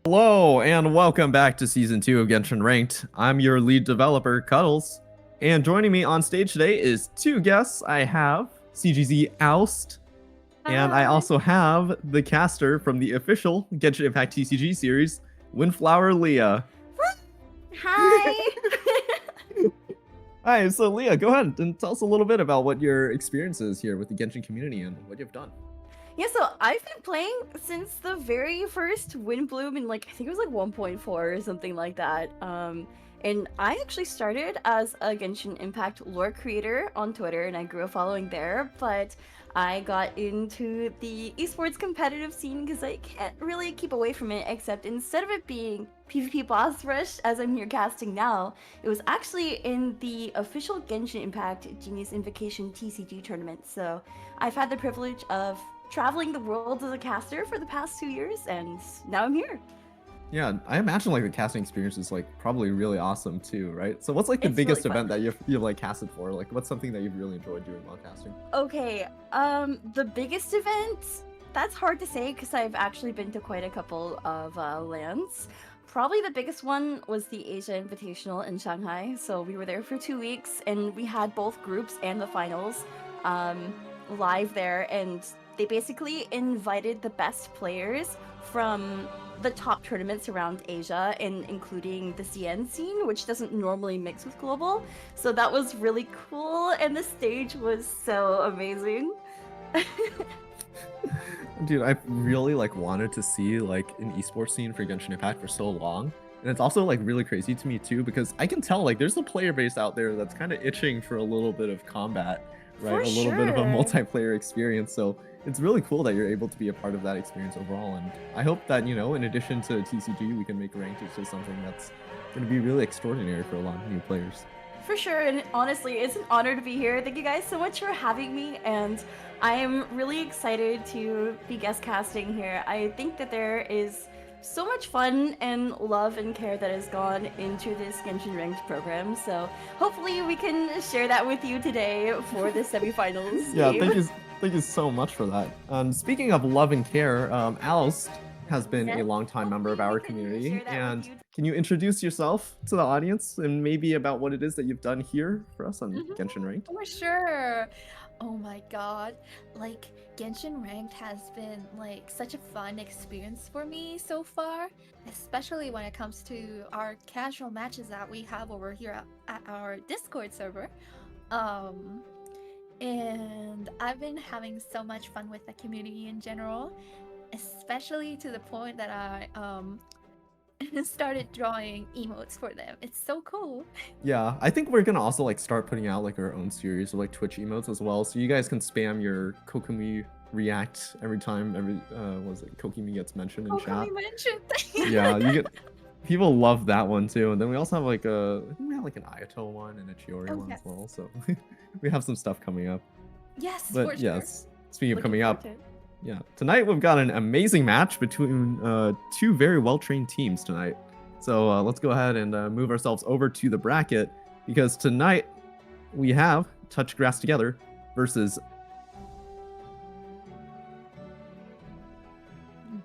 Hello, and welcome back to Season 2 of Genshin Ranked. I'm your lead developer, Cuddles, and joining me on stage today is two guests. I have CGZ Oust, and I also have the caster from the official Genshin Impact TCG series, Windflower Leah. Hi! Hi, so Leah, go ahead and tell us a little bit about what your experience is here with the Genshin community and what you've done. Yeah, so I've been playing since the very first Wind Bloom in like I think it was like 1.4 or something like that. And I actually started as a Genshin Impact lore creator on Twitter, and I grew a following there. But I got into the esports competitive scene because I can't really keep away from it. Except instead of it being PvP boss rush, as I'm here casting now, it was actually in the official Genshin Impact Genius Invocation TCG tournament. So I've had the privilege of traveling the world as a caster for the past 2 years, and now I'm here. Yeah, I imagine like the casting experience is like probably really awesome too, right? So what's like the It's really biggest fun. event that you've like casted for? Like what's something that you've really enjoyed doing while casting? Okay, the biggest event, that's hard to say because I've actually been to quite a couple of lands. Probably the biggest one was the Asia Invitational in Shanghai. So we were there for 2 weeks and we had both groups and the finals um, live there. And they basically invited the best players from the top tournaments around Asia, and including the CN scene, which doesn't normally mix with global. So that was really cool, and the stage was so amazing. Dude, I've really like wanted to see like an esports scene for Genshin Impact for so long. And it's also like really crazy to me too because I can tell like there's a player base out there that's kind of itching for a little bit of combat, right? For A little bit of a sure. multiplayer experience. So it's really cool that you're able to be a part of that experience overall. And I hope that, you know, in addition to TCG, we can make ranked into something that's going to be really extraordinary for a lot of new players. For sure, and honestly, it's an honor to be here. Thank you guys so much for having me, and I am really excited to be guest casting here. I think that there is so much fun and love and care that has gone into this Genshin Ranked program, so hopefully we can share that with you today for the semifinals Yeah, game. thank you so much for that. Speaking of love and care, Alst has been a Yes, longtime member of hopefully we our can community, share that with and you. can you introduce yourself to the audience and maybe about what it is that you've done here for us on Mhm. Genshin Ranked? For sure. Oh my god. Like Genshin Ranked has been like such a fun experience for me so far, especially when it comes to our casual matches that we have over here at our Discord server. Um and I've been having so much fun with the community in general, especially to the point that I started drawing emotes for them. It's so cool. Yeah, I think we're gonna also like start putting out like our own series of like Twitch emotes as well, so you guys can spam your Kokumi react every time was it Kokumi gets mentioned in Oh, come chat. you mentioned. Yeah, you get people love that one too. And then we also have like I think we have like an Ayato one and a Chiori Oh one as yes. well. So we have some stuff coming up. Yes, But for sure. yes, speaking of Looking coming forward up, to it. yeah, tonight we've got an amazing match between two very well trained teams tonight. So let's go ahead and move ourselves over to the bracket because tonight we have Touch Grass Together versus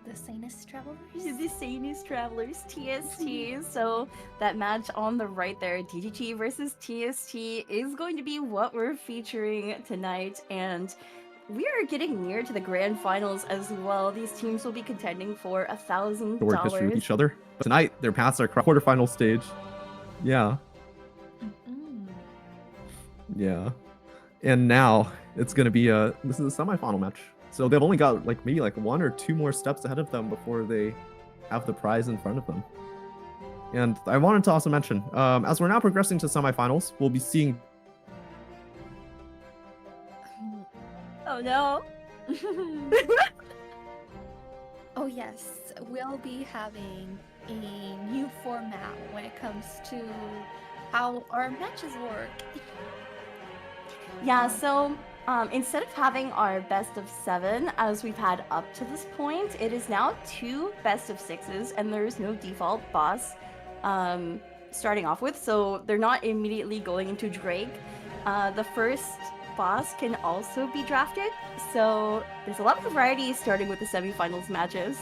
The Sanest Travelers? The Sanest Travelers, TST. So that match on the right there, TGT versus TST, is going to be what we're featuring tonight. And we are getting near to the grand finals as well. These teams will be contending for the word history with $1,000. each other. But tonight they're past our quarterfinal stage. Yeah, Mm-mm. yeah. And now it's gonna be this is a semifinal match. So they've only got like maybe like one or two more steps ahead of them before they have the prize in front of them. And I wanted to also mention, as we're now progressing to semifinals, we'll be seeing Oh no. Oh yes, we'll be having a new format when it comes to how our matches work. Yeah, so instead of having our best of 7 as we've had up to this point, it is now 2 best of 6s, and there is no default boss um, starting off with, so they're not immediately going into Drake. The first boss can also be drafted, so there's a lot of variety starting with the semifinals matches.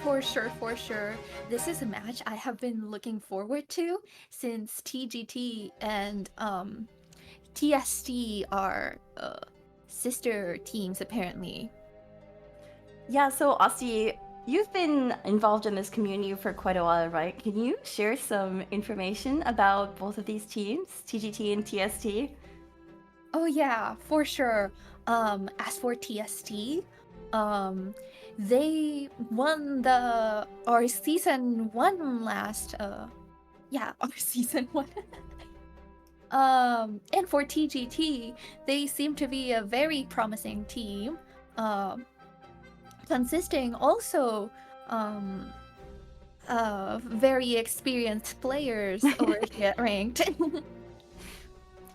For sure, for sure. This is a match I have been looking forward to since TGT and TST are sister teams apparently. Yeah, so Aussie, you've been involved in this community for quite a while, right? Can you share some information about both of these teams, TGT and TST? Oh yeah, for sure. As for TST, um, they won our season one last. Yeah, our season one. And for TGT, they seem to be a very promising team. Consisting also very experienced players over here at ranked.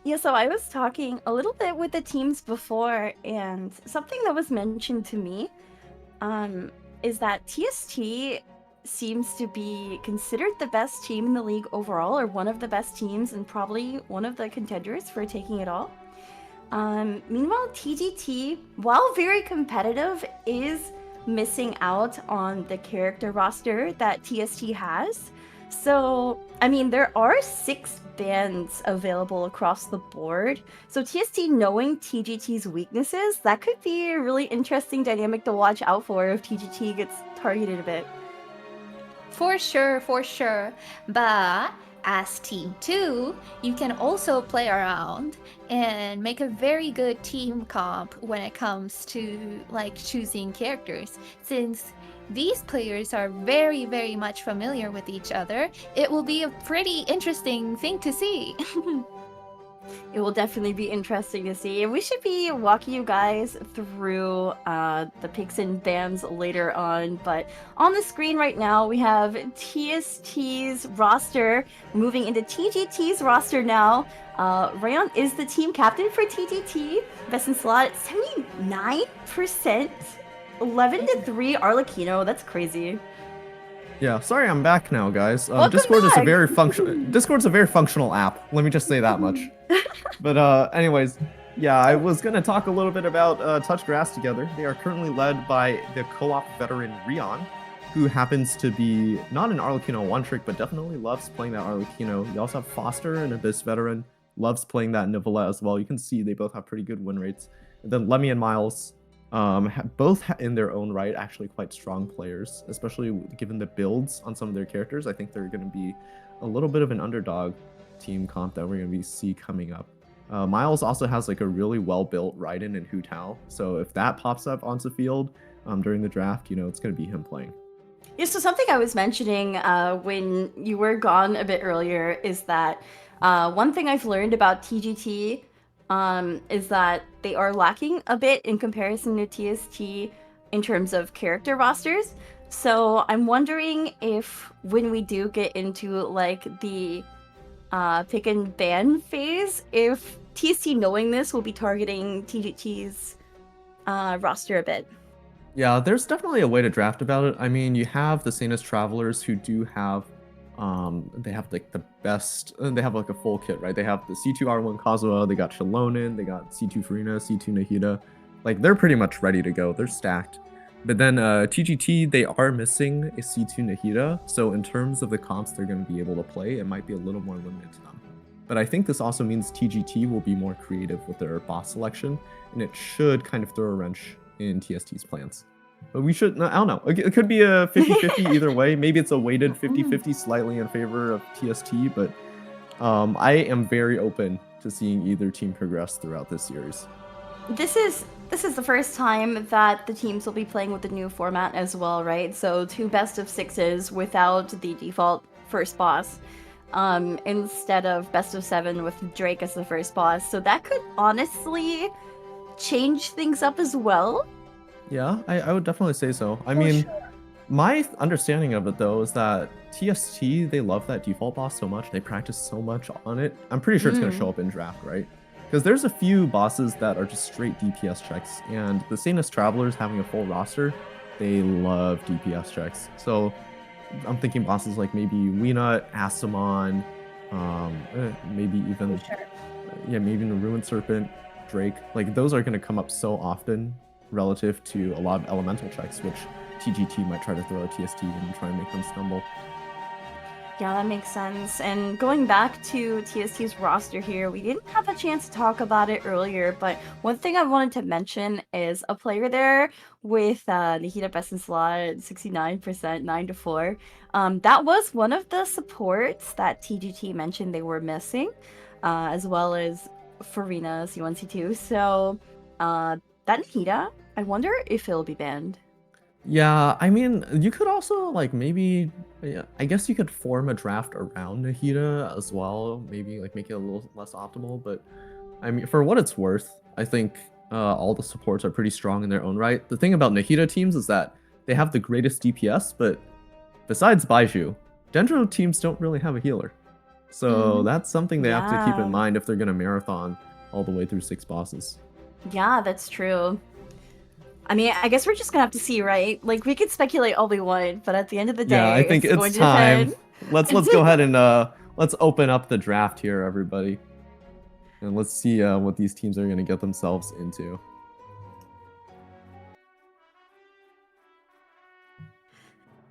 Yeah, so I was talking a little bit with the teams before, and something that was mentioned to me is that TST seems to be considered the best team in the league overall, or one of the best teams, and probably one of the contenders for taking it all. Meanwhile, TGT, while very competitive, is missing out on the character roster that TST has. So, I mean, there are 6 bans available across the board. So TST knowing TGT's weaknesses, that could be a really interesting dynamic to watch out for if TGT gets targeted a bit. For sure, for sure. But as Team 2, you can also play around and make a very good team comp when it comes to like choosing characters. Since these players are very, very much familiar with each other, it will be a pretty interesting thing to see. It will definitely be interesting to see. We should be walking you guys through the picks and bans later on, but on the screen right now we have TST's roster moving into TGT's roster now. Rayon is the team captain for TGT. Best in slot 79%. 11-3 Arlecchino. That's crazy. Yeah, sorry I'm back now, guys. Welcome Discord is a back! very Discord's a very functional app. Let me just say that much. But anyways, yeah, I was gonna talk a little bit about Touch Grass Together. They are currently led by the co-op veteran Rion, who happens to be not an Arlecchino one-trick, but definitely loves playing that Arlecchino. You also have Foster, an Abyss veteran, loves playing that Nivola as well. You can see they both have pretty good win rates. And then Lemmy and Miles, both in their own right, actually quite strong players, especially given the builds on some of their characters. I think they're going to be a little bit of an underdog team comp that we're going to see coming up. Miles also has like a really well-built Raiden and Hu Tao, so if that pops up onto field during the draft, it's going to be him playing. Yeah, so something I was mentioning when you were gone a bit earlier is that one thing I've learned about TGT is that they are lacking a bit in comparison to TST in terms of character rosters. So I'm wondering if when we do get into like the pick and ban phase, if TST knowing this will be targeting TGT's roster a bit. Yeah, there's definitely a way to draft about it. I mean, you have the Sanest Travelers who do have, they have like the best, they have like a full kit, right? They have the C2R1 Kazuha, they got Shilonen, they got C2 Farina, C2 Nahida. Like, they're pretty much ready to go. They're stacked. But then TGT, they are missing a C2 Nahida. So in terms of the comps they're going to be able to play, it might be a little more limited to them. But I think this also means TGT will be more creative with their boss selection, and it should kind of throw a wrench in TST's plans. But we should, I don't know, it could be a 50-50 either way. Maybe it's a weighted 50-50 slightly in favor of TST, but I am very open to seeing either team progress throughout this series. This is the first time that the teams will be playing with the new format as well, right? So 2 best of 6s without the default first boss, instead of best of 7 with Drake as the first boss. So that could honestly change things up as well. Yeah, I would definitely say so. I mean, my understanding of it though is that TST, they love that default boss so much, they practice so much on it. I'm pretty sure it's going to show up in draft, right? Because there's a few bosses that are just straight DPS checks, and the Sanest Travelers having a full roster, they love DPS checks. So I'm thinking bosses like maybe Weena, Asimon, maybe even maybe even the Ruined Serpent, Drake. Like, those are going to come up so often relative to a lot of elemental checks, which TGT might try to throw at TST and try and make them stumble. Yeah, that makes sense. And going back to TST's roster here, we didn't have a chance to talk about it earlier, but one thing I wanted to mention is a player there with Nikita best in slot, 69%, 9 to 4. That was one of the supports that TGT mentioned they were missing, as well as Farina, C1, C2. So that Nikita, I wonder if it'll be banned. Yeah, I mean, you could also like maybe, yeah, I guess you could form a draft around Nahida as well. Maybe like make it a little less optimal, but I mean, for what it's worth, I think all the supports are pretty strong in their own right. The thing about Nahida teams is that they have the greatest DPS, but besides Baiju, Dendro teams don't really have a healer. So that's something they have to keep in Yeah. mind if they're gonna marathon all the way through 6 bosses. Yeah, that's true. I mean, I guess we're just gonna have to see, right? Like, we could speculate all we want, but at the end of the day, Yeah, I think it's going it's to time. depend. Let's go ahead and let's open up the draft here, everybody, and let's see what these teams are gonna get themselves into.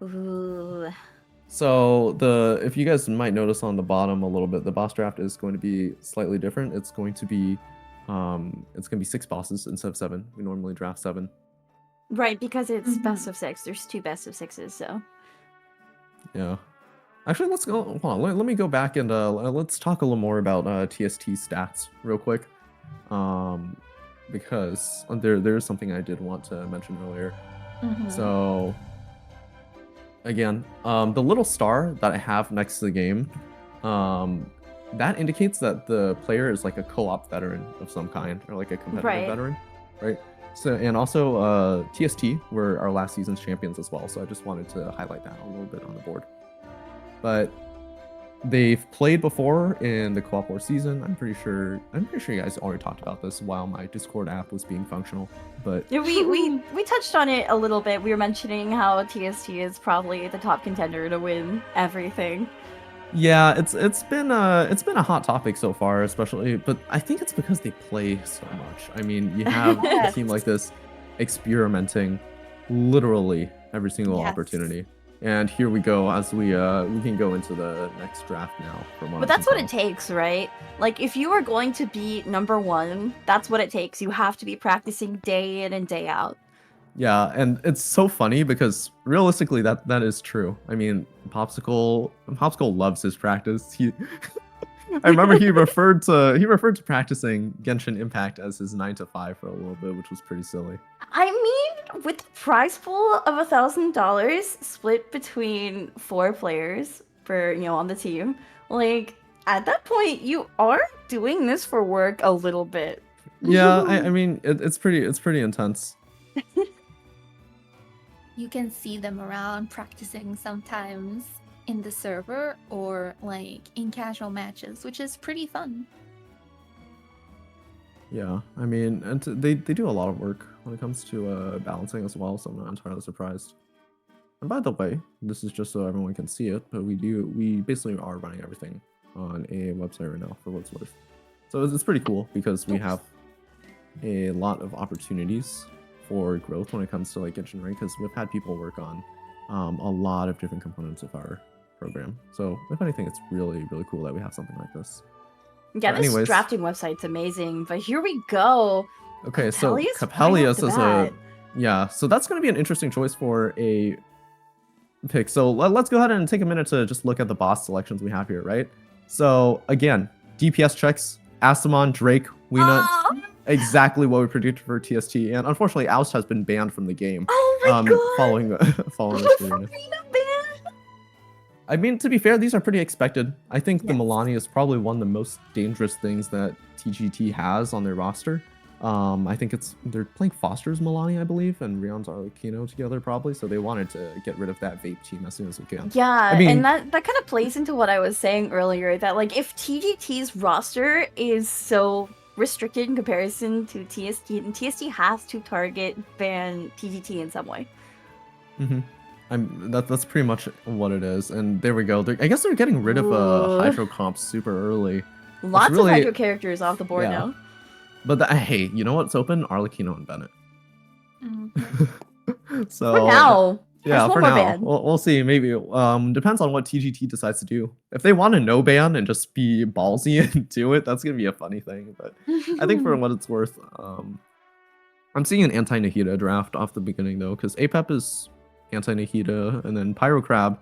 Ooh. So if you guys might notice on the bottom a little bit, the boss draft is going to be slightly different. It's going to be 6 bosses instead of 7. We normally draft 7. Right, because it's best of 6. There's 2 best of 6s, so. Yeah. Actually, let's go. Hold on. Let me go back and let's talk a little more about TST stats real quick, because there's something I did want to mention earlier. So again, the little star that I have next to the game, that indicates that the player is like a co-op veteran of some kind, or like a competitive veteran, right? So, and also TST were our last season's champions as well. So I just wanted to highlight that a little bit on the board. But they've played before in the Co-op War season. I'm pretty sure you guys already talked about this while my Discord app was being functional. But Yeah, we touched on it a little bit. We were mentioning how TST is probably the top contender to win everything. Yeah, it's been a hot topic so far, especially, but I think it's because they play so much. I mean, you have a team like this experimenting literally every single opportunity. And here we go as we can go into the next draft now. But that's what it takes, right? Like, if you are going to be #1, that's what it takes. You have to be practicing day in and day out. Yeah, and it's so funny because realistically, that is true. I mean, Popsicle loves his practice. I remember he referred to practicing Genshin Impact as his 9 to 5 for a little bit, which was pretty silly. I mean, with the prize pool of $1,000 split between 4 players for on the team, like at that point you are doing this for work a little bit. Yeah, I mean it's pretty intense. You can see them around practicing sometimes in the server or like in casual matches, which is pretty fun. Yeah, I mean, and they do a lot of work when it comes to balancing as well, so I'm not entirely surprised. And by the way, this is just so everyone can see it, but we basically are running everything on a website right now for what it's worth. So it's pretty cool because we have a lot of opportunities for growth when it comes to like Genshin Rank, because we've had people work on a lot of different components of our program. So if anything, it's really cool that we have something like this. Yeah, but this anyways, drafting website's amazing. But here we go. Okay, Capellius so Capellius is bat. yeah. So that's going to be an interesting choice for a pick. So let's go ahead and take a minute to just look at the boss selections we have here, right? So again, DPS checks, Asimon, Drake, Weena, exactly what we predicted for TST, and unfortunately, Oust has been banned from the game. Oh my god! Following this Farina. I mean, to be fair, these are pretty expected. I think the Milani is probably one of the most dangerous things that TGT has on their roster. I think they're playing Foster's Milani, I believe, and Rion's Arlecchino together probably, so they wanted to get rid of that vape team as soon as we can. Yeah, I mean, and that kind of plays into what I was saying earlier, that like if TGT's roster is so restricted in comparison to TST, and TST has to target ban TGT in some way. That's pretty much what it is, and there we go. I guess they're getting rid of Hydro comp super early. Lots of Hydro characters off the board now. But hey, you know what's open? Arlecchino and Bennett. So for now, Yeah, one for more now. ban. We'll see. Maybe. Depends on what TGT decides to do. If they want to no ban and just be ballsy and do it, that's gonna be a funny thing. But I think for what it's worth, I'm seeing an anti-Nahida draft off the beginning though, because APEP is anti-Nahida, and then Pyrocrab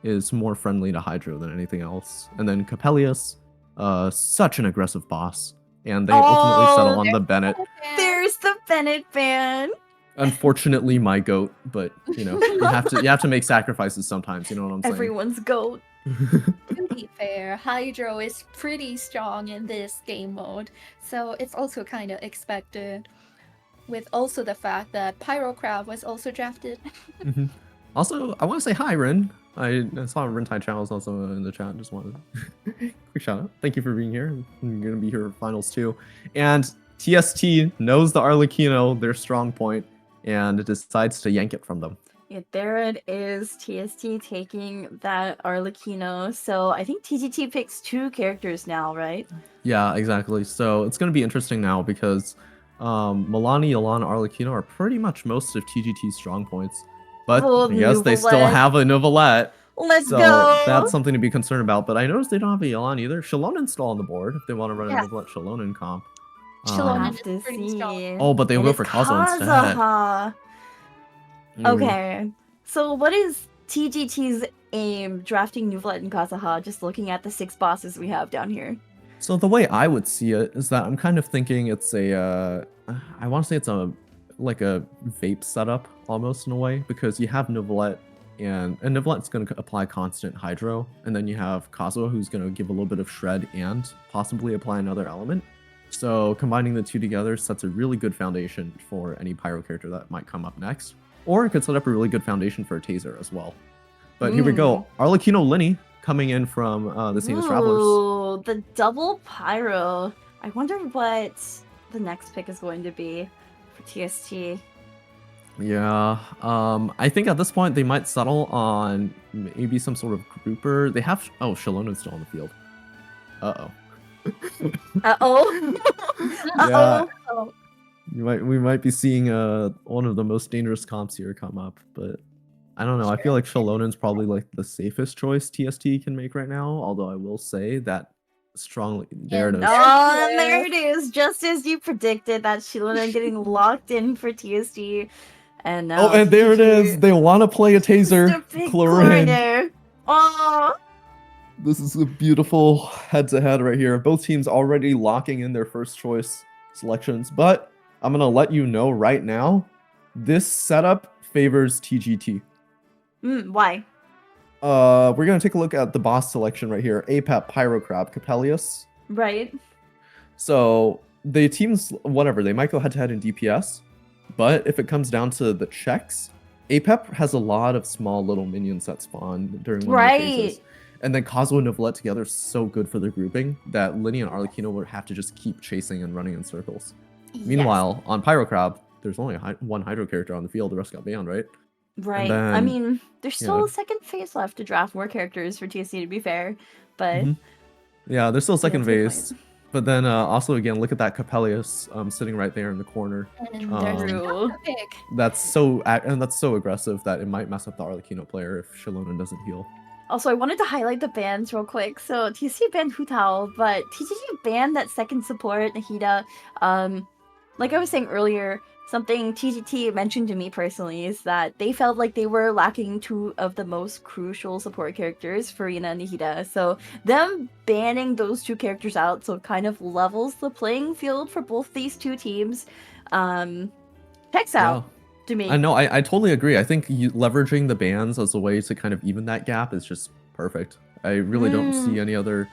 is more friendly to Hydro than anything else. And then Capellius, such an aggressive boss. And they ultimately settle on the Bennett. There's the Bennett ban. Unfortunately, my goat, but you know, you have to make sacrifices sometimes. You know what I'm saying? Everyone's goat. To be fair, Hydro is pretty strong in this game mode, so it's also kind of expected. With also the fact that Pyrocrab was also drafted. Also, I want to say hi, Rin. I saw Rintai Channels also in the chat. Just wanted quick shout out. Thank you for being here. I'm gonna be here for finals too. And TST knows the Arlecchino, their strong point, and decides to yank it from them. Yeah, there it is. TST taking that Arlecchino. So I think TGT picks 2 characters now, right? Yeah, exactly. So it's going to be interesting now because Milani, Yolana, Arlecchino are pretty much most of TGT's strong points. But Oh, yes, they still Nuvolette. have a Novelette. Let's So go. that's something to be concerned about. But I noticed they don't have a Yolana either. Shalonen's still on the board if they want to run a Novelette Shalonen comp. Shalonen Have is to pretty strong. see. Oh, but they'll And go it's for Kazuha instead. Kazuha. Mm. Okay. So what is TGT's aim drafting Nuvolette and Kazuha, just looking at the 6 bosses we have down here? So the way I would see it is that I'm kind of thinking it's a, I want to say it's like a vape setup almost in a way, because you have Novelette and Novelette's going to apply constant Hydro, and then you have Kazuha who's going to give a little bit of Shred and possibly apply another element. So combining the two together sets a really good foundation for any Pyro character that might come up next. Or it could set up a really good foundation for a Taser as well. But here we go. Arlecchino Linny coming in from the Sanest Travelers. Ooh, the double Pyro. I wonder what the next pick is going to be for TST. Yeah, I think at this point they might settle on maybe some sort of grouper. They have, oh, Shalonen's still on the field. Uh-oh. Uh-oh. Yeah. Uh-oh. We might be seeing one of the most dangerous comps here come up, but I don't know. I feel like Shalonen's probably like the safest choice TST can make right now, although I will say that strongly. There it is. Oh, there it is. Just as you predicted, that Shalonen getting locked in for TST. And now Oh, and there it is. They want to play a Taser. Chlorine. Oh. This is a beautiful head-to-head right here. Both teams already locking in their first choice selections, but I'm going to let you know right now, this setup favors TGT. Why? We're going to take a look at the boss selection right here. APEP, Pyrocrab, Capellius. Right. So the teams, whatever, they might go head-to-head in DPS, but if it comes down to the checks, APEP has a lot of small little minions that spawn during one of the phases. And then Kazuha and Novelette together is so good for their grouping that Linny and Arlecchino would have to just keep chasing and running in circles. Yes. Meanwhile, on Pyrocrab, there's only one Hydro character on the field. The rest got banned, right? Right. Then, I mean, there's still a second phase left to draft more characters for TSC, to be fair. But yeah, there's still a second phase. But then also, again, look at that Capellius sitting right there in the corner. That's so aggressive that it might mess up the Arlecchino player if Shalonen doesn't heal. Also, I wanted to highlight the bans real quick. So TSC banned Hu Tao, but TGT banned that second support, Nahida. Like I was saying earlier, something TGT mentioned to me personally is that they felt like they were lacking 2 of the most crucial support characters, Farina and Nahida. So them banning those 2 characters out, so it kind of levels the playing field for both these 2 teams. Checks out. To me. I know, I totally agree. I think leveraging the bans as a way to kind of even that gap is just perfect. I really don't see any other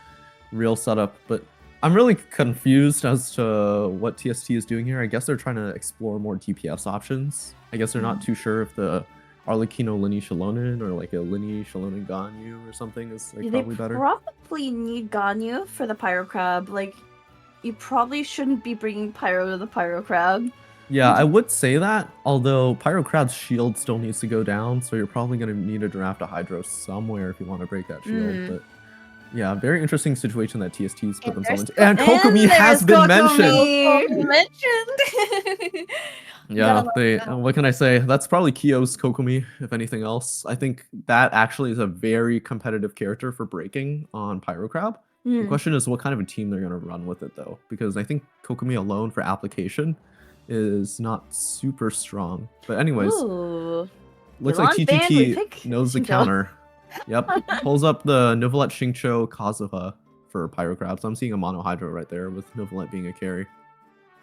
real setup, but I'm really confused as to what TST is doing here. I guess they're trying to explore more DPS options. I guess they're not too sure if the Arlecchino Linny Shalonen or like a Linny Shalonen Ganyu or something is like probably better. They probably need Ganyu for the Pyrocrab. Like, you probably shouldn't be bringing Pyro to the Pyrocrab. Yeah, I would say that, although Pyrocrab's shield still needs to go down, so you're probably going to need to draft a Hydro somewhere if you want to break that shield. But yeah, very interesting situation that TST's put themselves into. And Kokomi has been mentioned! Yeah, love they. that. What can I say? That's probably Kyo's Kokomi, if anything else. I think that actually is a very competitive character for breaking on Pyro Crab. The Hmm. question is what kind of a team they're gonna run with it though, because I think Kokomi alone for application is not super strong. But anyways, Ooh. looks like Milan band, we TGT pick knows the Shinjo. counter. Yep, pulls up the Novelet Shingcho Kazuha for Pyro Crabs. I'm seeing a Mono Hydro right there with Novelet being a carry.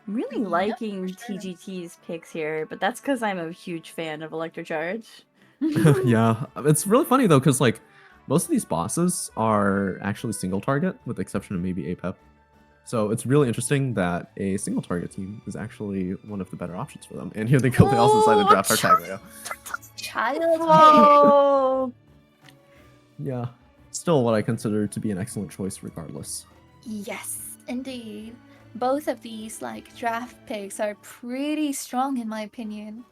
I'm really Yep, liking for sure. TGT's picks here, but that's because I'm a huge fan of Electrocharge. Yeah, it's really funny though, because like most of these bosses are actually single target, with the exception of maybe APEP. So it's really interesting that a single target team is actually one of the better options for them. And here they go, they also decided to draft Tartaglia. Child play. Whoa! Yeah, still what I consider to be an excellent choice regardless. Yes, indeed. Both of these like draft picks are pretty strong in my opinion,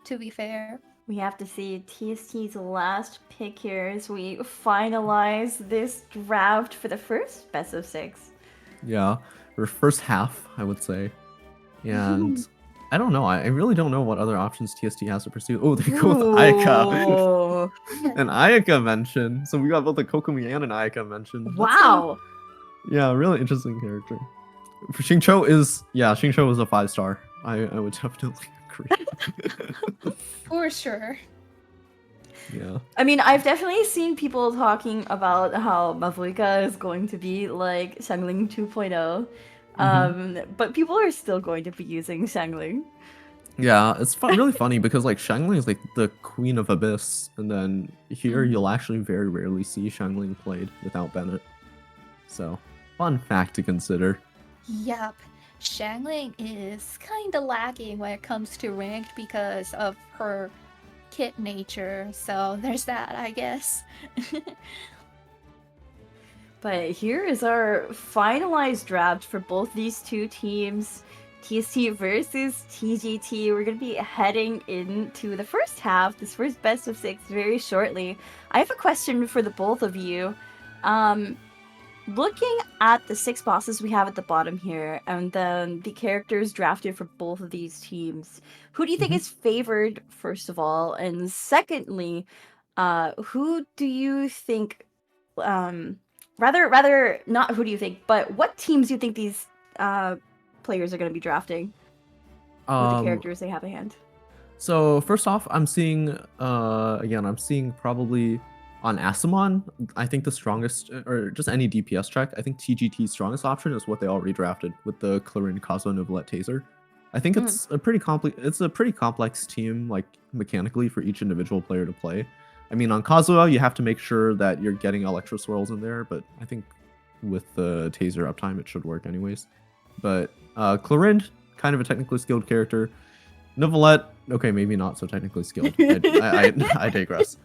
to be fair. We have to see TST's last pick here as we finalize this draft for the first best of 6. Yeah, or first half, I would say. And I don't know, I really don't know what other options TST has to pursue. Oh, they go with Ayaka. Ooh. An Ayaka mention. So we got both a Kokomi and an Ayaka mention. That's, Wow! yeah, really interesting character. For Xingqiu is, yeah, Xingqiu is a 5-star. I would definitely agree. For sure. Yeah. I mean, I've definitely seen people talking about how Mavuika is going to be like Shangling 2.0. But people are still going to be using Shangling. Yeah, it's really funny because like Shangling is like the queen of Abyss, and then here you'll actually very rarely see Shangling played without Bennett. So, fun fact to consider. Yep. Shangling is kinda lacking when it comes to ranked because of her kit nature, so there's that, I guess. But here is our finalized draft for both these two teams. TST versus TGT. We're going to be heading into the first half, this first best of 6, very shortly. I have a question for the both of you. Looking at the 6 bosses we have at the bottom here, and then the characters drafted for both of these teams, who do you think is favored, first of all? And secondly, who do you think, rather not who do you think, but what teams do you think these players are going to be drafting with the characters they have in hand? So first off, I'm seeing again, I'm seeing probably on Asimon, I think the strongest, or just any DPS check, I think TGT's strongest option is what they already drafted with the Clarin Kazuha Novelet Taser. I think it's a pretty complex team, like mechanically for each individual player to play. I mean, on Kazuha, you have to make sure that you're getting Electro Swirls in there, but I think with the Taser uptime, it should work anyways. But Clarin, kind of a technically skilled character. Novelet, okay, maybe not so technically skilled. I digress.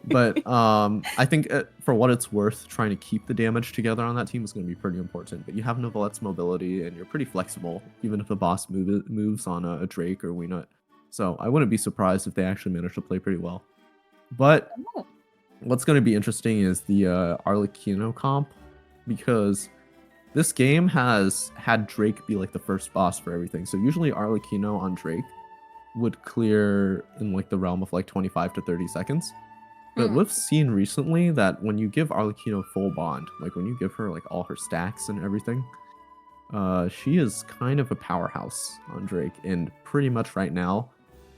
But I think for what it's worth, trying to keep the damage together on that team is going to be pretty important. But you have Novelet's mobility, and you're pretty flexible, even if the boss moves on a Drake or Weenut. So I wouldn't be surprised if they actually manage to play pretty well. But what's going to be interesting is the Arlecchino comp, because this game has had Drake be like the first boss for everything. So usually Arlecchino on Drake would clear in like the realm of like 25 to 30 seconds. But we've seen recently that when you give Arlecchino full bond, like when you give her like all her stacks and everything, she is kind of a powerhouse on Drake. And pretty much right now,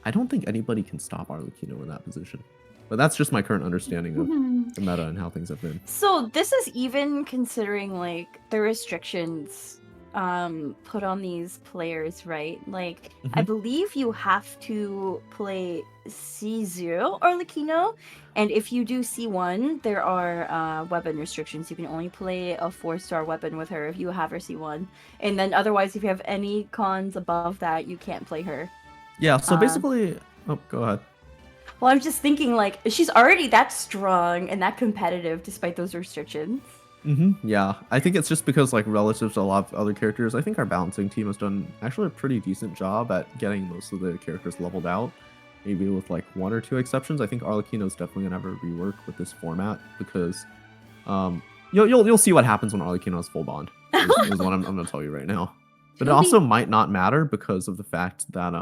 I don't think anybody can stop Arlecchino in that position. But that's just my current understanding of the meta and how things have been. So this is even considering like the restrictions put on these players, right? Like I believe you have to play C0 Arlecchino, and if you do C1, there are weapon restrictions. You can only play a 4-star weapon with her if you have her C1, and then otherwise if you have any cons above that, you can't play her. Yeah, so basically, oh, go ahead. Well, I'm just thinking like she's already that strong and that competitive despite those restrictions. Yeah, I think it's just because like relative to a lot of other characters, I think our balancing team has done actually a pretty decent job at getting most of the characters leveled out. Maybe with like 1 or 2 exceptions. I think Arlecchino's definitely gonna have a rework with this format because you'll see what happens when Arlecchino has full bond. Is what I'm gonna tell you right now. But it also might not matter because of the fact that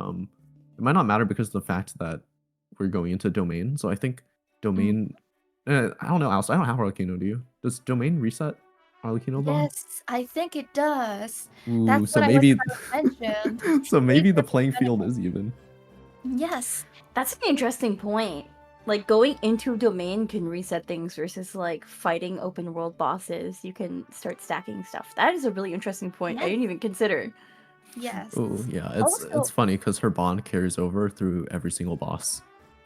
it might not matter because of the fact that we're going into domain. So I think domain. I don't know, Alice. I don't have Arlecchino. Do you? Does domain reset Arlecchino bond? Yes, I think it does. Ooh, That's so what I was maybe, trying to mention. so Maybe maybe the it's playing better. field is even. Yes. That's an interesting point. Like going into domain can reset things versus like fighting open world bosses. You can start stacking stuff. That is a really interesting point. I Yes. didn't even consider. Yes. Oh yeah, it's Also, funny because her bond carries over through every single boss.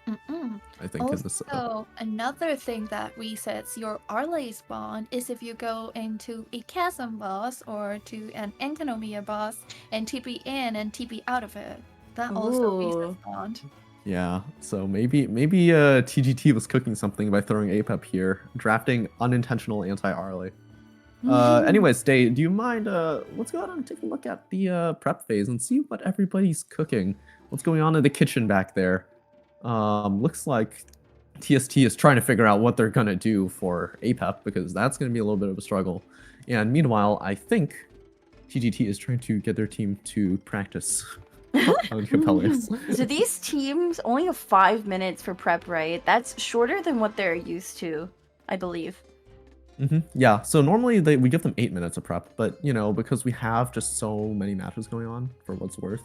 mm-mm. I think in the setup. Also, another thing that resets your Arley's bond is if you go into a chasm boss or to an Enkanomiya boss and TP in and TP out of it. That also resets Ooh. bond. Yeah, so maybe TGT was cooking something by throwing APEP here, drafting unintentional anti-Arley. Anyways, Day, do you mind? Let's go ahead and take a look at the prep phase and see what everybody's cooking. What's going on in the kitchen back there? Looks like TST is trying to figure out what they're gonna do for APEP because that's gonna be a little bit of a struggle. And meanwhile, I think TGT is trying to get their team to practice on Capellas. So these teams only have 5 minutes for prep, right? That's shorter than what they're used to, I believe. Yeah, so normally we give them 8 minutes of prep, but you know, because we have just so many matches going on for what's worth.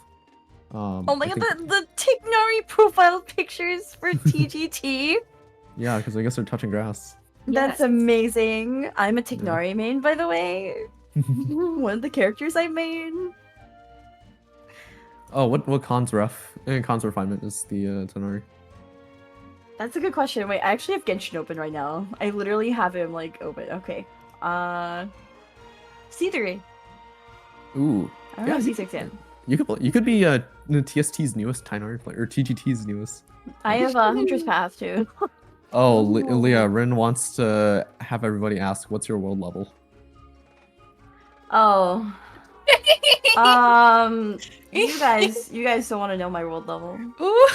Oh my I god, think- the Tignari profile pictures for TGT. Yeah, because I guess they're touching grass. That's Yes. amazing. I'm a Tignari main, by the way. One of the characters I made. Oh, what Khan's ref? Khan's refinement is the Tenari. That's a good question. Wait, I actually have Genshin open right now. I literally have him like open. Okay. C3. Ooh. I don't know C6 yet. You could be TST's newest Tenari player or TGT's newest. I have Hunter's Path too. Oh, Ooh. Leah, Rin wants to have everybody ask, what's your world level? Oh. You guys don't want to know my world level. Ooh.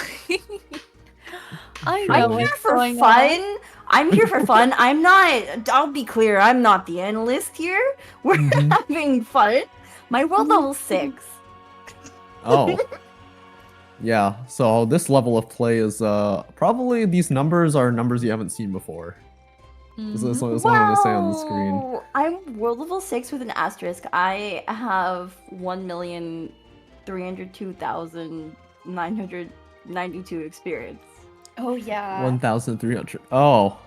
I Sure. know I'm what's here for going fun. on. I'm here for fun. I'm not. I'll be clear. I'm not the analyst here. We're Mhm. having fun. My world level's 6. Oh. Yeah, so this level of play is probably these numbers are numbers you haven't seen before. That's what I'm gonna say on the screen. Wow. I'm world level 6 with an asterisk. I have 1,302,992 experience. Oh yeah. 1,300. Oh.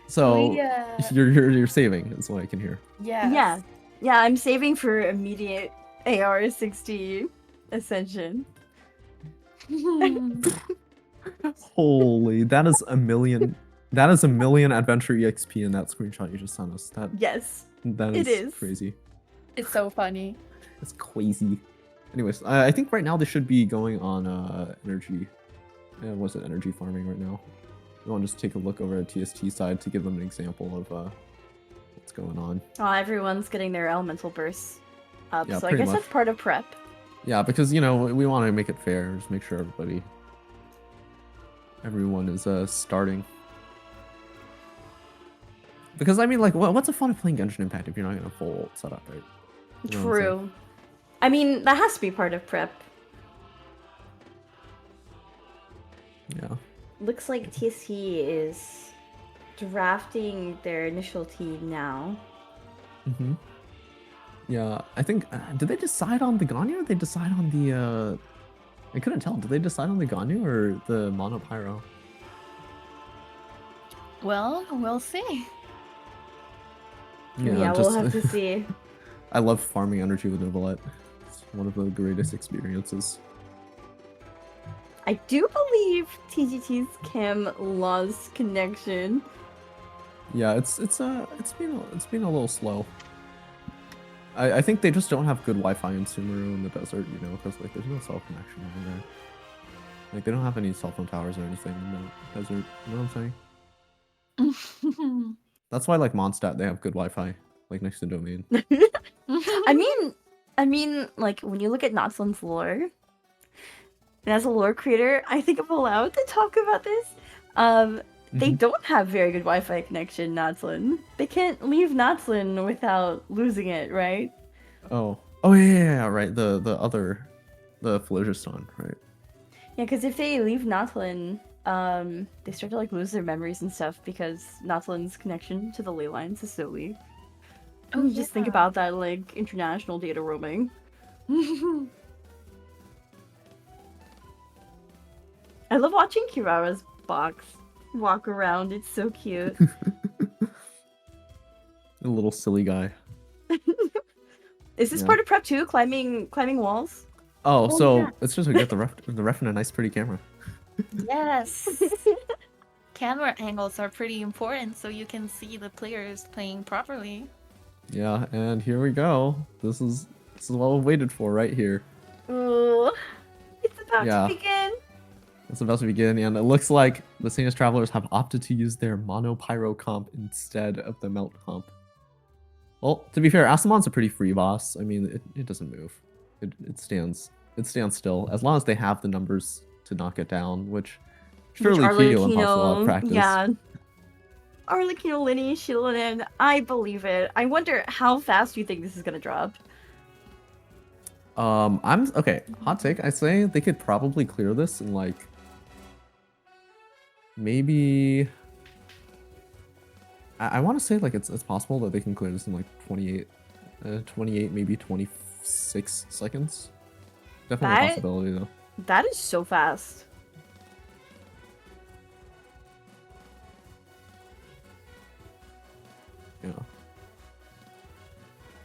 So Yeah. you're saving is what I can hear. Yes. Yeah, I'm saving for immediate AR 60 ascension. Holy, that is a million. That is a million adventure EXP in that screenshot you just sent us. Yes. That It is is. crazy. It's so funny. It's crazy. Anyways, I think right now they should be going on energy. What's it? Energy farming right now. I want to just take a look over at TST side to give them an example of what's going on. Oh, everyone's getting their elemental bursts up, Yeah, so I pretty guess much. that's part of prep. Yeah, because you know we want to make it fair. Just make sure everyone is starting. Because I mean, like, what's the fun of playing Genshin Impact if you're not gonna full setup, right? You know what I'm saying? True. I mean, that has to be part of prep. Yeah. Looks like TST is drafting their initial team now. Mm-hmm. Yeah, I think. Did they decide on the Ganyu or did they decide on the? I couldn't tell. Did they decide on the Ganyu or the Mono Pyro? Well, we'll see. Yeah, we'll have to see. I love farming energy with Novelette. It's one of the greatest experiences. I do believe TGT's Kim lost connection. Yeah, it's been a little slow. I think they just don't have good Wi-Fi in Sumeru in the desert, you know, because like there's no cell connection over there. Like they don't have any cell phone towers or anything in the desert. You know what I'm saying? That's why like Mondstadt they have good Wi-Fi, like next to Domain. I mean, like when you look at Natsun's lore, and as a lore creator, I think I'm allowed to talk about this. They don't have very good Wi-Fi connection, Natsun. They can't leave Natsun without losing it, right? Oh yeah, right. The Phlogiston, right? Yeah, because if they leave Natlin, they start to like lose their memories and stuff because Natlin's connection to the ley lines is so weak. Oh, Just think yeah. about that, like international data roaming. I love watching Kirara's box walk around. It's so cute. A little silly guy. Is this Yeah. part of prep too? Climbing walls? Oh, Oh, so yeah. it's just to get the ref in a nice, pretty camera. Yes. Camera angles are pretty important so you can see the players playing properly. Yeah, and here we go. This is what we waited for right here. Ooh, it's about Yeah. to begin. It's about to begin, and it looks like the Sanest Travelers have opted to use their Mono Pyro comp instead of the Melt comp. Well, to be fair, Asamon's a pretty free boss. I mean, it doesn't move. It stands still as long as they have the numbers to knock it down, which surely Kyo imposts a lot of practice. Yeah. Arlecchino, Linny, Shilonen, I believe it. I wonder how fast do you think this is gonna drop? I'm okay. Hot take. I say they could probably clear this in like maybe. I want to say like it's possible that they can clear this in like 28, maybe 26 seconds. Definitely a possibility though. That is so fast. Yeah.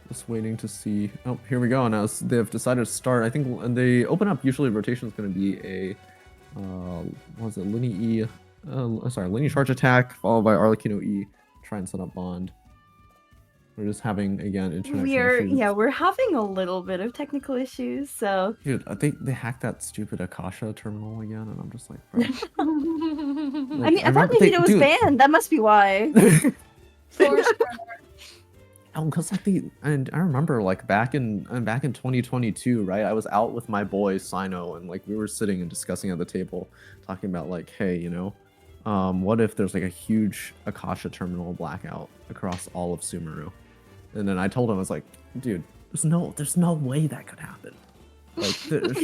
Just waiting to see. Oh, here we go. Now they've decided to start. I think and they open up. Usually, rotation is going to be a what was it? Linny E. Sorry, Linny charge attack followed by Arlecchino E. Try and set up bond. We're just having again internet connections. We're having a little bit of technical issues. So Dude, I think they hacked that stupid Akasha terminal again, and I'm just like, bro. I mean, I thought Nintendo was banned. That must be why. For sure. Oh, cause like and I remember like back in 2022, right? I was out with my boy Sino, and like we were sitting and discussing at the table, talking about like, hey, you know, what if there's like a huge Akasha terminal blackout across all of Sumeru? And then I told him, I was like, dude, there's no way that could happen. Like,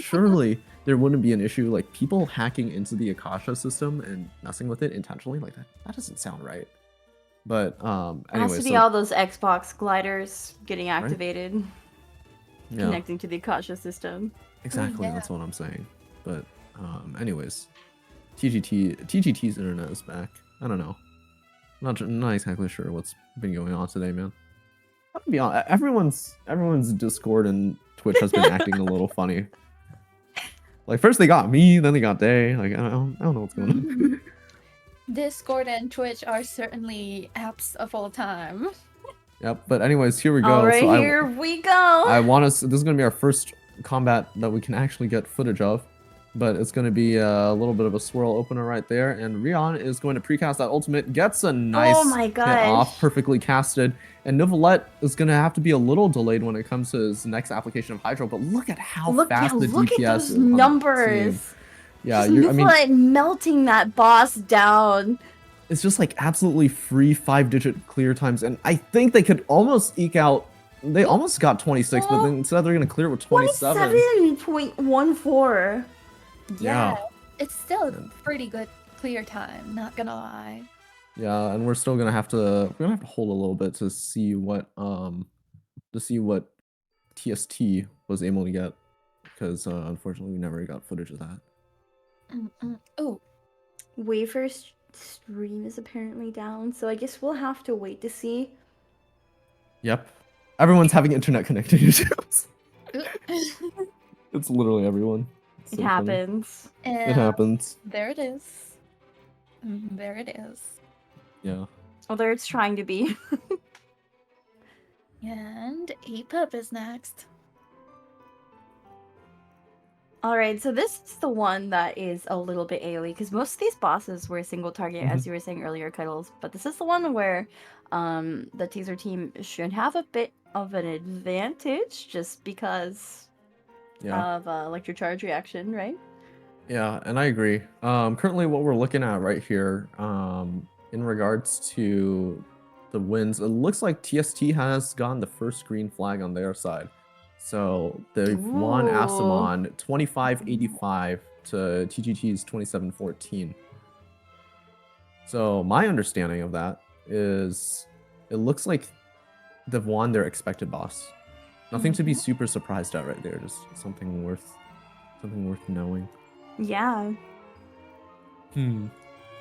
surely there wouldn't be an issue like people hacking into the Akasha system and messing with it intentionally. Like that doesn't sound right. But anyway, it has to be all those Xbox gliders getting activated, connecting to the Akasha system. Exactly, yeah. That's what I'm saying. But anyways, TGT's internet is back. I don't know. Not exactly sure what's been going on today, man. I'll be honest, everyone's Discord and Twitch has been acting a little funny. Like first they got me, then they got Day. Like I don't know what's going on. Discord and Twitch are certainly apps of all time. Yep. But anyways, here we go. All right, so here we go. I want us. This is gonna be our first combat that we can actually get footage of. But it's going to be a little bit of a swirl opener right there. And Rion is going to precast that ultimate. Gets a nice hit off, perfectly casted. And Novelette is going to have to be a little delayed when it comes to his next application of Hydro. But look at how fast the DPS at those is. Numbers. Yeah, I mean, melting that boss down. It's just like absolutely free 5-digit clear times. And I think they could almost eke out. They almost got 26, but then instead they're going to clear it with 27. 27.14. Yeah, it's still a pretty good clear time, not gonna lie. Yeah, and we're gonna have to hold a little bit to see what TST was able to get, because unfortunately we never got footage of that. Oh, Wafer's stream is apparently down, so I guess we'll have to wait to see. Yep, everyone's having internet connected issues. It's literally everyone. It happens. It happens. There it is. There it is. Yeah. Oh, there it's trying to be. And APUP is next. Alright, so this is the one that is a little bit AoE, because most of these bosses were single target, as you were saying earlier, Cuddles. But this is the one where the teaser team should have a bit of an advantage, just because of electric charge reaction, right? Yeah, and I agree. Currently what we're looking at right here, in regards to the wins, it looks like TST has gotten the first green flag on their side. So they've won Asamon 25-85 to TGT's 2714. So my understanding of that is it looks like they've won their expected boss. Nothing to be super surprised at right there. Just something worth knowing. Yeah. Well,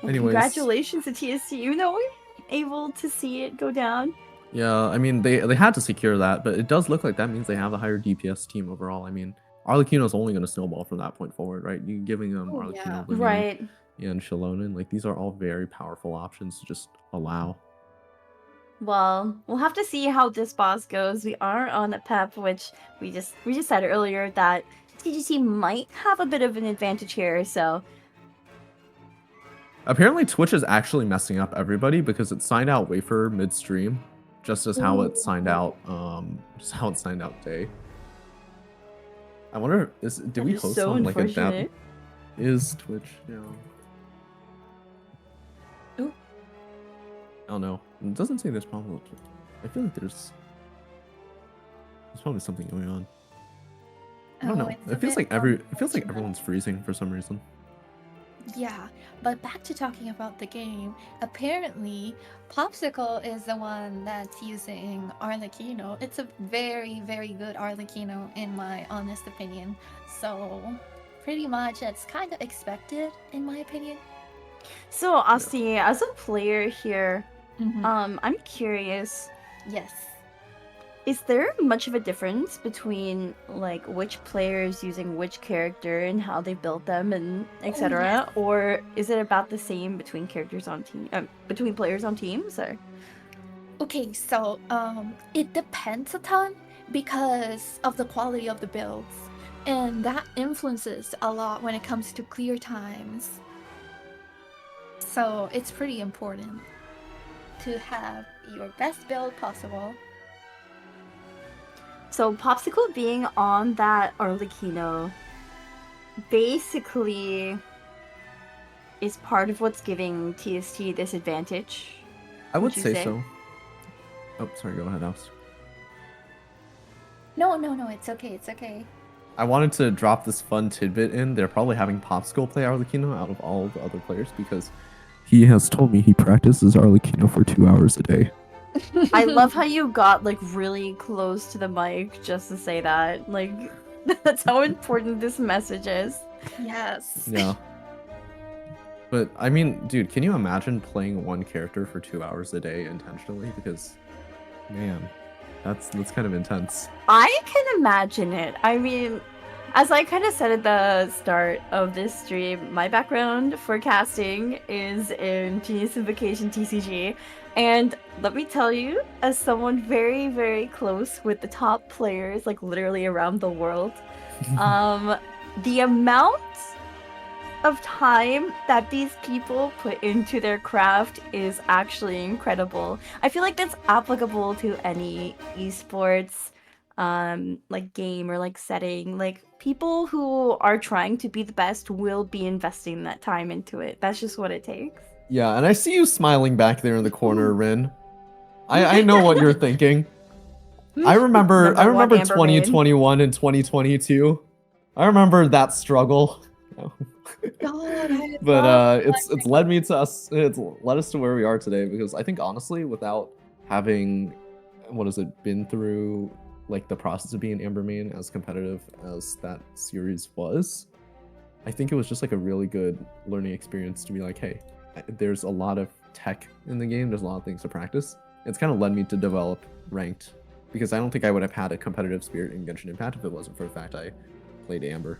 Anyways, congratulations to TST, even though we were able to see it go down. yeah, I mean they had to secure that, but it does look like that means they have a higher DPS team overall. I mean, Arlecchino's only going to snowball from that point forward, right? You giving them Oh, Arlecchino, yeah. Linian, Right. and Shallonen, like these are all very powerful options to just allow. Well, we'll have to see how this boss goes. We are on a pep, which we just said earlier that TGT might have a bit of an advantage here, so Apparently Twitch is actually messing up everybody because it signed out Wafer midstream, just as how it signed out Day. I wonder, did that we is host so on like a dab? unfortunate. Is Twitch Ooh. Oh no, it doesn't say there's problems. I feel like there's probably something going on. I don't know. it's a It feels bit like unfortunate. everyone's freezing for some reason. Yeah, but back to talking about the game. Apparently, Popsicle is the one that's using Arlecchino. It's a very, very good Arlecchino, in my honest opinion. So, pretty much, it's kind of expected, in my opinion. So, Asti, as a player here, Mm-hmm. I'm curious, Yes. is there much of a difference between like which player is using which character and how they built them and etc., yes. or is it about the same between characters on team between players on teams? Or Okay, so it depends a ton because of the quality of the builds, and that influences a lot when it comes to clear times. So it's pretty important to have your best build possible. so Popsicle being on that Arlecchino basically is part of what's giving TST this advantage. I would you say so. Oh, sorry. Go ahead, Alex. No, it's okay, it's okay. I wanted to drop this fun tidbit in. They're probably having Popsicle play Arlecchino out of all the other players because he has told me he practices Arlecchino for 2 hours a day. I love how you got like really close to the mic just to say that. Like that's how important this message is. Yes. Yeah. But I mean, dude, can you imagine playing one character for 2 hours a day intentionally? Because, man, that's kind of intense. I can imagine it. I mean, as I kind of said at the start of this stream, my background for casting is in Genius Invocation TCG. And let me tell you, as someone very, very close with the top players, like literally around the world, the amount of time that these people put into their craft is actually incredible. I feel like that's applicable to any esports like game or like setting. Like people who are trying to be the best will be investing that time into it. That's just what it takes. Yeah, and I see you smiling back there in the corner, Rin. I know what you're thinking. I remember Number one Amber main. 2021 and 2022. I remember that struggle. God, I But love it's led me to us. It's led us to where we are today because I think honestly, without having been through like the process of being Amber main as competitive as that series was, I think it was just like a really good learning experience to be like, hey, there's a lot of tech in the game. There's a lot of things to practice. It's kind of led me to develop ranked because I don't think I would have had a competitive spirit in Genshin Impact if it wasn't for the fact I played Amber.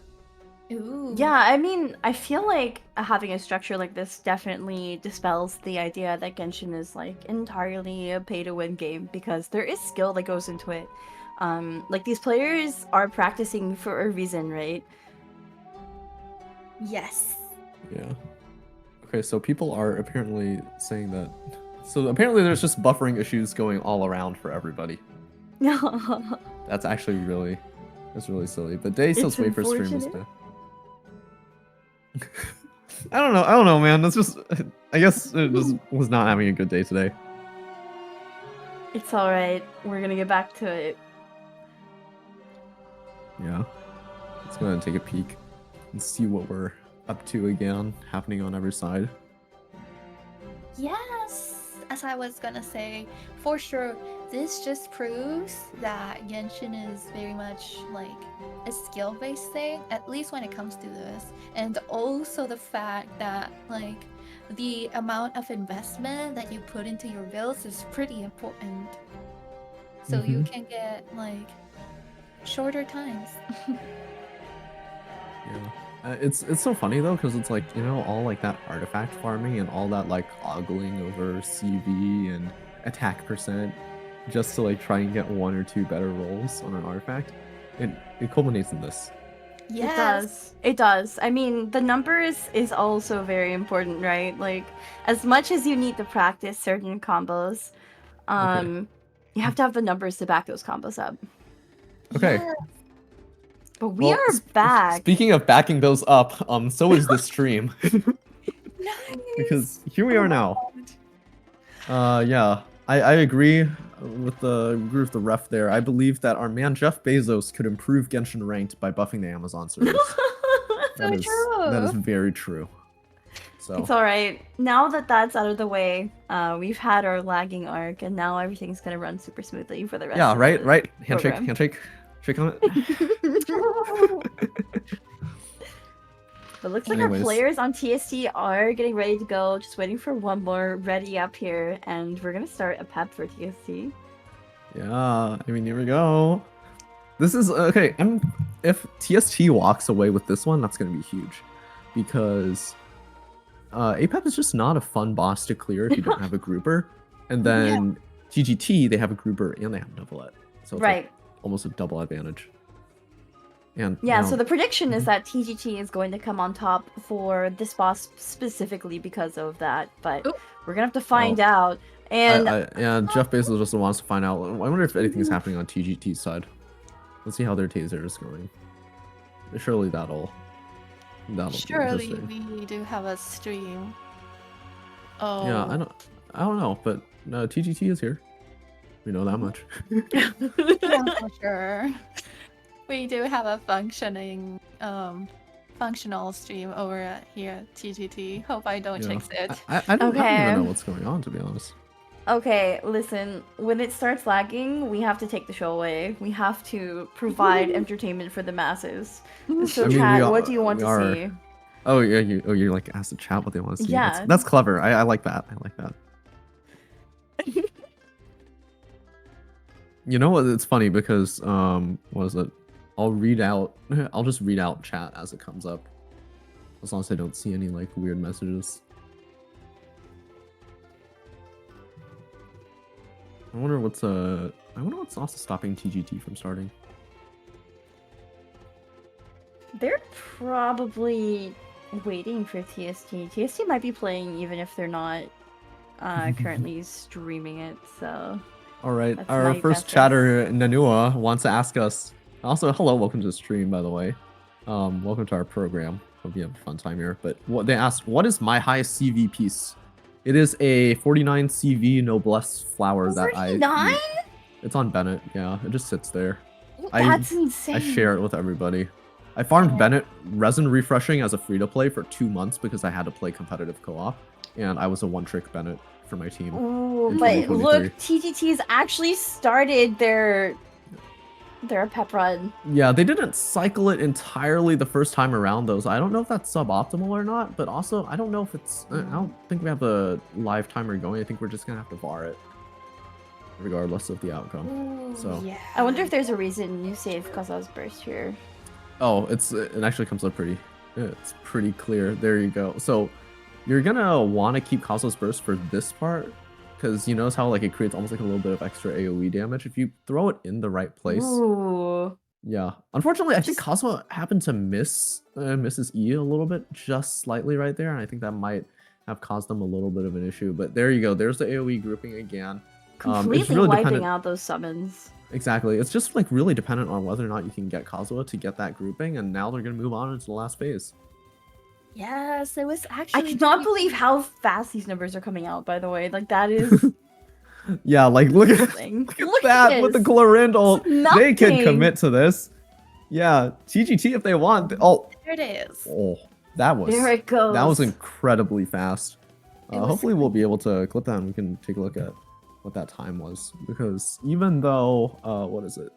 Ooh. Yeah, I mean, I feel like having a structure like this definitely dispels the idea that Genshin is like entirely a pay-to-win game because there is skill that goes into it. Like these players are practicing for a reason, right? Yes. Yeah. Okay, so people are apparently saying that. So apparently there's just buffering issues going all around for everybody. That's actually really silly. But Day says wait for stream was bad. I don't know, man. That's just, I guess it just was not having a good day today. It's alright. We're gonna get back to it. Yeah. Let's go ahead and take a peek. and see what we're up to again, happening on every side. Yes, as I was gonna say, for sure, this just proves that Genshin is very much like a skill-based thing, at least when it comes to this. And also the fact that like the amount of investment that you put into your builds is pretty important. So you can get like shorter times. Yeah. It's so funny though, because it's like, you know, all like that artifact farming and all that like ogling over CV and attack percent just to like try and get 1 or 2 better rolls on an artifact. It culminates in this. It does. It does. I mean, the numbers is also very important, right? Like, as much as you need to practice certain combos, you have to have the numbers to back those combos up. Okay. Yeah. But we are back. Speaking of backing those up, so is the stream. Nice. Because here we are now. Yeah, I agree with the ref there. I believe that our man Jeff Bezos could improve Genshin Ranked by buffing the Amazon servers. So true. That is very true. So It's all right. Now that that's out of the way, we've had our lagging arc, and now everything's gonna run super smoothly for the rest. yeah, of right, the right. Handshake, program. handshake, shake on it. But looks like Anyways. our players on TST are getting ready to go. Just waiting for one more ready up here, and we're gonna start a pep for TST. Yeah, I mean, here we go. This is okay. If TST walks away with this one, that's gonna be huge, because APEP is just not a fun boss to clear if you don't have a grouper. And then TGT, they have a grouper and they have double it, so it's like almost a double advantage. And yeah, now, so the prediction is that TGT is going to come on top for this boss specifically because of that, but we're gonna have to find out. And yeah, Jeff Bezos just wants to find out. I wonder if anything's happening on TGT's side. Let's see how their taser is going. Surely that'll be Surely interesting. we do have a stream. Oh. Yeah, I don't know, but no, TGT is here. We know that much. Yeah, for sure. We do have a functional stream over at here at TGT. Hope I don't Yeah. jinx it. I don't even know what's going on, to be honest. okay, listen, when it starts lagging, we have to take the show away. We have to provide entertainment for the masses. So I mean, chat, we what do you want to are. see? Oh yeah, you're like ask the chat what they want to see. Yeah. That's clever. I like that. I like that. You know what? It's funny because what is it? I'll just read out chat as it comes up, as long as I don't see any like weird messages. I wonder what's also stopping TGT from starting. They're probably waiting for TST. TST might be playing even if they're not currently streaming it, so... All right, That's our my first guess. chatter, Nanua, wants to ask us. Also, hello, welcome to the stream, by the way. Welcome to our program. Hope you have a fun time here. But what they asked, what is my highest CV piece? It is a 49 CV noblesse flower that 49? It's on Bennett. Yeah, it just sits there. That's insane. I share it with everybody. I farmed Bennett resin refreshing as a free-to-play for 2 months because I had to play competitive co-op, and I was a one-trick Bennett for my team. Ooh, in but 2023. look, TGT's actually started their pep run. Yeah, they didn't cycle it entirely the first time around, though, so I don't know if that's suboptimal or not, but also, I don't know if it's... I don't think we have a live timer going. I think we're just gonna have to VAR it, regardless of the outcome. Ooh, So. yeah. I wonder if there's a reason you saved Kaza's burst here. Oh, it actually comes up it's pretty clear. There you go. So you're gonna want to keep Kazu's burst for this part, because you notice how like it creates almost like a little bit of extra AoE damage if you throw it in the right place. Ooh. Yeah. Unfortunately, I think Kazuha happened to miss his E a little bit, just slightly right there, and I think that might have caused them a little bit of an issue. But there you go. There's the AoE grouping again. Completely really wiping dependent- out those summons. Exactly. It's just like really dependent on whether or not you can get Kazuha to get that grouping, and now they're gonna move on into the last phase. Yes, it was I actually. cannot believe how fast these numbers are coming out, by the way. Like, that is... Yeah, like look at thing. Look at that with the this. Glorindle. It's They can nothing. commit to this. Yeah, TGT if they want. Oh, There it is. Oh, that was There it goes. that was incredibly fast. It was Hopefully we'll be able to clip that and we can take a look at what that time was. Because even though, what is it?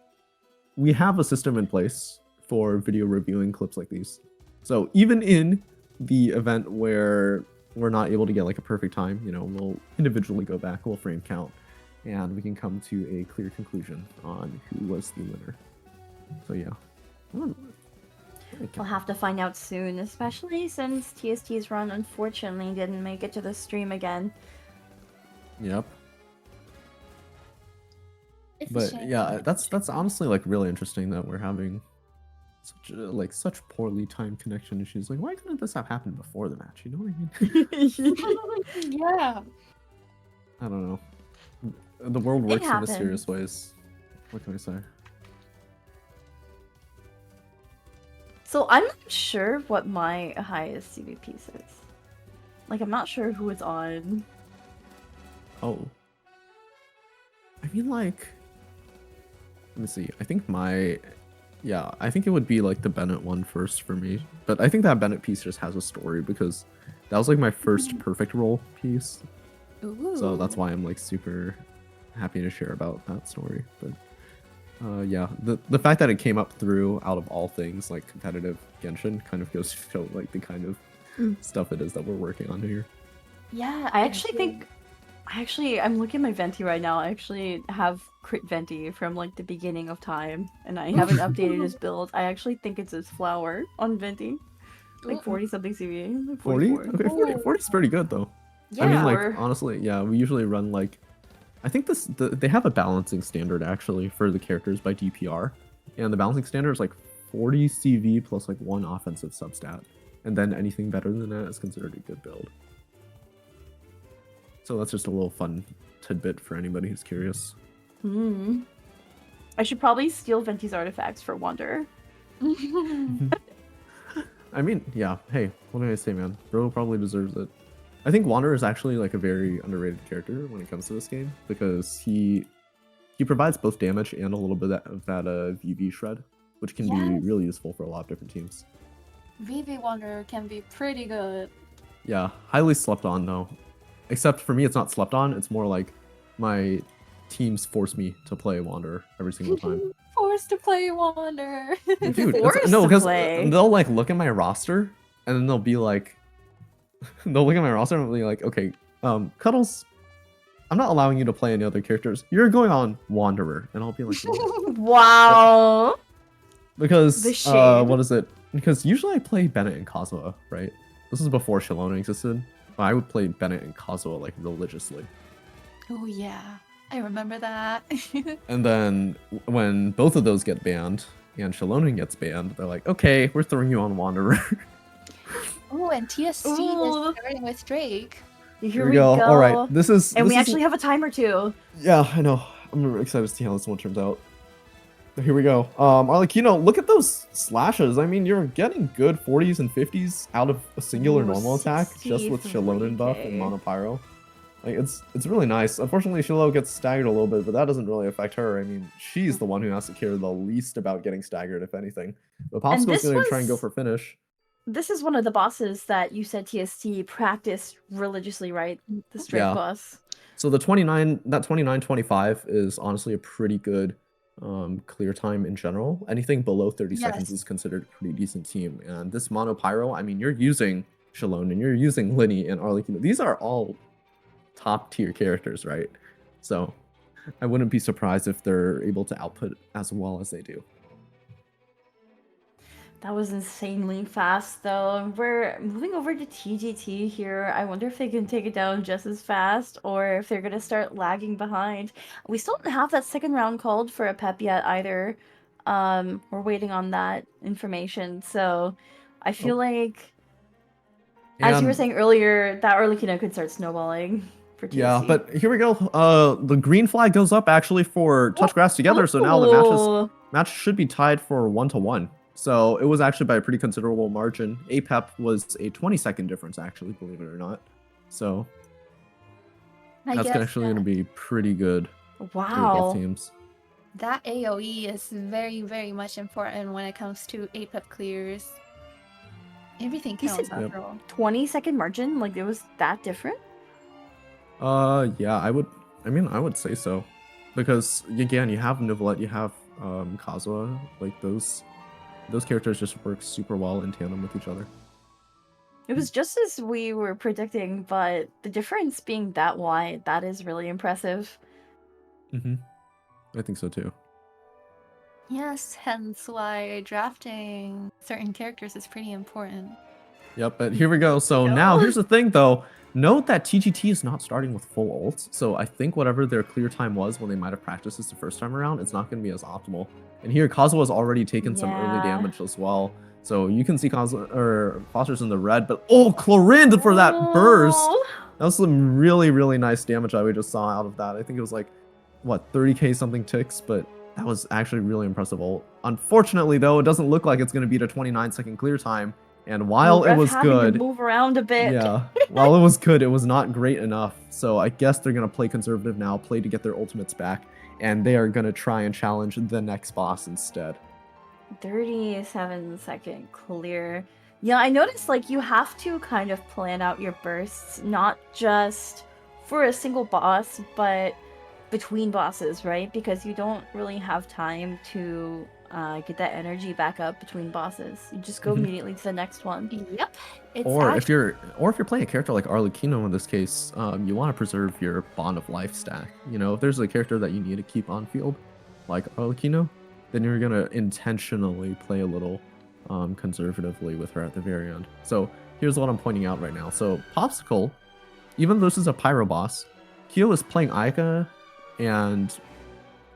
We have a system in place for video reviewing clips like these. So even in the event where we're not able to get like a perfect time, you know, we'll individually go back, we'll frame count, and we can come to a clear conclusion on who was the winner. So yeah. We'll have to find out soon, especially since TST's run unfortunately didn't make it to the stream again. Yep. It's a But shame. yeah, that's honestly like really interesting that we're having such poorly timed connection issues. Like, why couldn't this have happened before the match? You know what I mean? Yeah. I don't know. The world works in happens. mysterious ways. What can I say? So I'm not sure what my highest CV piece is. Like, I'm not sure who it's on. Oh. I mean, like, let me see. I think I think it would be like the Bennett one first for me. But I think that Bennett piece just has a story because that was like my first perfect role piece. Ooh. So that's why I'm like super happy to share about that story. But yeah, the fact that it came up through out of all things like competitive Genshin kind of goes to show like the kind of stuff it is that we're working on here. Yeah, I actually think... I'm looking at my Venti right now. I actually have crit Venti from like the beginning of time, and I haven't updated his build. I actually think it's his flower on Venti. Like 40 something CV. Like 40? 44. Okay, 40 is pretty good though. Yeah. I mean, like, Or- honestly, yeah, we usually run like, I think they have a balancing standard actually for the characters by DPR, and the balancing standard is like 40 CV plus like 1 offensive substat, and then anything better than that is considered a good build. So that's just a little fun tidbit for anybody who's curious. I should probably steal Venti's artifacts for Wander. I mean, yeah, hey, what do I say, man? Bro probably deserves it. I think Wanderer is actually like a very underrated character when it comes to this game because he provides both damage and a little bit of that VV shred, which can be really useful for a lot of different teams. VV Wanderer can be pretty good. Yeah, highly slept on though. Except for me, it's not slept on. It's more like my teams force me to play Wanderer every single time. Forced to play Wander. Dude, Forced no, to because play. they'll like look at my roster and then they'll be like, they'll look at my roster and be like, okay, Cuddles, I'm not allowing you to play any other characters. You're going on Wanderer, and I'll be like, "What?" Wow. Because The shade. what is it? Because usually I play Bennett and Kazuha, right? This is before Shalona existed. I would play Bennett and Kazuha like religiously. Oh yeah, I remember that. And then when both of those get banned and Shalona gets banned, they're like, okay, we're throwing you on Wanderer. Oh, and TST Ooh. is starting with Drake. Here we go. All right, this is. And this we is- actually have a timer too. Yeah, I know. I'm excited to see how this one turns out. Here we go. Arlecchino, look at those slashes. I mean, you're getting good 40s and 50s out of a singular Ooh, normal attack just with Shalonen buff and 63K. Monopyro. Like it's really nice. Unfortunately, Shilo gets staggered a little bit, but that doesn't really affect her. I mean, she's the one who has to care the least about getting staggered, if anything. But Popsicle's this going to try and go was- for finish. This is one of the bosses that you said TST practiced religiously, right? The strength Yeah. boss. So the 29-25 is honestly a pretty good clear time in general. Anything below 30 seconds Yes. is considered a pretty decent team. And this Monopyro, I mean, you're using Shalone and you're using Linny and Arlecchino. These are all top tier characters, right? So I wouldn't be surprised if they're able to output as well as they do. That was insanely fast, though. We're moving over to TGT here. I wonder if they can take it down just as fast, or if they're gonna start lagging behind. We still don't have that second round called for a pep yet either. We're waiting on that information. So I feel like, as you were And- saying earlier, that Arlecchino could start snowballing for TST. Yeah, but here we go. The green flag goes up actually for touch grass together. So now the Ooh. match should be tied for 1-1. So it was actually by a pretty considerable margin. APEP was a 20-second difference, actually, believe it or not. So I that's guess actually going to be pretty good for both Wow. teams. that AoE is very, very much important when it comes to APEP clears. Everything You said- counts after all. 20-second margin? Like, it was that different? Yeah, I would say so. Because, again, you have Neuvillette, you have Kazuha, like, those characters just work super well in tandem with each other. It was just as we were predicting, but the difference being that wide, that is really impressive. Mm-hmm. I think so, too. Yes, hence why drafting certain characters is pretty important. Yep, but here we go. So now, here's the thing, though. Note that TGT is not starting with full ults, so I think whatever their clear time was when they might have practiced this the first time around, it's not going to be as optimal. And here, Kazuha's already taken some early Yeah. damage as well. So you can see Foster's in the red, but Clorinde for that burst! Oh. That was some really, really nice damage that we just saw out of that. I think it was like, what, 30k something ticks, but that was actually really impressive ult. Unfortunately, though, it doesn't look like it's going to beat a 29-second clear time. And while it Ref was having good, to move around a bit. yeah, while it was good, it was not great enough. So I guess they're going to play conservative now, play to get their ultimates back, and they are going to try and challenge the next boss instead. 37-second clear. Yeah, I noticed like you have to kind of plan out your bursts, not just for a single boss, but between bosses, right? Because you don't really have time to get that energy back up between bosses. You just go Mhm. immediately to the next one. Yep. It's Or if you're playing a character like Arlecchino in this case, you want to preserve your Bond of Life stack. You know, if there's a character that you need to keep on field, like Arlecchino, then you're gonna intentionally play a little conservatively with her at the very end. So here's what I'm pointing out right now. So Popsicle, even though this is a Pyro boss, Kyo is playing Ayaka, and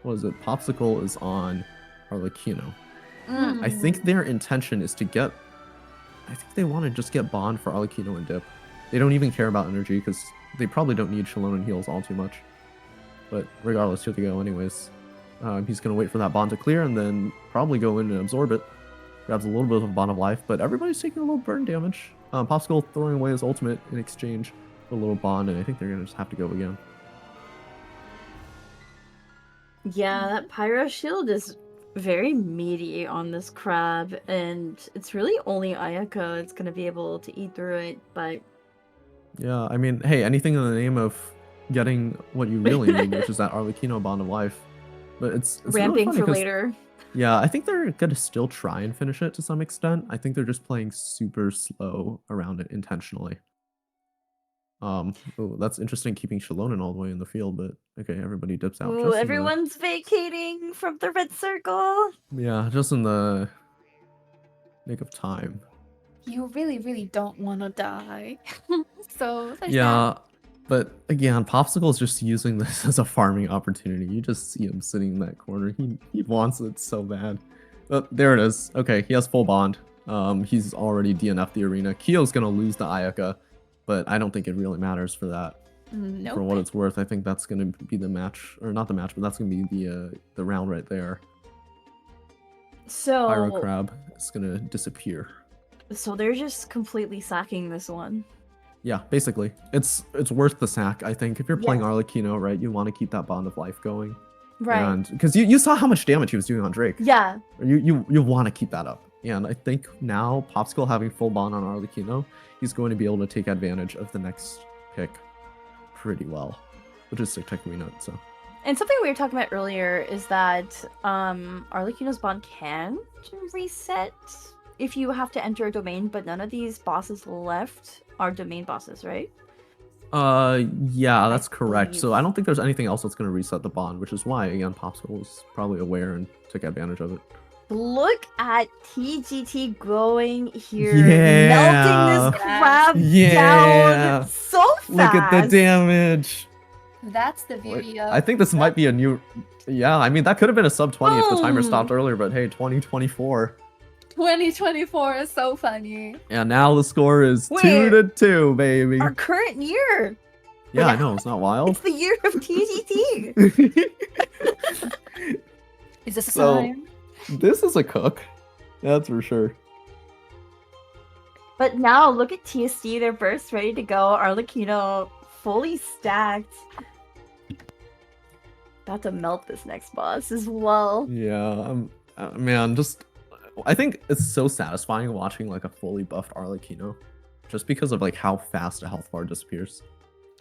what is it? Popsicle is on Arlecchino. I think their intention is to get. I think they want to just get Bond for Arlecchino and Dip. They don't even care about energy because they probably don't need Shalone and heals all too much. But regardless, here they go anyways. He's going to wait for that Bond to clear and then probably go in and absorb it. Grabs a little bit of a Bond of Life, but everybody's taking a little burn damage. Popsicle throwing away his ultimate in exchange for a little Bond, and I think they're going to just have to go again. Yeah, that Pyro Shield is very meaty on this crab, and it's really only Ayaka that's gonna be able to eat through it, but Yeah, I mean, hey, anything in the name of getting what you really need, which is that Arlecchino Bond of Life. But it's really ramping funny for 'cause- later. Yeah, I think they're gonna still try and finish it to some extent. I think they're just playing super slow around it intentionally. Oh, that's interesting keeping Shallonen all the way in the field, but okay, everybody dips out. Ooh, just in the- everyone's vacating from the red circle. yeah, just in the nick of time. You really, really don't want to die. So there's Yeah, but again, Popsicle's just using this as a farming opportunity. You just see him sitting in that corner. He wants it so bad. But there it is. Okay, he has full bond. He's already DNF'd the arena. Kyo's gonna lose the Ayaka, but I don't think it really matters for that. that. Nope. For what it's worth, I think that's gonna be the match, or not the match, but that's gonna be the round right there. So, Pyro Crab is gonna disappear. so they're just completely sacking this one. Yeah, basically, it's worth the sack. I think if you're playing Yeah. Arlecchino, right, you want to keep that Bond of Life going. Right. And because you saw how much damage he was doing on Drake. Yeah. You want to keep that up. And I think now Popsicle having full bond on Arlecchino, he's going to be able to take advantage of the next pick pretty well, which is Tiktek Nut. So And something we were talking about earlier is that Arlecchino's bond can reset if you have to enter a domain, but none of these bosses left are domain bosses, right? yeah, that's correct. So believe. I don't think there's anything else that's going to reset the bond, which is why again Popsicle was probably aware and took advantage of it. Look at TGT going here, Yeah. melting this crab Yeah. down so fast. Look at the damage. That's the Wait, beauty of. I think this might be a new. Yeah, I mean that could have been a sub 20 if the timer Boom. stopped earlier, but hey, 2024. 2024 is so funny. And now the score is Wait. 2-2, baby. Our current year. Yeah, I know, it's not wild. It's the year of TGT. Is this a So- sign? This is a cook. That's for sure. But now look at TST, their burst ready to go. Arlecchino fully stacked. About to melt this next boss as well. Yeah, man, just I think it's so satisfying watching like a fully buffed Arlecchino, just because of like how fast a health bar disappears.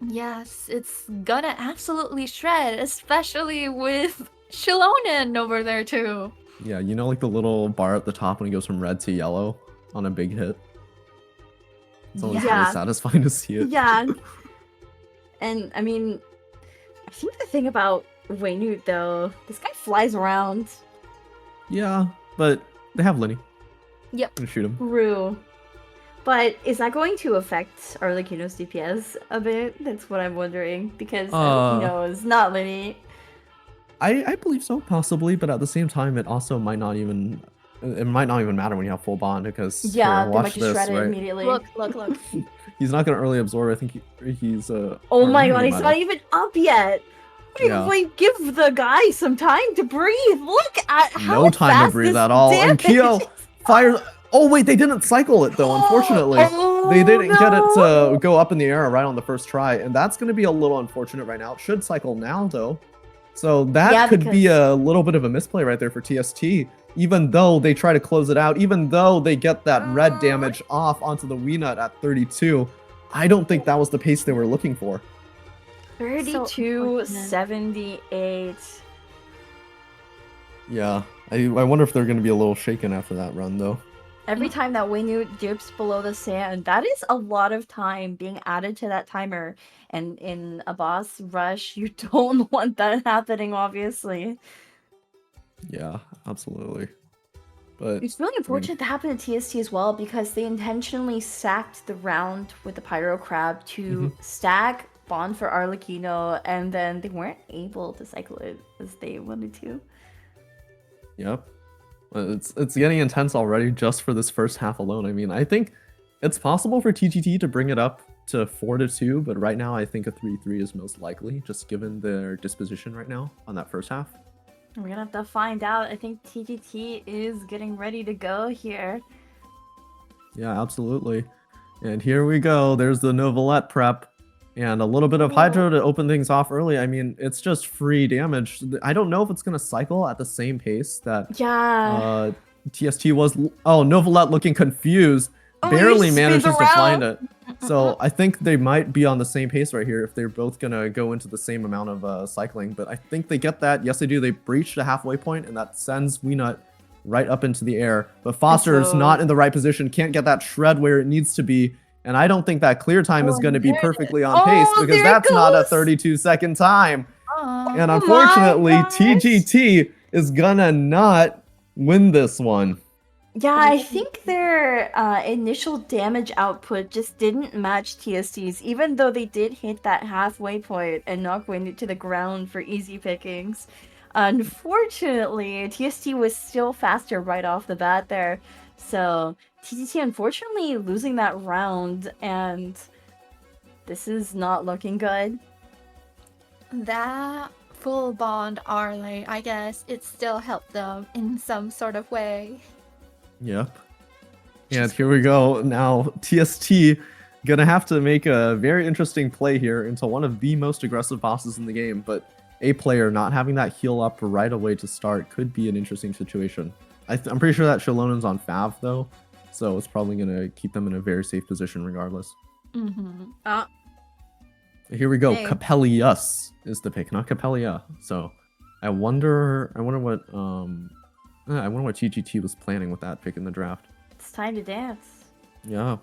Yes, it's gonna absolutely shred, especially with Shilonen over there too. Yeah, you know, like the little bar at the top when he goes from red to yellow on a big hit. It's always Yeah. really satisfying to see it. Yeah. And I mean, I think the thing about Waynute though, this guy flies around. Yeah, but they have Linny. Yep. Gonna shoot him. True. But is that going to affect Arlecchino's DPS a bit? That's what I'm wondering. Because Arlecchino is not Linny. I believe so, possibly, but at the same time, it also might not even. It might not even matter when you have full bond because Yeah, here, they watch might just this, shred it right? immediately. Look. He's not gonna early absorb. I think he's Oh my or god, he he's might not have. even up yet. Yeah. Wait, give the guy some time to breathe. Look at how No time to fast breathe this at all. And damage Kyo is. fires. Oh wait, they didn't cycle it though. Unfortunately, Oh, they didn't get it no. to go up in the air right on the first try, and that's gonna be a little unfortunate right now. It should cycle now though, so that Yeah, could be because- a little bit of a misplay right there for TST. Even though they try to close it out, even though they get that red damage off onto the Weenut at 32, I don't think that was the pace they were looking for. 32-78. Yeah, I wonder if they're gonna be a little shaken after that run though. Every time that Waynute dips below the sand, that is a lot of time being added to that timer. And in a boss rush, you don't want that happening, obviously. Yeah, absolutely. But It's really unfortunate that happened to TST as well because they intentionally sacked the round with the Pyro Crab to stack Bond for Arlecchino, and then they weren't able to cycle it as they wanted to. yep. It's getting intense already just for this first half alone. I mean, I think it's possible for TGT to bring it up to 4-2, but right now I think a 3-3 is most likely, just given their disposition right now on that first half. We're gonna have to find out. I think TGT is getting ready to go here. Yeah, absolutely. And here we go. There's the Novelette prep. And a little bit of Hydro to open things off early. I mean, it's just free damage. I don't know if it's going to cycle at the same pace that Yeah. TST was. Oh, Novelette looking confused. Oh, Barely he spins manages to find around. it. So I think they might be on the same pace right here if they're both going to go into the same amount of cycling. But I think they get that. Yes, they do. They breach the halfway point, and that sends Weenut right up into the air. But Foster's So- not in the right position. Can't get that shred where it needs to be. And I don't think that clear time is going to be there it perfectly is. on pace Oh, because there it that's not a goes. 32-second time. Aw. And my unfortunately, gosh. TGT is gonna not win this one. Yeah, I think their initial damage output just didn't match TST's, even though they did hit that halfway point and knock Waynute to the ground for easy pickings. Unfortunately, TST was still faster right off the bat there. So, TGT unfortunately losing that round, and this is not looking good. That full bond Arley, I guess it still helped them in some sort of way. Yep. And here we go. Now, TST gonna have to make a very interesting play here into one of the most aggressive bosses in the game, but a player not having that heal up right away to start could be an interesting situation. I'm pretty sure that Shalonen's on Fav though, so it's probably gonna keep them in a very safe position regardless. Mm-hmm. Here we go. Hey. Capellius is the pick, not Capellia. So I wonder what TGT was planning with that pick in the draft. It's time to dance. Yeah,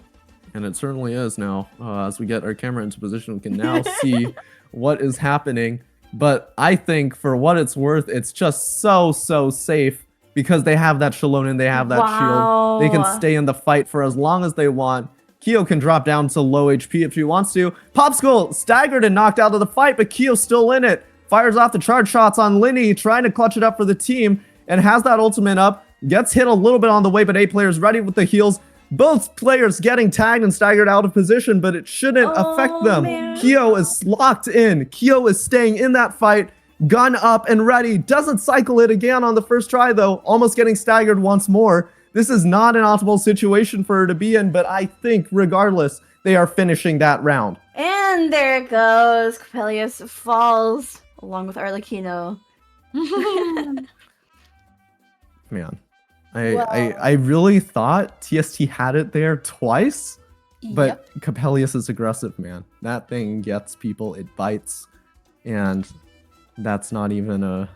and it certainly is now. As we get our camera into position, we can now see what is happening. But I think for what it's worth, it's just so safe because they have that Shalonen, they have that shield. They can Wow. stay in the fight for as long as they want. Kyo can drop down to low HP if she wants to. Popsicle staggered and knocked out of the fight, but Kyo's still in it. Fires off the charge shots on Linny, trying to clutch it up for the team, and has that ultimate up. Gets hit a little bit on the way, but A player's ready with the heals. Both players getting tagged and staggered out of position, but it shouldn't affect them. Man. Kyo is locked in. Kyo is staying in that fight. Gun up and ready. Doesn't cycle it again on the first try, though. Almost getting staggered once more. This is not an optimal situation for her to be in, but I think, regardless, they are finishing that round. And there it goes. Capellius falls along with Arlecchino. Man, I really thought TST had it there twice, but Yep. Capellius is aggressive, man. That thing gets people, it bites, and that's not even a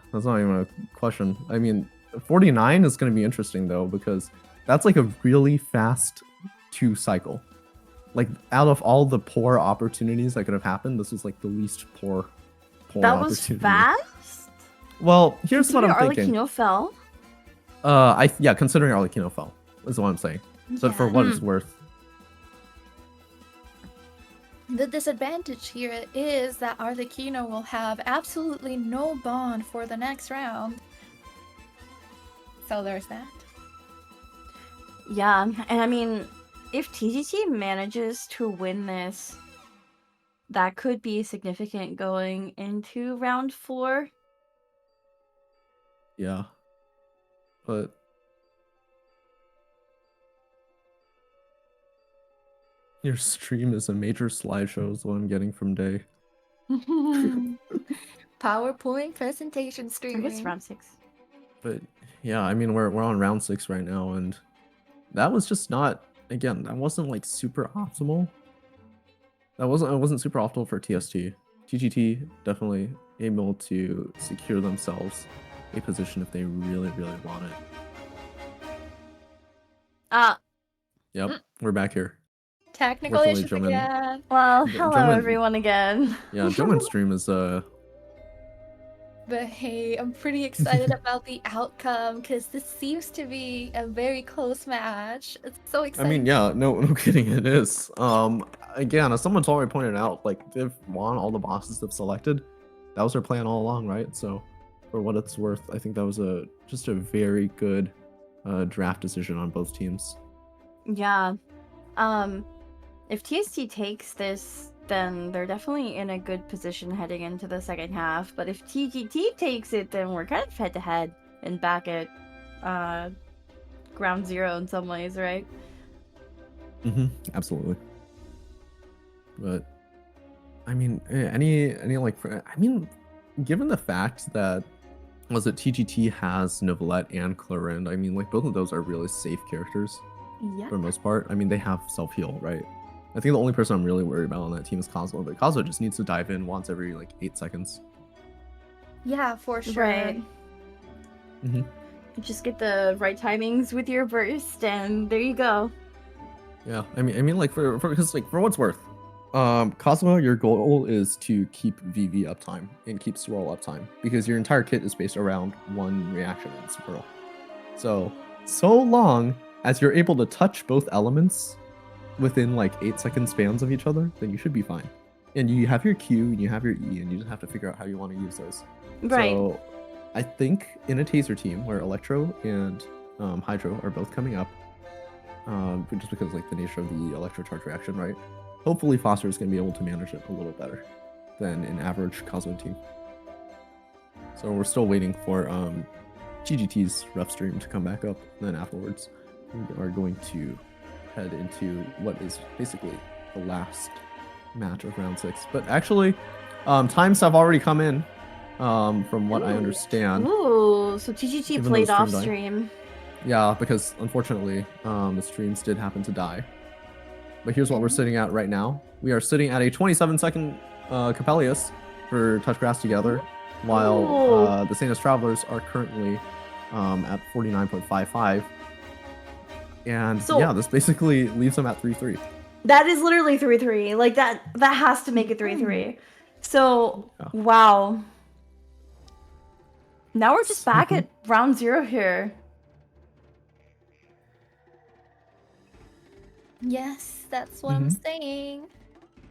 question. I mean, 49 is going to be interesting though, because that's like a really fast 2 cycle. Like out of all the poor opportunities that could have happened, this was like the least poor That was opportunity. fast. Well, here's what I'm Considering thinking. Arlecchino fell. Considering Arlecchino fell is what I'm saying. So for Yeah. what it's worth. The disadvantage here is that Arlecchino will have absolutely no bond for the next round. So there's that. Yeah, and I mean, if TGT manages to win this, that could be significant going into round 4. Yeah. But your stream is a major slideshow is what I'm getting from Day. PowerPoint presentation I streaming. guess round 6. But yeah, I mean we're on round 6 right now, and that was just not, again, that wasn't like super optimal. It wasn't super optimal for TST. TGT definitely able to secure themselves a position if they really, really want it. Yep, we're back here. Technical Fortunately, issues German- again. Well, Yeah, hello German- everyone again. Yeah, German stream is But hey, I'm pretty excited about the outcome because this seems to be a very close match. It's so I exciting. mean, yeah, no kidding, it is. Again, as someone's already pointed out, like they've won all the bosses they've selected. That was their plan all along, right? So, for what it's worth, I think that was just a very good draft decision on both teams. Yeah. If TST takes this, then they're definitely in a good position heading into the second half. But if TGT takes it, then we're kind of head to head and back at ground zero in some ways, right? Absolutely. But I mean, any like, I mean, given the fact that TGT has Neuvillette and Clorinde, I mean, like both of those are really safe characters Yeah. for the most part. I mean, they have self-heal, right? I think the only person I'm really worried about on that team is Kazuo, but Kazuo just needs to dive in once every like 8 seconds. Yeah, for sure. Right. Mm-hmm. Just get the right timings with your burst, and there you go. Yeah, I mean, like for what's worth, Kazuo, your goal is to keep VV uptime and keep swirl uptime because your entire kit is based around one reaction in swirl. So long as you're able to touch both elements within like 8-second spans of each other, then you should be fine. And you have your Q and you have your E, and you just have to figure out how you want to use those. Right. So I think in a taser team where Electro and Hydro are both coming up, just because like the nature of the Electro charge reaction, right? Hopefully Foster is going to be able to manage it a little better than an average Kazuo team. So we're still waiting for GGT's ref stream to come back up. And then afterwards, we are going to head into what is basically the last match of round 6. But actually, times have already come in, from what I understand. Ooh, so TGT Even though played the off stream died. stream. Yeah, because unfortunately, the streams did happen to die. But here's what we're sitting at right now. We are sitting at a 27-second Capellius for Touch Grass Together, while the Sanest Travelers are currently at 49.55. And So- yeah, this basically leaves them at 3-3. That is literally 3-3. Like that has to make it 3-3. So Yeah. wow. Now we're just back at round 0 here. Yes, that's what I'm saying.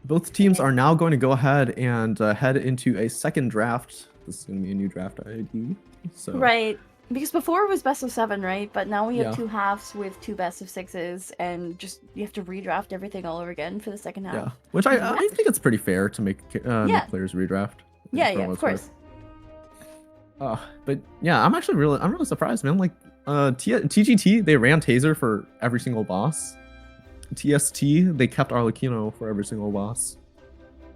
Both teams are now going to go ahead and head into a second draft. This is going to be a new draft ID. So Right. Because before it was best of 7, right? But now we have Yeah. 2 halves with 2 best of 6s, and just you have to redraft everything all over again for the second half. yeah, which I think it's pretty fair to make Yeah. players redraft. Yeah, for yeah, what of it's course. worth. But yeah, I'm really surprised, man. Like TGT, they ran Taser for every single boss. TST, they kept Arlecchino for every single boss.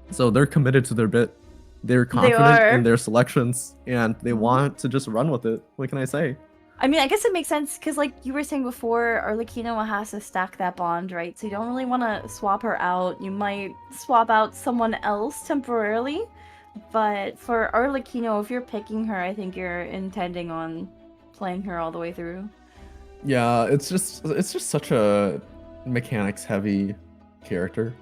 So they're committed to their bit. They're confident are. in their selections, and they want to just run with it. What can I say? I mean, I guess it makes sense because, like you were saying before, Arlecchino has to stack that bond, right? So you don't really want to swap her out. You might swap out someone else temporarily, but for Arlecchino, if you're picking her, I think you're intending on playing her all the way through. Yeah, it's just such a mechanics heavy character.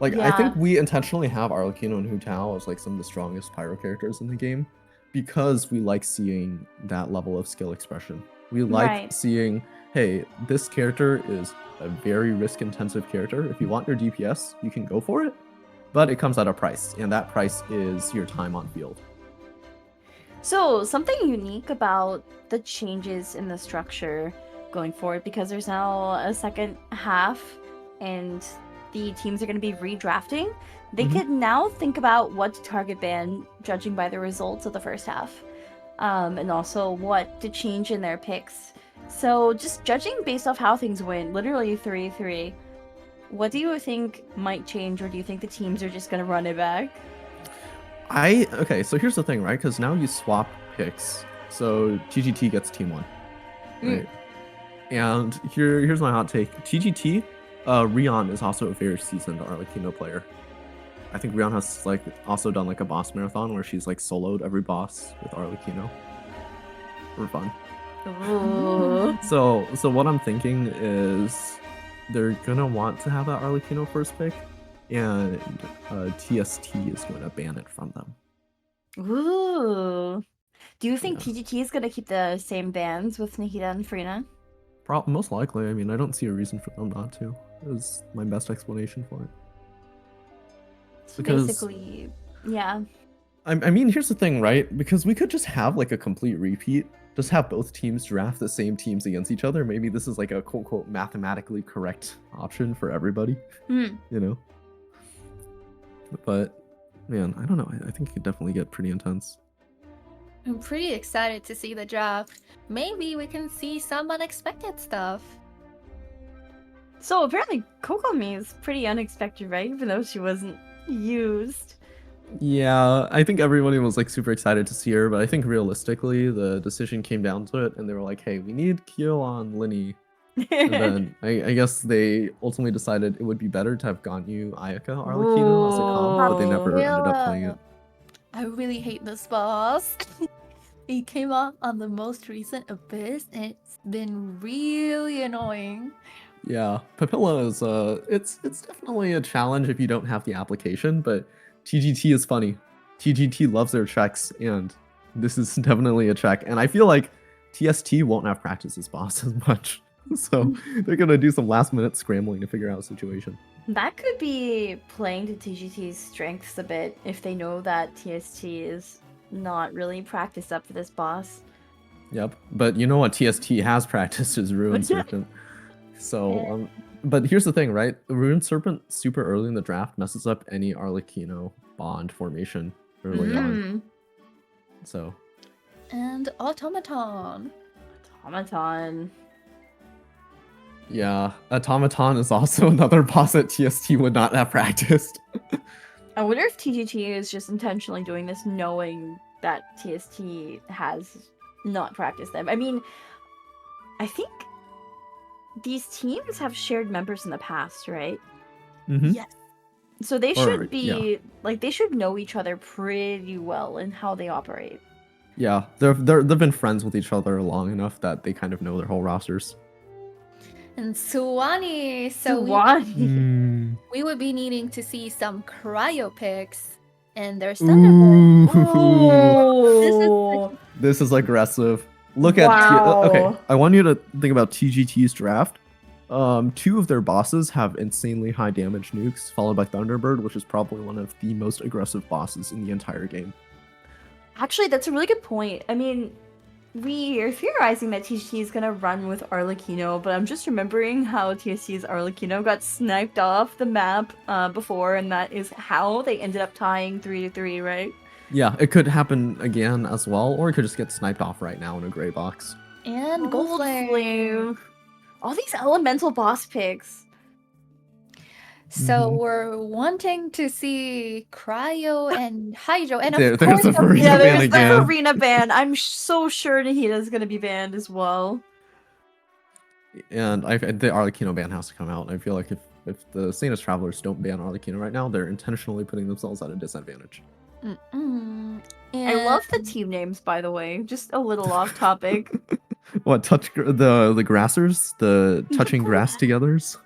Like I think Yeah. we intentionally have Arlecchino and Hu Tao as like some of the strongest pyro characters in the game because we like seeing that level of skill expression. We like Right. seeing, hey, this character is a very risk intensive character. If you want your DPS, you can go for it, but it comes at a price, and that price is your time on field. So, something unique about the changes in the structure going forward, because there's now a second half and the teams are going to be redrafting, they could now think about what to target ban, judging by the results of the first half, and also what to change in their picks. So, just judging based off how things went, literally 3-3, what do you think might change, or do you think the teams are just going to run it back? Okay, so here's the thing, right? Because now you swap picks. So TGT gets team 1, right? And here's my hot take. TGT, Rion is also a very seasoned Arlecchino player. I think Rion has like also done like a boss marathon where she's like soloed every boss with Arlecchino for fun. Ooh. So what I'm thinking is they're gonna want to have that Arlecchino first pick, and TST is going to ban it from them. Ooh. Do you think Yeah. TGT is gonna keep the same bans with Nikita and Frina? Most likely. I mean, I don't see a reason for them not to. Is my best explanation for it. So Because- basically, yeah. I mean, here's the thing, right? Because we could just have like a complete repeat. Just have both teams draft the same teams against each other. Maybe this is like a quote unquote mathematically correct option for everybody. Hmm. You know? But man, I don't know. I think it could definitely get pretty intense. I'm pretty excited to see the draft. Maybe we can see some unexpected stuff. So apparently Kokomi is pretty unexpected, right? Even though she wasn't used. Yeah, I think everybody was like super excited to see her, but I think realistically the decision came down to it and they were like, hey, we need Kyo on Linny. And then I guess they ultimately decided it would be better to have Ganyu Ayaka Arlecchino as a comp, but they never ended up playing it. I really hate this boss. It came out on the most recent Abyss and it's been really annoying. Yeah, Papilla is it's definitely a challenge if you don't have the application, but TGT is funny. TGT loves their checks, and this is definitely a check. And I feel like TST won't have practiced this boss as much. So they're gonna do some last minute scrambling to figure out a situation. That could be playing to TGT's strengths a bit if they know that TST is not really practiced up for this boss. Yep. But you know what TST has practiced is Ruin Serpent. So but here's the thing, right? Ruin Serpent super early in the draft messes up any Arlecchino bond formation early on. So And Automaton. Automaton. yeah, Automaton is also another boss that TST would not have practiced. I wonder if TGT is just intentionally doing this knowing that TST has not practiced them. I mean, I think these teams have shared members in the past, right? Mm-hmm. Yes. So they Or- should be yeah. like they should know each other pretty well in how they operate. Yeah, they've been friends with each other long enough that they kind of know their whole rosters. And Suwani. So Suwani. we would be needing to see some cryo picks and there's Thunderbolt. Ooh. This is aggressive. Look Wow. at okay. I want you to think about TGT's draft. 2 of their bosses have insanely high damage nukes, followed by Thunderbird, which is probably one of the most aggressive bosses in the entire game. Actually, that's a really good point. I mean, we are theorizing that TST is gonna run with Arlecchino, but I'm just remembering how TST's Arlecchino got sniped off the map before, and that is how they ended up tying 3-3, right? Yeah, it could happen again as well, or it could just get sniped off right now in a gray box. And Goldflame. All these elemental boss picks. So Mhm. we're wanting to see Cryo and Hydro, and There's of course, the the Farina Yeah, ban there's the again. Farina ban. I'm so sure Nahida's gonna be banned as well. And the Arlecchino ban has to come out. I feel like if the Sanest Travelers don't ban Arlecchino right now, they're intentionally putting themselves at a disadvantage. Mm-mm. I love the And team names, by the way. Just a little off topic. What the grassers, the touching grass togethers?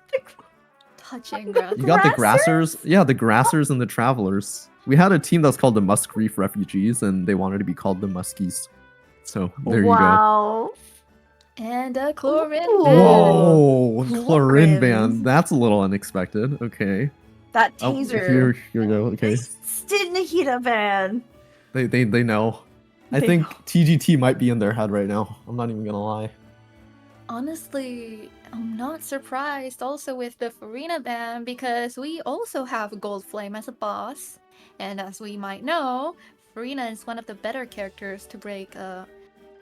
touching grass. You got the Grassers? grassers, yeah, the grassers and the travelers. We had a team that's called the Musk Reef Refugees, and they wanted to be called the Muskies. So there you go. Wow. And a Chlorine Ooh. ban. Whoa, Chlorine ban. Chlorins. That's a little unexpected. Okay. That Oh, taser. here we go. Okay. Instant Nahida ban. They know. I They think know. TGT might be in their head right now. I'm not even gonna lie. Honestly, I'm not surprised also with the Farina ban because we also have Gold Flame as a boss. And as we might know, Farina is one of the better characters to break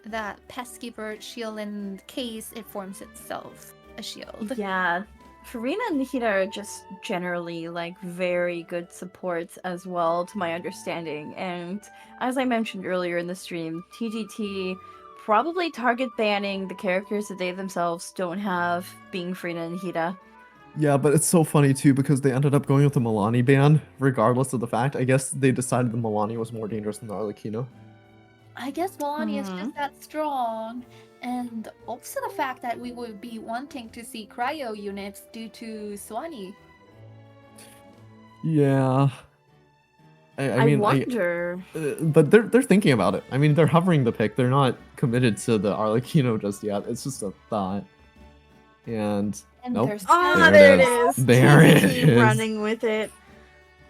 that pesky bird shield in case it forms itself a shield. Yeah. Farina and Nahida are just generally like very good supports as well, to my understanding. And as I mentioned earlier in the stream, TGT probably target banning the characters that they themselves don't have, being Farina and Nahida. Yeah, but it's so funny too because they ended up going with the Milani ban, regardless of the fact. I guess they decided the Milani was more dangerous than the Arlecchino. I guess Milani is Mhm. just that strong. And also the fact that we would be wanting to see cryo units due to Swanee. Yeah. I mean, wonder. but they're thinking about it. I mean, they're hovering the pick. They're not committed to the Arlecchino just yet. It's just a thought. And And nope. there's Ah, There there it it is. There it TGT is. running with it.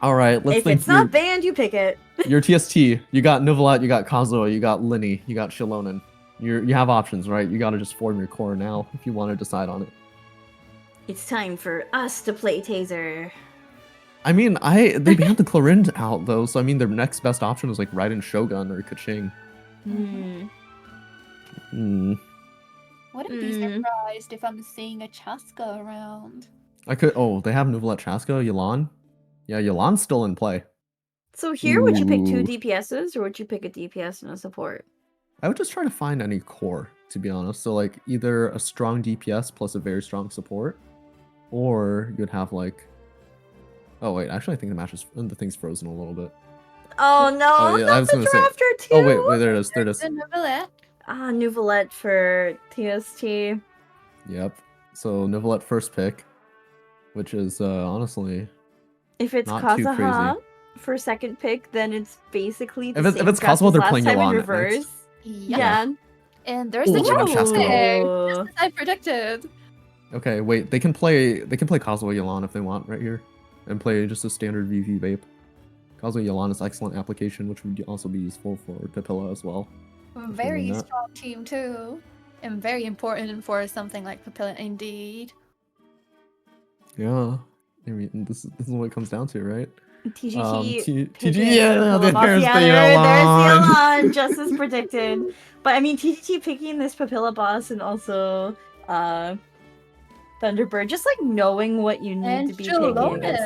All right, let's If think. it's not banned, you pick it. Your TST. You got Nivelette, you got Kazuo, you got Linny, you got Shilonen. You have options, right? You got to just form your core now if you want to decide on it. It's time for us to play Taser. I mean, they banned the Chlorinde out though, so I mean their next best option was like Raiden Shogun or Kaching. Hmm. Wouldn't be surprised if I'm seeing a Chaska around. I could. Oh, they have Nivelette, Chaska, Yelan. Yeah, Yelan's still in play. So here, would you pick two Ooh. DPSs, or would you pick a DPS and a support? I would just try to find any core, to be honest. So like either a strong DPS plus a very strong support, or you'd have like. Oh wait, actually I think the thing's frozen a little bit. Oh no, Oh, yeah, I was not the gonna say- drafter too. Oh wait, there it is. There it is. The Novelette. Ah, Novelette for TST. Yep. So Nivelette first pick, which is honestly. If it's Not too Kazuha crazy. for second pick, then it's basically the If same it's draft Kazuha, as they're last playing time in Yelan reverse. next. Yeah. And there's Ooh, the they got Chaska. Chaska. Ooh. Just as I predicted. Okay, wait. They can play Kazuha Yelan if they want right here, and play just a standard VV Vape. Kazuha Yelan is excellent application, which would also be useful for Papilla as well. Very that. strong team too. And very important for something like Papilla indeed. Yeah. I mean, this is what it comes down to, right? TGT. TG, yeah, there's the There's Yelan. Yelan, just as predicted. But I mean, TGT picking this Papilla boss and also Thunderbird, just like knowing what you need And to be picking against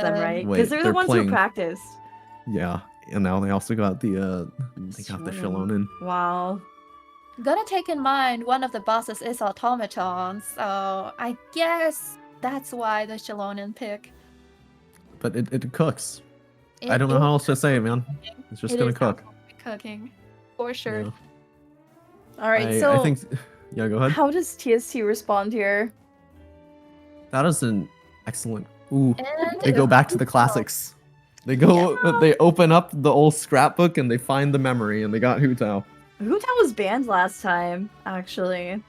them, Shilonen. right? Wait, Because they're the they're ones playing- who practiced. Yeah, and now they also got the Shilonen. Wow. Gotta take in mind one of the bosses is automaton, so I guess that's why the Shilonen pick. But it cooks. I don't know how else to say it, man. It's just gonna cook. Cooking, for sure. Yeah. All right, so I think. Yeah, go ahead. how does TST respond here? That is an excellent. Ooh, And they go back to the classics. They go. They open up the old scrapbook and they find the memory, and they got Hu Tao. Hu Tao was banned last time, actually.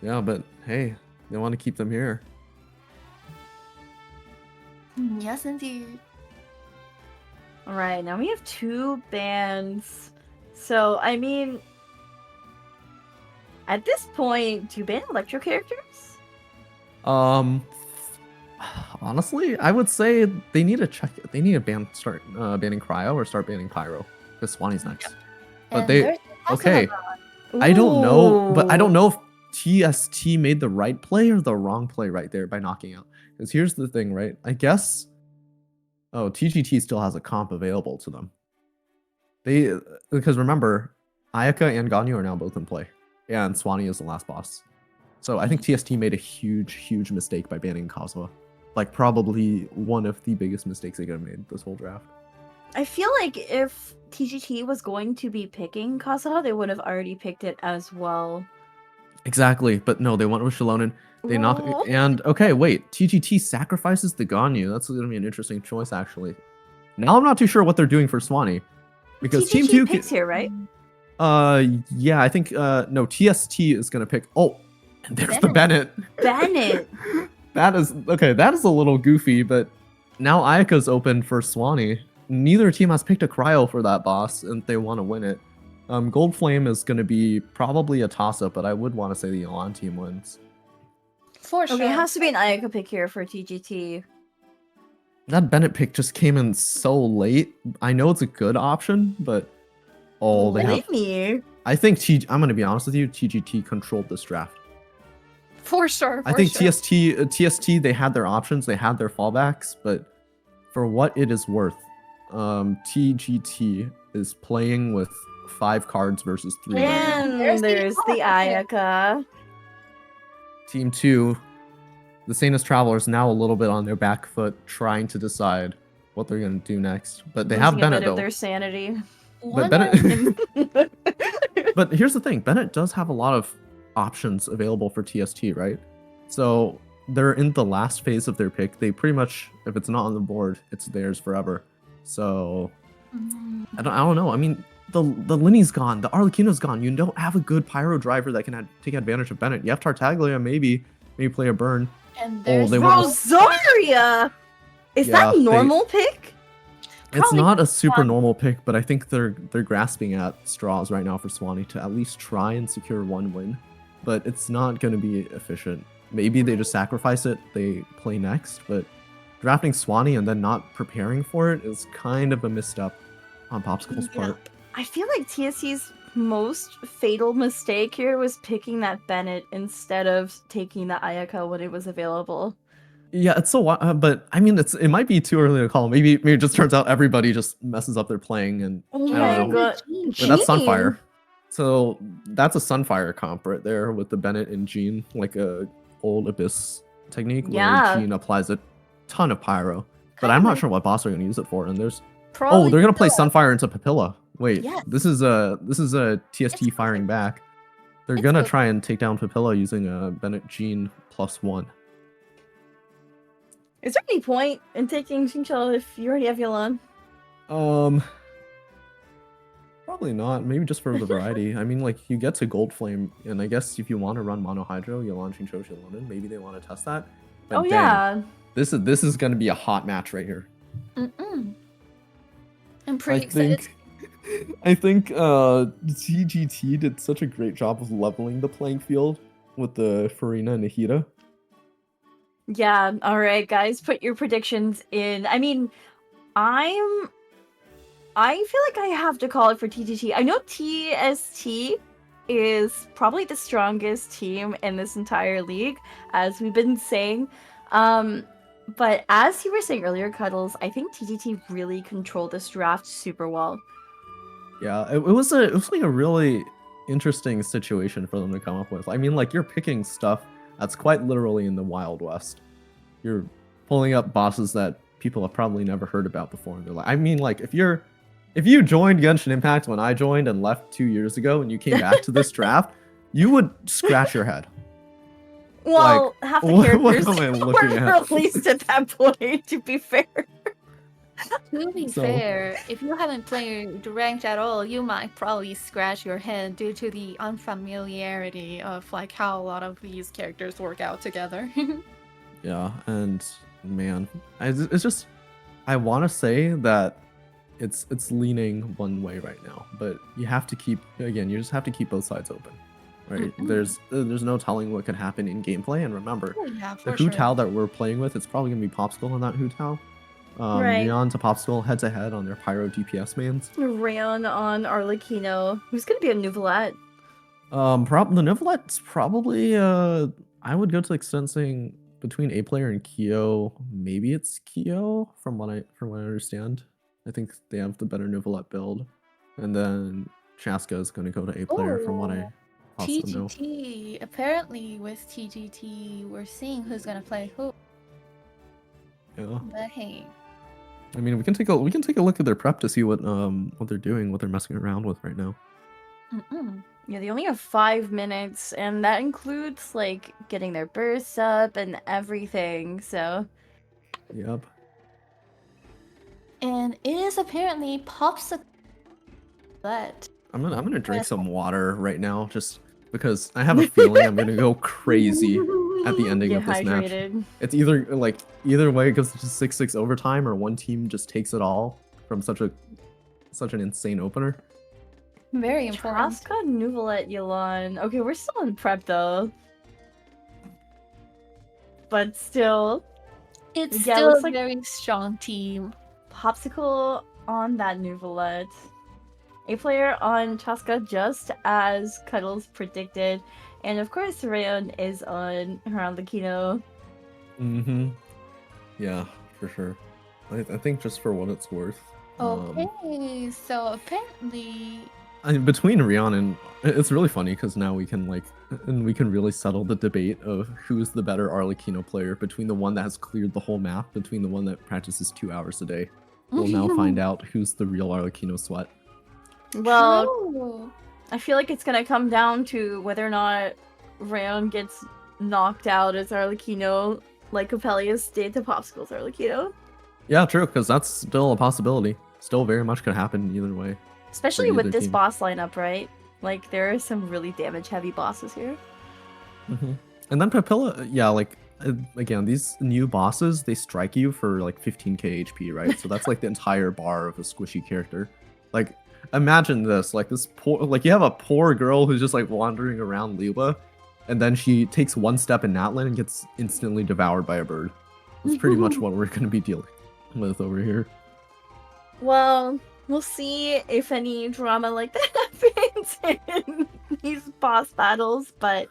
Yeah, but hey, they want to keep them here. Yes, indeed. All right, now we have two bans. So, I mean, at this point, do you ban electro characters? Honestly, I would say they need to check. They need to start banning Cryo or start banning Pyro because Swanee's next. But And they there's the okay. Hasamon. I don't know, but I Ooh. don't know if TST made the right play or the wrong play right there by knocking out. Because here's the thing, right? I guess Oh, TGT still has a comp available to them. Because remember, Ayaka and Ganyu are now both in play, and Swanee is the last boss. So I think TST made a huge mistake by banning Kazuha. Like probably one of the biggest mistakes they could have made this whole draft. I feel like if TGT was going to be picking Kazuha, they would have already picked it as well. Exactly, but no, they went with Shilonen. They knock Ooh. and okay, wait, TGT sacrifices the Ganyu. That's gonna be an interesting choice, actually. Now I'm not too sure what they're doing for Swanee, because TGT Team Two picks here, right? yeah, I think no, TST is gonna pick. Oh, and there's the Bennett. Bennett. That is okay. That is a little goofy, but now Ayaka's open for Swanee. Neither team has picked a cryo for that boss, and they want to win it. Gold Flame is going to be probably a toss-up, but I would want to say the Elan team wins. For sure. Okay, it has to be an Ayaka pick here for TGT. That Bennett pick just came in so late. I know it's a good option, but oh, they have. Me. I think I'm going to be honest with you. TGT controlled this draft. For sure. I think TST they had their options, they had their fallbacks, but for what it is worth, TGT is playing with 5 cards versus 3. And There's there's the the Ayaka. Team 2, the Sanest Travelers, now a little bit on their back foot, trying to decide what they're going to do next. But they have Losing a Bennett bit of though. their sanity. But Bennett. But here's the thing: Bennett does have a lot of options available for TST, right? So they're in the last phase of their pick. They pretty much, if it's not on the board, it's theirs forever. So I don't know. I mean, the Linny's gone, the Arlecchino's gone. You don't have a good pyro driver that can take advantage of Bennett. You have Tartaglia, maybe play a burn. And Oh, there's they want- Rosaria! Is Yeah, that normal pick? It's Probably not a super fun. normal pick, but I think they're grasping at straws right now for Swanee to at least try and secure one win. But it's not going to be efficient. Maybe they just sacrifice it, they play next, but drafting Swanee and then not preparing for it is kind of a misstep on Popsicle's Yeah. part. I feel like TSC's most fatal mistake here was picking that Bennett instead of taking the Ayaka when it was available. Yeah, it's so but I mean, it might be too early to call. Maybe it just turns out everybody just messes up their playing, and Oh I my don't know. god. But that's Sunfire. So that's a Sunfire comp right there with the Bennett and Jean, like a old Abyss technique Yeah. where Jean applies a ton of pyro. But Kinda I'm not like- sure what boss they're gonna use it for. And there's Probably they're gonna play Papilla. Sunfire into Papilla. Wait, Yes. this is a TST It's firing good. back. They're It's gonna good. try and take down Papilla using a Bennett Jean +1. Is there any point in taking Xingqiu if you already have Yelan? Probably not. Maybe just for the variety. I mean, like, you get to Gold Flame, and I guess if you want to run Mono Hydro, you're launching Choshi London. Maybe they want to test that. But Oh dang, yeah. this is going to be a hot match right here. I'm I pretty excited. think TGT did such a great job of leveling the playing field with the Farina and Nahida. Yeah, all right, guys, put your predictions in. I mean, I feel like I have to call it for TGT. I know TST is probably the strongest team in this entire league, as we've been saying. But as you were saying earlier, Cuddles, I think TGT really controlled this draft super well. Yeah, it was like a really interesting situation for them to come up with. I mean, like, you're picking stuff that's quite literally in the Wild West. You're pulling up bosses that people have probably never heard about before. They're like, I mean, like, if you joined Genshin Impact when I joined and left 2 years ago, and you came back to this draft, you would scratch your head. Well, half the what characters am I looking were at? released at that point, to be fair. To be So- fair, if you haven't played ranked at all, you might probably scratch your head due to the unfamiliarity of like how a lot of these characters work out together. Yeah, and man, it's just, I want to say that it's leaning one way right now, but you have to keep, again, you just have to keep both sides open, right? There's no telling what could happen in gameplay, and remember, Oh, yeah, the for sure. Hu Tao that we're playing with, it's probably gonna be Popsicle on that Hu Tao. Right. Neon to Popsicle head to head on their Pyro DPS mains. Rayon on Arlecchino. Who's gonna be a Nouvelette? The Nivolette's probably I would go to the extent saying between A player and Kyo, maybe it's Kyo from what I understand. I think they have the better Neuvillette build, and then Chaska is going to go to A player from what I Oh, also know. TGT. Apparently, with TGT, we're seeing who's gonna play who. Yeah, But hey, I mean we can take a look at their prep to see what they're doing, what they're messing around with right now. Yeah, they only have 5 minutes, and that includes like getting their bursts up and everything. So Yep. and it is apparently Popsicle. But I'm gonna drink some water right now, just because I have a feeling I'm gonna go crazy at the ending get of this match. hydrated. It's either way it goes to 6-6 overtime, or one team just takes it all from such an insane opener. very important. Traska, Neuvillette, Yelan. Okay, we're still in prep though. But still, It's Yeah, it still looks a like- very strong team. Popsicle on that Neuvillette. A player on Chaska, just as Cuddles predicted. And of course, Rayon is on Hirandakino. Mm-hmm. Yeah, for sure. I think just for what it's worth. Okay, so apparently, Between Rion and it's really funny because now we can really settle the debate of who's the better Arlecchino player between the one that has cleared the whole map, between the one that practices 2 hours a day. We'll now find out who's the real Arlecchino sweat. Well, true. I feel like it's gonna come down to whether or not Rayon gets knocked out as Arlecchino, like Coppelius did to Popsicle's Arlecchino. Yeah, true, because that's still a possibility. Still very much could happen either way. Especially either with this team. boss lineup, right? Like, there are some really damage-heavy bosses here. And then Papilla, yeah, like again, these new bosses, they strike you for like 15k HP, right? So that's like the entire bar of a squishy character. Like, imagine this, like you have a poor girl who's just like wandering around Lila, and then she takes one step in Natlan and gets instantly devoured by a bird. That's pretty much what we're gonna be dealing with over here. Well, we'll see if any drama like that happens in these boss battles, but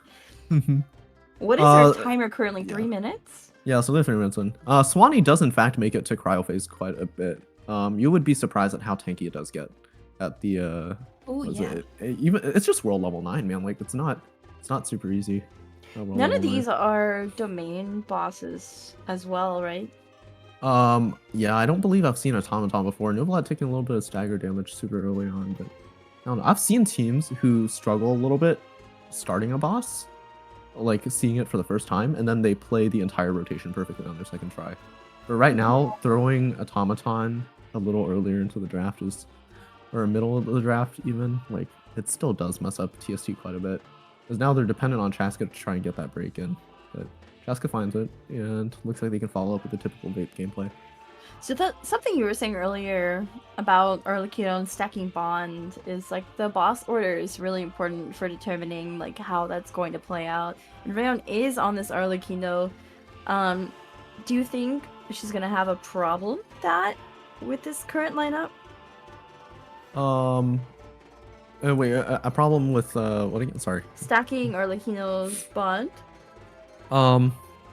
what is our timer currently? yeah. 3 minutes? Yeah, so they're 3 minutes in. Swanee does in fact make it to cryo phase quite a bit. You would be surprised at how tanky it does get at the Oh what is yeah. it? Even it's just world level 9, man. Like it's not super easy. None of these are domain bosses as well, right? Yeah, I don't believe I've seen Automaton before. Neuvillette taking a little bit of stagger damage super early on, but I don't know. I've seen teams who struggle a little bit starting a boss, like seeing it for the first time, and then they play the entire rotation perfectly on their second try. But right now, throwing Automaton a little earlier into the draft or middle of the draft even, like it still does mess up TST quite a bit. Because now they're dependent on Chaska to try and get that break in. But Chaska finds it, and looks like they can follow up with the typical Vape gameplay. So that's something you were saying earlier about Arlecchino and stacking bond is like the boss order is really important for determining like how that's going to play out. And Rayon is on this Arlecchino. Do you think she's gonna have a problem with this current lineup? Wait, a problem with what again? Sorry. Stacking Arlecchino's bond?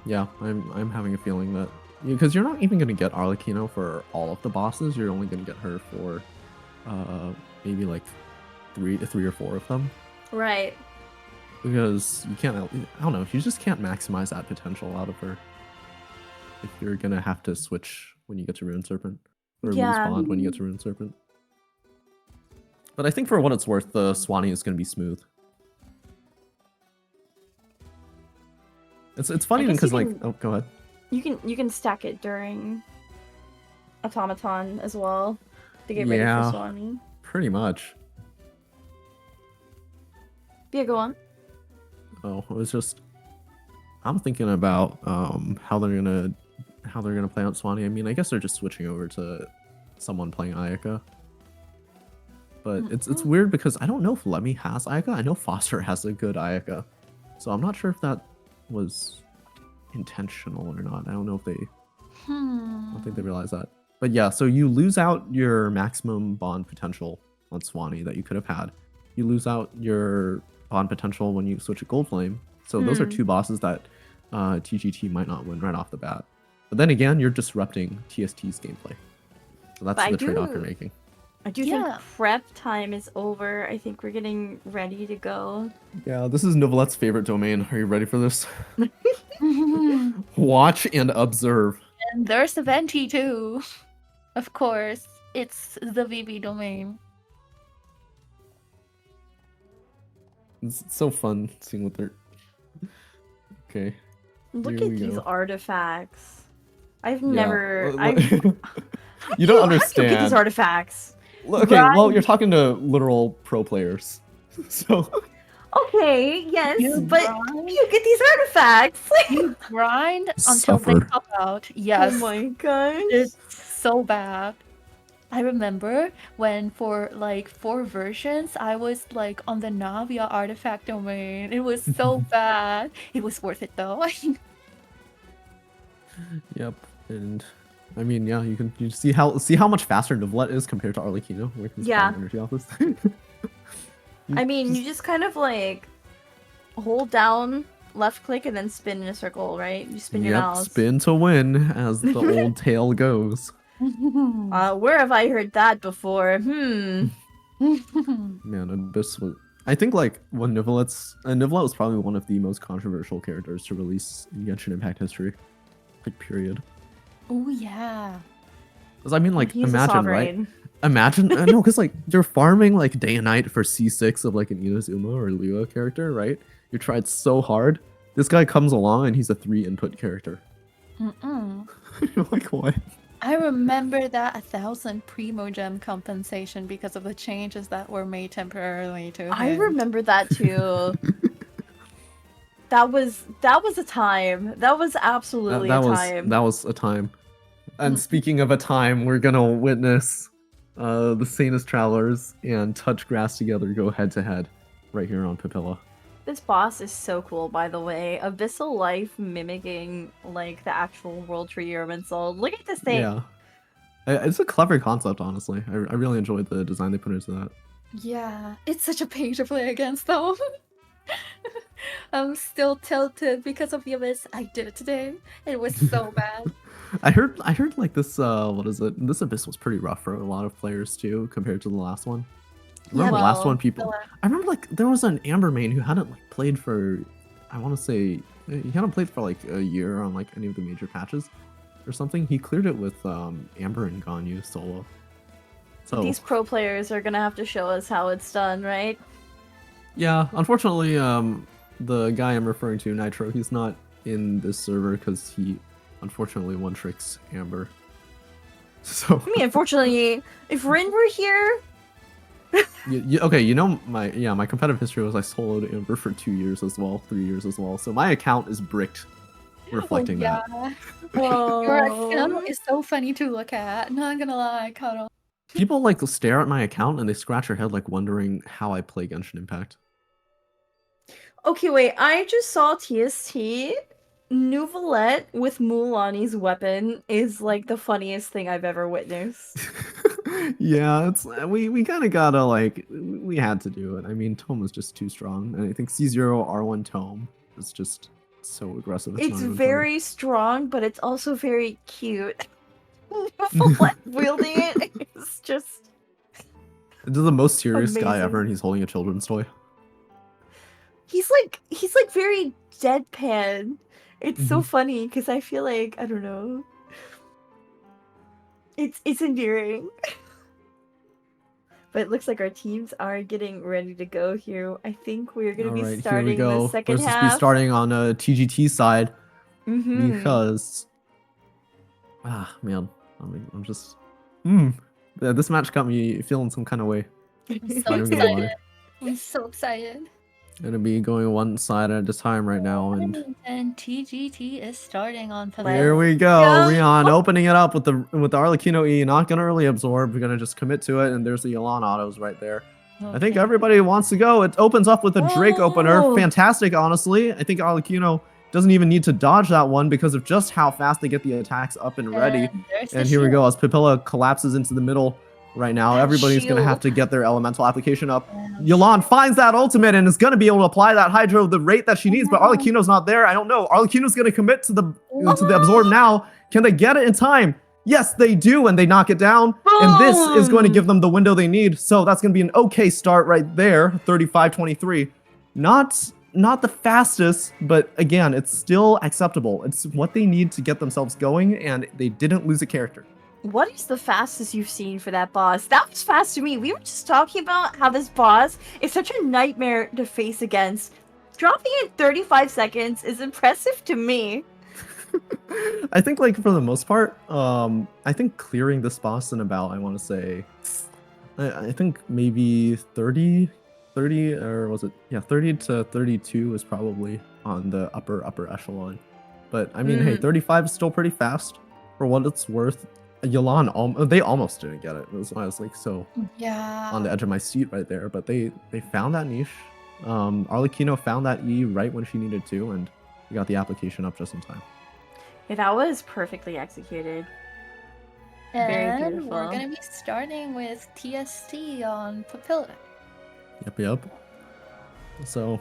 Yeah, I'm having a feeling that because you're not even gonna get Arlecchino for all of the bosses. You're only gonna get her for maybe like three or four of them. Right. Because you can't. I don't know. You just can't maximize that potential out of her. If you're gonna have to switch when you get to Rune Serpent, or lose bond when you get to Rune Serpent. But I think for what it's worth, the Swanee is gonna be smooth. It's funny because like go ahead. You can stack it during Automaton as well to get ready for Swanee. Pretty much. Yeah, go on. Oh, it was just I'm thinking about how they're gonna play out Swanee. I mean, I guess they're just switching over to someone playing Ayaka. But it's weird because I don't know if Lemmy has Ayaka. I know Foster has a good Ayaka. So I'm not sure if that was intentional or not. I don't know if they I don't think they realize that. But yeah, so you lose out your maximum bond potential on Swanee that you could have had. You lose out your bond potential when you switch a Gold Flame. So those are two bosses that TGT might not win right off the bat. But then again, you're disrupting TST's gameplay. So that's But the trade-off you're making. I do think prep time is over. I think we're getting ready to go. Yeah, this is Novelette's favorite domain. Are you ready for this? Watch and observe. And there's the Venti too. Of course, it's the VB domain. It's so fun seeing what they're... Okay. Look Here at we these go. artifacts. I've Yeah. never. You don't How do you get understand. these artifacts? Okay, well, you're talking to literal pro players. So... Okay, yes, You but grind. you get these artifacts. You grind until they Suffer. pop out. Yes. Oh my gosh. It's so bad. I remember when for like 4 versions, I was like on the Navia artifact domain. It was so bad. It was worth it though. Yep, and I mean, yeah, you see how much faster Novelette is compared to Arlecchino. Where can Yeah. energy off this? I mean, you just kind of like hold down left click and then spin in a circle, right? You spin your Yep, mouse. spin to win, as the old tale goes. Where have I heard that before? Man, Abyss was. I think like when Novelette was probably one of the most controversial characters to release in Genshin Impact history, like period. Oh yeah. Because I mean, like, He's a imagine, right? sovereign. Imagine, no, because like you're farming like day and night for C6 of like an Inazuma or Lua character, right? You tried so hard. This guy comes along and he's a 3 input character. You're like, what? I remember that 1,000 Primo Gem compensation because of the changes that were made temporarily to him. I remember that too. That was a time. That was absolutely a time. That was a time. And speaking of a time, we're gonna witness the Sanest Travelers and Touch Grass together go head to head right here on Papilla. This boss is so cool, by the way. Abyssal Life mimicking like the actual World Tree Irminsul. Look at this thing. Yeah. It's a clever concept, honestly. I really enjoyed the design they put into that. Yeah, it's such a pain to play against though. I'm still tilted because of the Abyss. I did it today. It was so bad. I heard like this what is it? This Abyss was pretty rough for a lot of players too compared to the last one. Remember the last one people I remember like there was an Amber main who hadn't like played for I want to say he hadn't played for like a year on like any of the major patches or something. He cleared it with Amber and Ganyu solo. So These pro players are gonna have to show us how it's done, right? yeah, unfortunately the guy I'm referring to, Nitro, he's not in this server because he unfortunately one tricks Amber. So I mean, unfortunately, if Rin were here, okay, you know my competitive history was I soloed Amber for 2 years as well, 3 years as well. So my account is bricked, reflecting that. Your account is so funny to look at. Not gonna lie, Cuddle. People like stare at my account and they scratch their head like wondering how I play Genshin Impact. okay, wait. I just saw TST. Novelette with Mulani's weapon is like the funniest thing I've ever witnessed. Yeah, it's we kind of gotta like we had to do it. I mean, Tome was just too strong, and I think C0 R1 Tome is just so aggressive. It's not even very strong, but it's also very cute. Novelette wielding it is just. funny. This is the most serious guy amazing. ever, and he's holding a children's toy. He's like very deadpan. It's so funny because I feel like I don't know. It's endearing. But it looks like our teams are getting ready to go here. I think we're gonna All be right, starting here we go. the second Let's half. just be starting on TGT side because man, I'm just this match got me feeling some kind of way. I'm Not so even gonna lie. excited. I'm so excited. Gonna be going one side at a time right now, and TGT is starting on here we go. Rion opening it up with the Arlecchino E, not gonna early absorb. We're gonna just commit to it, and there's the Elan autos right there. I think everybody wants to go. It opens up with a Drake opener. Fantastic, honestly. I think Arlecchino doesn't even need to dodge that one because of just how fast they get the attacks up and ready. And here we go as Papilla collapses into the middle. right now. That Everybody's going to have shield. to get their elemental application up. Yeah. Yolande finds that ultimate and is going to be able to apply that Hydro the rate that she needs, but Arlecchino's not there. I don't know. Arlecchino's going to commit to the absorb now. Can they get it in time? Yes, they do, and they knock it down. And this is going to give them the window they need. So that's going to be an okay start right there, 35-23. Not the fastest, but again, it's still acceptable. It's what they need to get themselves going, and they didn't lose a character. What is the fastest you've seen for that boss? That was fast to me. We were just talking about how this boss is such a nightmare to face against. Dropping it in 35 seconds is impressive to me. I think, like, for the most part, I think clearing this boss in about, I want to say, I think maybe 30, or was it? Yeah, 30 to 32 is probably on the upper echelon. But I mean, hey, 35 is still pretty fast for what it's worth. Yolande, they almost didn't get it. It was why I was like so Yeah. on the edge of my seat right there. But they found that niche. Arlecchino found that E right when she needed to, and we got the application up just in time. Yeah, that was perfectly executed. Very And beautiful. we're gonna be starting with TST on Papilla. Yep. So,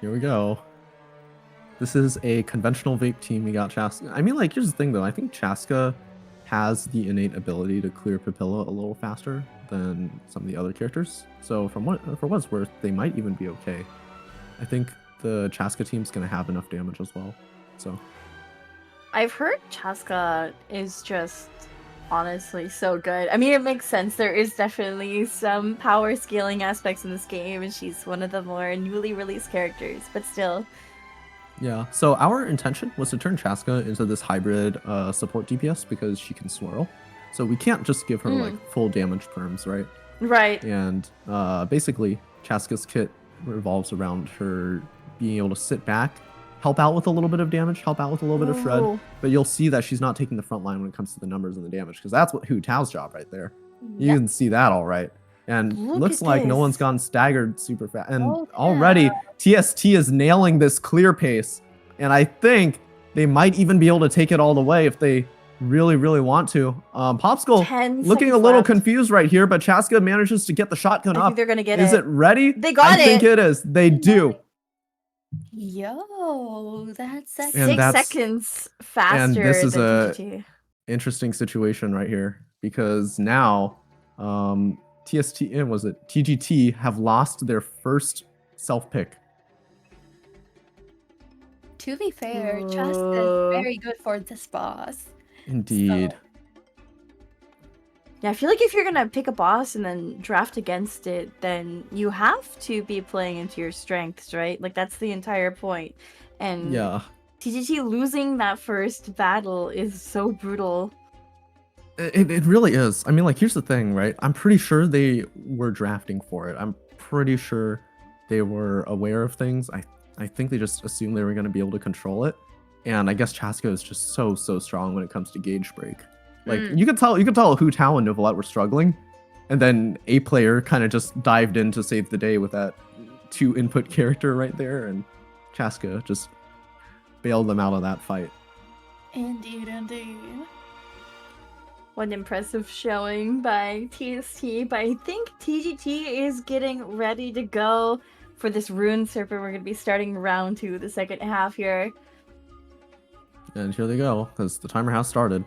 here we go. This is a conventional vape team. We got Chaska. I mean, like, here's the thing, though. I think Chaska has the innate ability to clear Papilla a little faster than some of the other characters. So, for what it's worth, they might even be okay. I think the Chaska team's going to have enough damage as well. So, I've heard Chaska is just honestly so good. I mean, it makes sense. There is definitely some power scaling aspects in this game, and she's one of the more newly released characters, but still. yeah. So, our intention was to turn Chaska into this hybrid support DPS because she can swirl. So, we can't just give her, like, full damage perms, right? Right. And basically, Chaska's kit revolves around her being able to sit back, help out with a little bit of damage, help out with a little bit of shred, Ooh. but you'll see that she's not taking the front line when it comes to the numbers and the damage, because that's what Hu Tao's job right there. You Yep. can see that all right. And Look looks at like no one's this. gotten staggered super fast. And Oh, already, TST is nailing this clear pace. And I think they might even be able to take it all the way if they really, really want to. Popsicle 10 looking a seconds little left. confused right here, but Chaska manages to get the shotgun I up. think they're gonna get Is it ready? They got I think it. it is. They do. Yo, that's And 6 that's- seconds faster and this is than a- TGT. Interesting situation right here because now TST and was it TGT have lost their first self pick. To be fair, Chaska Ooh. is very good for this boss. Indeed. Yeah, I feel like if you're gonna pick a boss and then draft against it, then you have to be playing into your strengths, right? Like that's the entire point. And Yeah. TGT losing that first battle is so brutal. It really is. I mean, like, here's the thing, right? I'm pretty sure they were drafting for it. I'm pretty sure they were aware of things. I think they just assumed they were going to be able to control it. And I guess Chaska is just so strong when it comes to gauge break. Like, you could tell Hu Tao and Novelette were struggling. And then a player kind of just dived in to save the day with that 2-input character right there. And Chaska just bailed them out of that fight. Indeed. One impressive showing by TST, but I think TGT is getting ready to go for this Rune Serpent. We're going to be starting round 2, the second half here. And here they go, because the timer has started.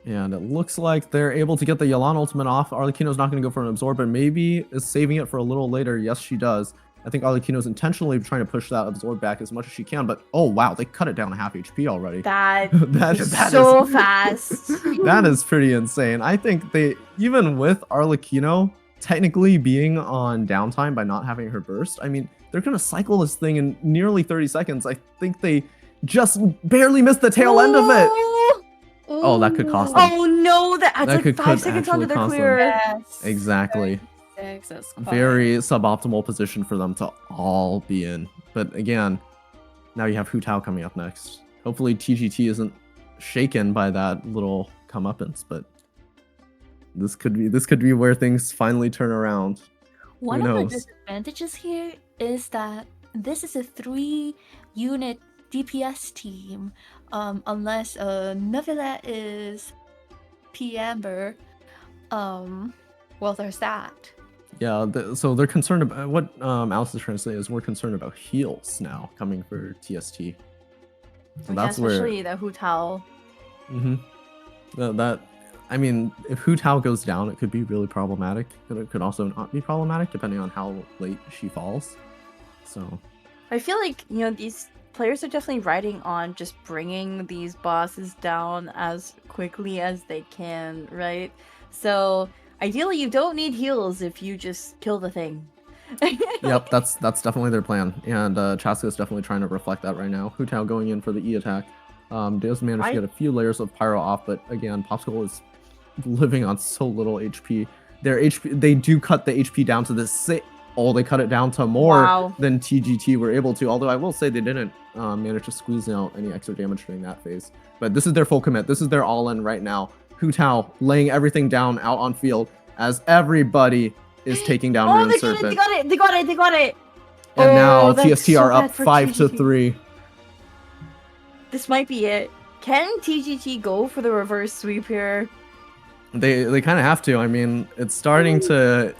And it looks like they're able to get the Yolande ultimate off. Arlecchino's not going to go for an absorb, but maybe is saving it for a little later. Yes, she does. I think Arlecchino's intentionally trying to push that absorb back as much as she can, but oh wow, they cut it down to half HP already. That is That so is- fast. That is pretty insane. I think they, even with Arlecchino technically being on downtime by not having her burst, I mean, they're going to cycle this thing in nearly 30 seconds. I think they just barely missed the tail end of it. Oh, that could cost them. Oh no, that's That like could 5 seconds actually onto their cost them. clear. Yes. Exactly. Very suboptimal position for them to all be in. But again, now you have Hu Tao coming up next. Hopefully TGT isn't shaken by that little comeuppance, but this could be where things finally turn around. One Who of the knows? disadvantages here is that this is a 3-unit DPS team. Unless Novelette is P Amber, well, there's that. Yeah, so they're concerned about what Alice is trying to say is we're concerned about heals now coming for TST. So Yeah, that's where especially the Hu Tao. that I mean, if Hu Tao goes down, it could be really problematic. It could also not be problematic depending on how late she falls. So I feel like, you know, these players are definitely riding on just bringing these bosses down as quickly as they can, right? So ideally, you don't need heals if you just kill the thing. yep, that's definitely their plan, and Chaska is definitely trying to reflect that right now. Hu Tao going in for the E attack. Does manage to get a few layers of pyro off, but again, Popsicle is living on so little HP. Their HP, they do cut the HP down to this. They cut it down to more than TGT were able to. Although I will say they didn't manage to squeeze out any extra damage during that phase. But this is their full commit. This is their all-in right now. Hu Tao laying everything down out on field as everybody is taking down Rune Serpent. They got it. And now that's TST so are bad up for 5-3. This might be it. Can TGT go for the reverse sweep here? They kind of have to. I mean, it's starting to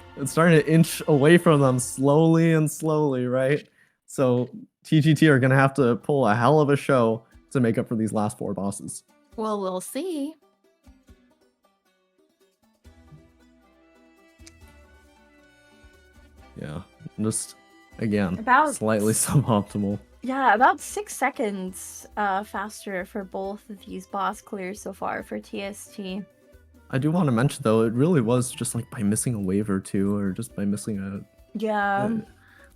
inch away from them slowly and slowly, right? So TGT are gonna have to pull a hell of a show to make up for these last 4 bosses. Well, we'll see. Yeah, just again About slightly suboptimal. Yeah, about 6 seconds faster for both of these boss clears so far for TST. I do want to mention though, it really was just like by missing a wave or two, or just by missing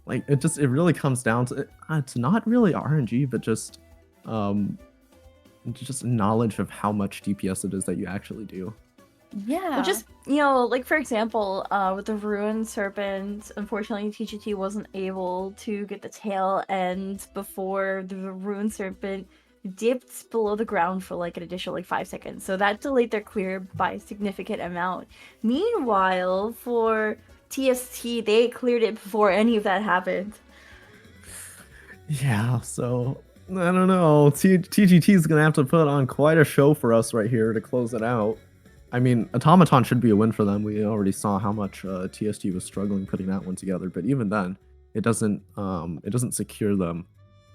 like it really comes down to it's not really RNG, but just knowledge of how much DPS it is that you actually do. Yeah. Well, just, you know, like for example, with the Rune Serpent, unfortunately TGT wasn't able to get the tail end before the Rune Serpent dipped below the ground for like an additional like 5 seconds. So that delayed their clear by a significant amount. Meanwhile, for TST, they cleared it before any of that happened. Yeah, so I don't know. TGT is gonna have to put on quite a show for us right here to close it out. I mean, Automaton should be a win for them. We already saw how much TST was struggling putting that one together, but even then, it doesn't secure them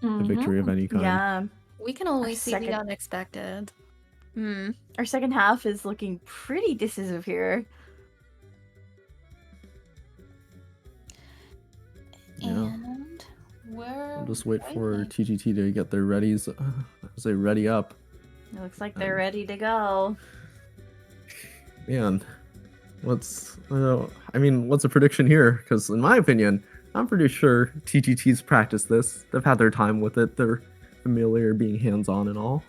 a victory of any kind. Yeah. We can always see the unexpected. Our second half is looking pretty decisive here. And where? I'll just wait for TGT to get their readies as they ready up. It looks like they're ready to go. Man, what's a prediction here? Because in my opinion, I'm pretty sure TGT's practiced this. They've had their time with it. They're familiar being hands-on and all.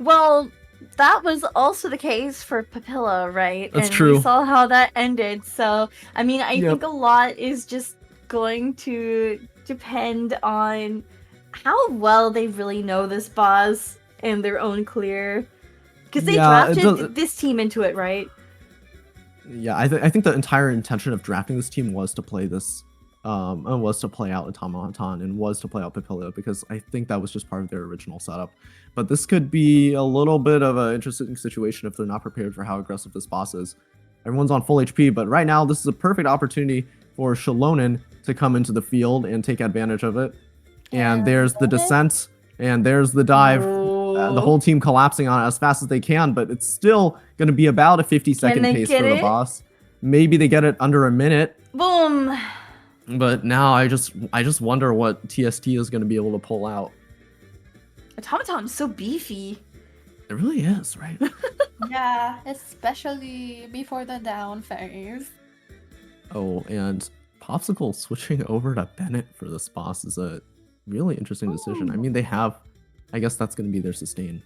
Well, that was also the case for Papilla, right? That's and true. We saw how that ended. So, I mean, I think a lot is just going to depend on how well they really know this boss and their own clear. Because they drafted this team into it, right? Yeah, I think the entire intention of drafting this team was to play this, was to play out Automaton and was to play out Papilla, because I think that was just part of their original setup. But this could be a little bit of an interesting situation if they're not prepared for how aggressive this boss is. Everyone's on full HP, but right now this is a perfect opportunity for Shalonen to come into the field and take advantage of it. And there's the descent, and there's the dive. The whole team collapsing on it as fast as they can, but it's still going to be about a 50-second pace for the boss. Maybe they get it under a minute. Boom. But now I just wonder what TST is going to be able to pull out. Automaton's so beefy. It really is, right? Yeah, especially before the down phase. Oh, and Popsicle switching over to Bennett for this boss is a really interesting decision. I mean, they have... I guess that's going to be their sustain.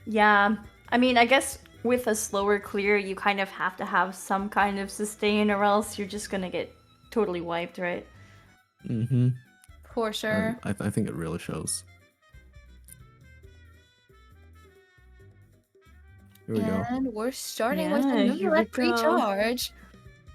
Yeah. I mean, I guess with a slower clear, you kind of have to have some kind of sustain, or else you're just going to get totally wiped, right? Mm-hmm. For sure. I think it really shows. Here we go. And we're starting with a new recharge.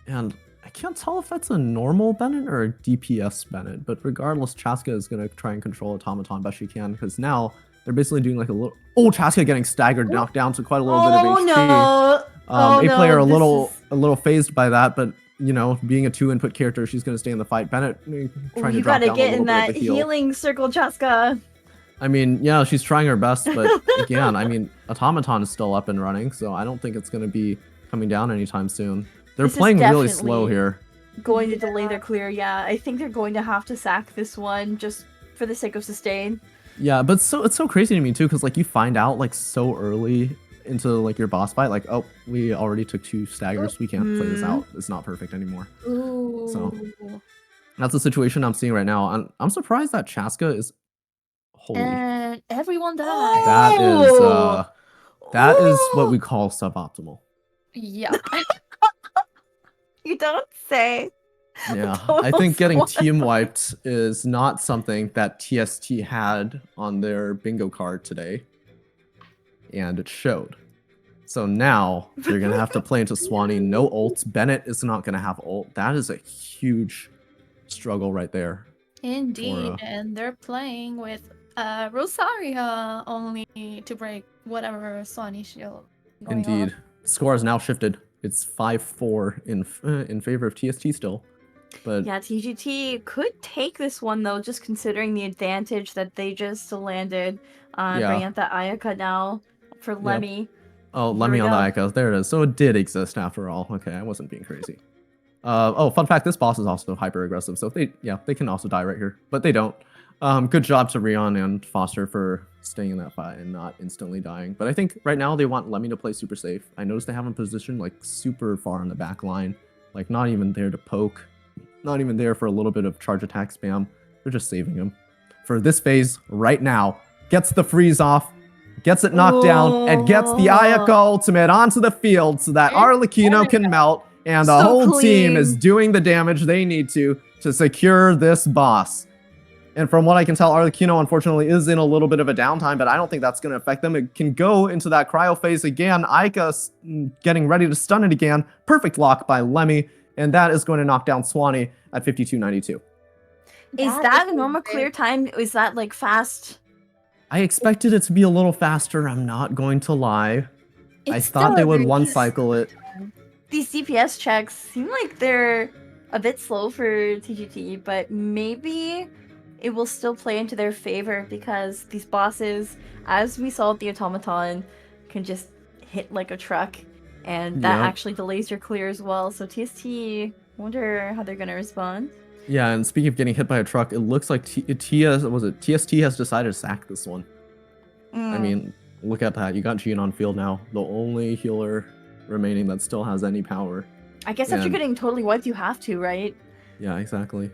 And I can't tell if that's a normal Bennett or a DPS Bennett, but regardless, Chaska is going to try and control Automaton best she can, because now they're basically doing like a little... Oh, Chaska getting staggered, knocked down to quite a little bit of HP. No. Oh, A player no, a little phased by that, but you know, being a 2-input character, she's gonna stay in the fight. Bennett trying to you drop gotta down a get little in bit of that the heal. healing circle, Chaska. I mean, yeah, she's trying her best, but again, I mean, Automaton is still up and running, so I don't think it's gonna be coming down anytime soon. They're This is playing really slow definitely here. Going to delay their clear, yeah. I think they're going to have to sack this one just for the sake of sustain. Yeah, but it's so crazy to me too, because like you find out like so early into like your boss fight, like, oh, we already took 2 staggers, we can't play this out. It's not perfect anymore. Ooh. So that's the situation I'm seeing right now. I'm surprised that Chaska is holy. And everyone died. That is what we call suboptimal. Yep. You don't say. Yeah, Total I think getting squad. team wiped is not something that TST had on their bingo card today, and it showed. So now they're gonna have to play into Swanee. No ult. Bennett is not gonna have ult. That is a huge struggle right there. Indeed, and they're playing with Rosaria only to break whatever Swanee shield. Indeed, score has now shifted. It's 5-4 in favor of TST still. But yeah, TGT could take this one though, just considering the advantage that they just landed. Bring out that Ayaka now for Lemmy. Oh, Lemmy on the Ayaka. There it is. So it did exist after all. Okay, I wasn't being crazy. Oh, fun fact, this boss is also hyper aggressive, so they can also die right here, but they don't. Good job to Rion and Foster for staying in that fight and not instantly dying. But I think right now they want Lemmy to play super safe. I noticed they have him positioned like super far in the back line, like not even there to poke, not even there for a little bit of charge attack spam. They're just saving him for this phase right now. Gets the freeze off, gets it knocked down, and gets the Ayaka ultimate onto the field so that Arlecchino can melt. And the whole team is doing the damage they need to secure this boss. And from what I can tell, Arlecchino unfortunately is in a little bit of a downtime, but I don't think that's going to affect them. It can go into that cryo phase again. Aika getting ready to stun it again. Perfect lock by Lemmy, and that is going to knock down Swanee at 52.92. Is that a normal clear time? Is that like fast? I expected it to be a little faster, I'm not going to lie. I thought they would one cycle it. These DPS checks seem like they're a bit slow for TGT, but maybe it will still play into their favor because these bosses, as we saw with the Automaton, can just hit like a truck, and that actually delays your clear as well. So TST, wonder how they're gonna respond. Yeah, and speaking of getting hit by a truck, it looks like TST has decided to sack this one. I mean, look at that. You got Jean on field now, the only healer remaining that still has any power. I guess after getting totally wiped, you have to, right? Yeah, exactly.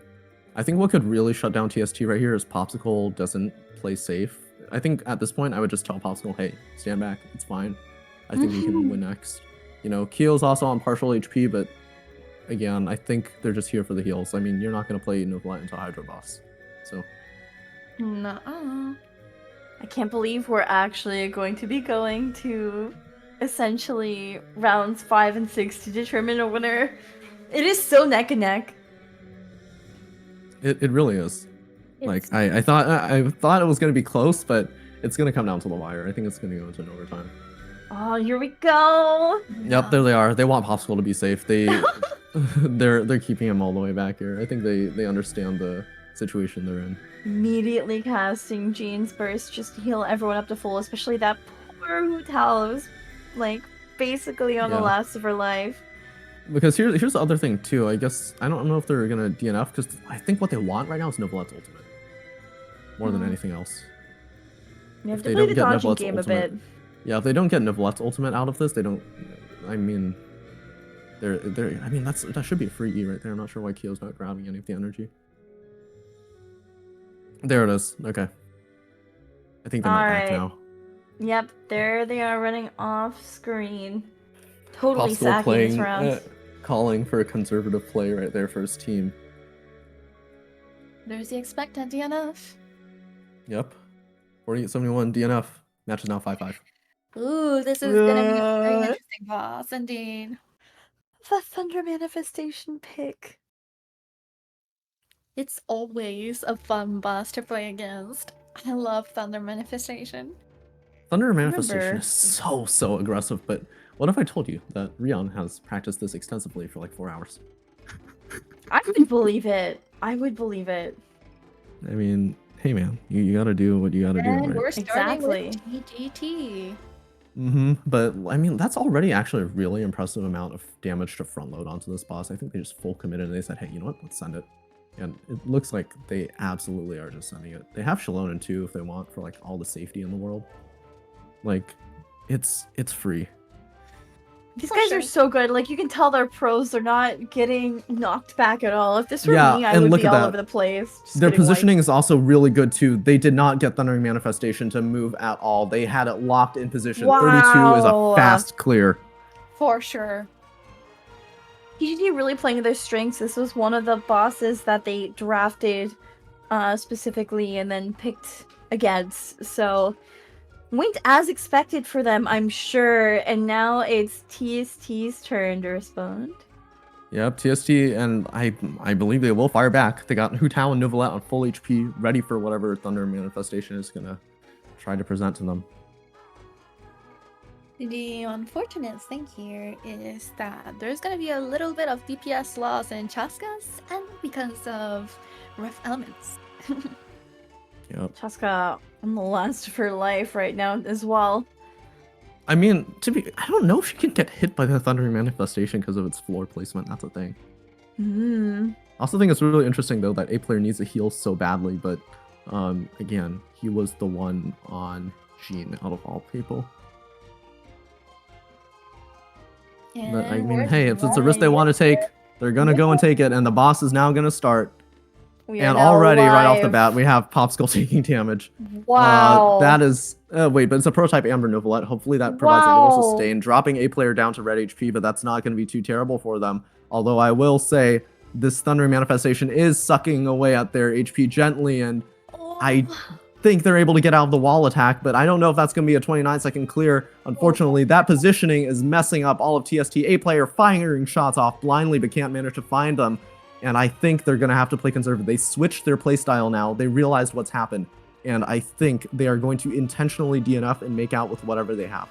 I think what could really shut down TST right here is Popsicle doesn't play safe. I think at this point, I would just tell Popsicle, hey, stand back. It's fine. I think we can win next. You know, Keel's also on partial HP, but again, I think they're just here for the heals. I mean, you're not going to play Noblet into Hydro Boss. So. Nuh-uh. I can't believe we're actually going to be going to essentially rounds 5 and 6 to determine a winner. It is so neck and neck. It really is. Like I thought it was gonna be close, but it's gonna come down to the wire. I think it's gonna go into an overtime. Oh, here we go. Yep, there they are. They want Popsicle to be safe. They're keeping him all the way back here. I think they understand the situation they're in. Immediately casting Jean's burst just to heal everyone up to full, especially that poor Hutal who's like basically on the last of her life. Because here's the other thing too. I guess I don't know if they're gonna DNF because I think what they want right now is Noblet's ultimate more than anything else. You have to play the dodging game a bit. Yeah, if they don't get Noblet's ultimate out of this, they don't. I mean, they're. I mean, that should be a free E right there. I'm not sure why Kyo's not grabbing any of the energy. There it is. Okay. I think they might back now. Yep, there they are running off screen. Totally Popsicle sacking this round. Calling for a conservative play right there for his team. There's the expected DNF. Yep. 48-71 DNF. Match is now 5-5. Ooh, this is gonna be a very interesting boss, indeed. The Thunder Manifestation pick. It's always a fun boss to play against. I love Thunder Manifestation. Thunder Manifestation is so aggressive, but What if I told you that Rion has practiced this extensively for like 4 hours? I would believe it. I would believe it. I mean, hey man, you gotta do what you gotta do, And right? we're starting Exactly. with TGT. But I mean, that's already actually a really impressive amount of damage to front load onto this boss. I think they just full committed and they said, hey, you know what? Let's send it. And it looks like they absolutely are just sending it. They have Shallonen too if they want for like all the safety in the world. Like, it's free. These For guys sure. are so good. Like, you can tell they're pros. They're not getting knocked back at all. If this were Yeah, me, I and would look be at all that. over the place. just Their getting wiped. positioning is also really good too. They did not get Thundering Manifestation to move at all. They had it locked in position. 32 is a Wow. fast clear. For sure. TGT really playing to their strengths. This was one of the bosses that they drafted specifically and then picked against. So went as expected for them, I'm sure. And now it's TST's turn to respond. Yep, TST, and I believe they will fire back. They got Hu Tao and Novelet on full HP, ready for whatever Thunder Manifestation is gonna try to present to them. The unfortunate thing here is that there's gonna be a little bit of DPS loss in Chaskas, and because of rough elements. Yep. Chaska on the last of her life right now as well. I mean, I don't know if she can get hit by the Thundering Manifestation because of its floor placement. That's a thing. Hmm. I also think it's really interesting though that A player needs a heal so badly, but again, he was the one on Jean out of all people. But I And mean, we're hey, if it's a risk they want to take, they're gonna go and take it, and the boss is now gonna start. We are And now already, right off the live. bat, we have Popsicle taking damage. Wow. That is... wait, but it's a prototype Amber Novelet. Hopefully that provides a Wow. little sustain, dropping A player down to red HP, but that's not going to be too terrible for them. Although I will say, this Thundering Manifestation is sucking away at their HP gently, and I think they're able to get out of the wall attack, but I don't know if that's going to be a 29-second clear. Unfortunately, that positioning is messing up all of TST. A player firing shots off blindly, but can't manage to find them. And I think they're going to have to play conservative. They switched their playstyle now. They realized what's happened. And I think they are going to intentionally DNF and make out with whatever they have.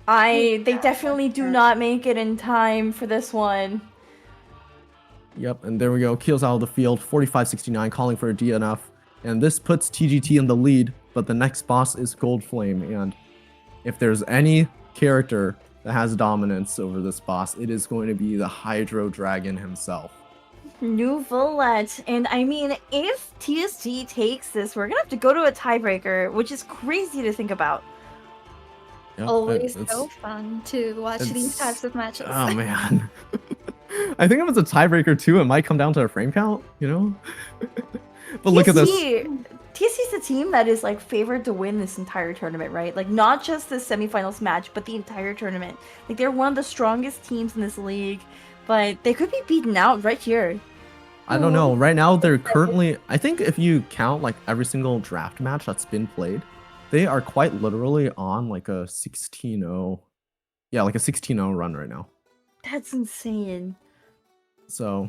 They definitely do not make it in time for this one. Yep, and there we go. Keel's out of the field. 45-69, calling for a DNF. And this puts TGT in the lead, but the next boss is Gold Flame. And if there's any character that has dominance over this boss, it is going to be the Hydro Dragon himself. Novelet. And I mean, if TST takes this, we're gonna have to go to a tiebreaker, which is crazy to think about. Yep, always it's- so fun to watch these types of matches. Oh man. I think if it's a tiebreaker too, it might come down to a frame count, you know? But look at this. TST's the team that is like favored to win this entire tournament, right? Like not just the semifinals match, but the entire tournament. Like they're one of the strongest teams in this league, but they could be beaten out right here. I don't know. Right now, they're currently... I think if you count like every single draft match that's been played, they are quite literally on like a 16-0... Yeah, like a 16-0 run right now. That's insane. So,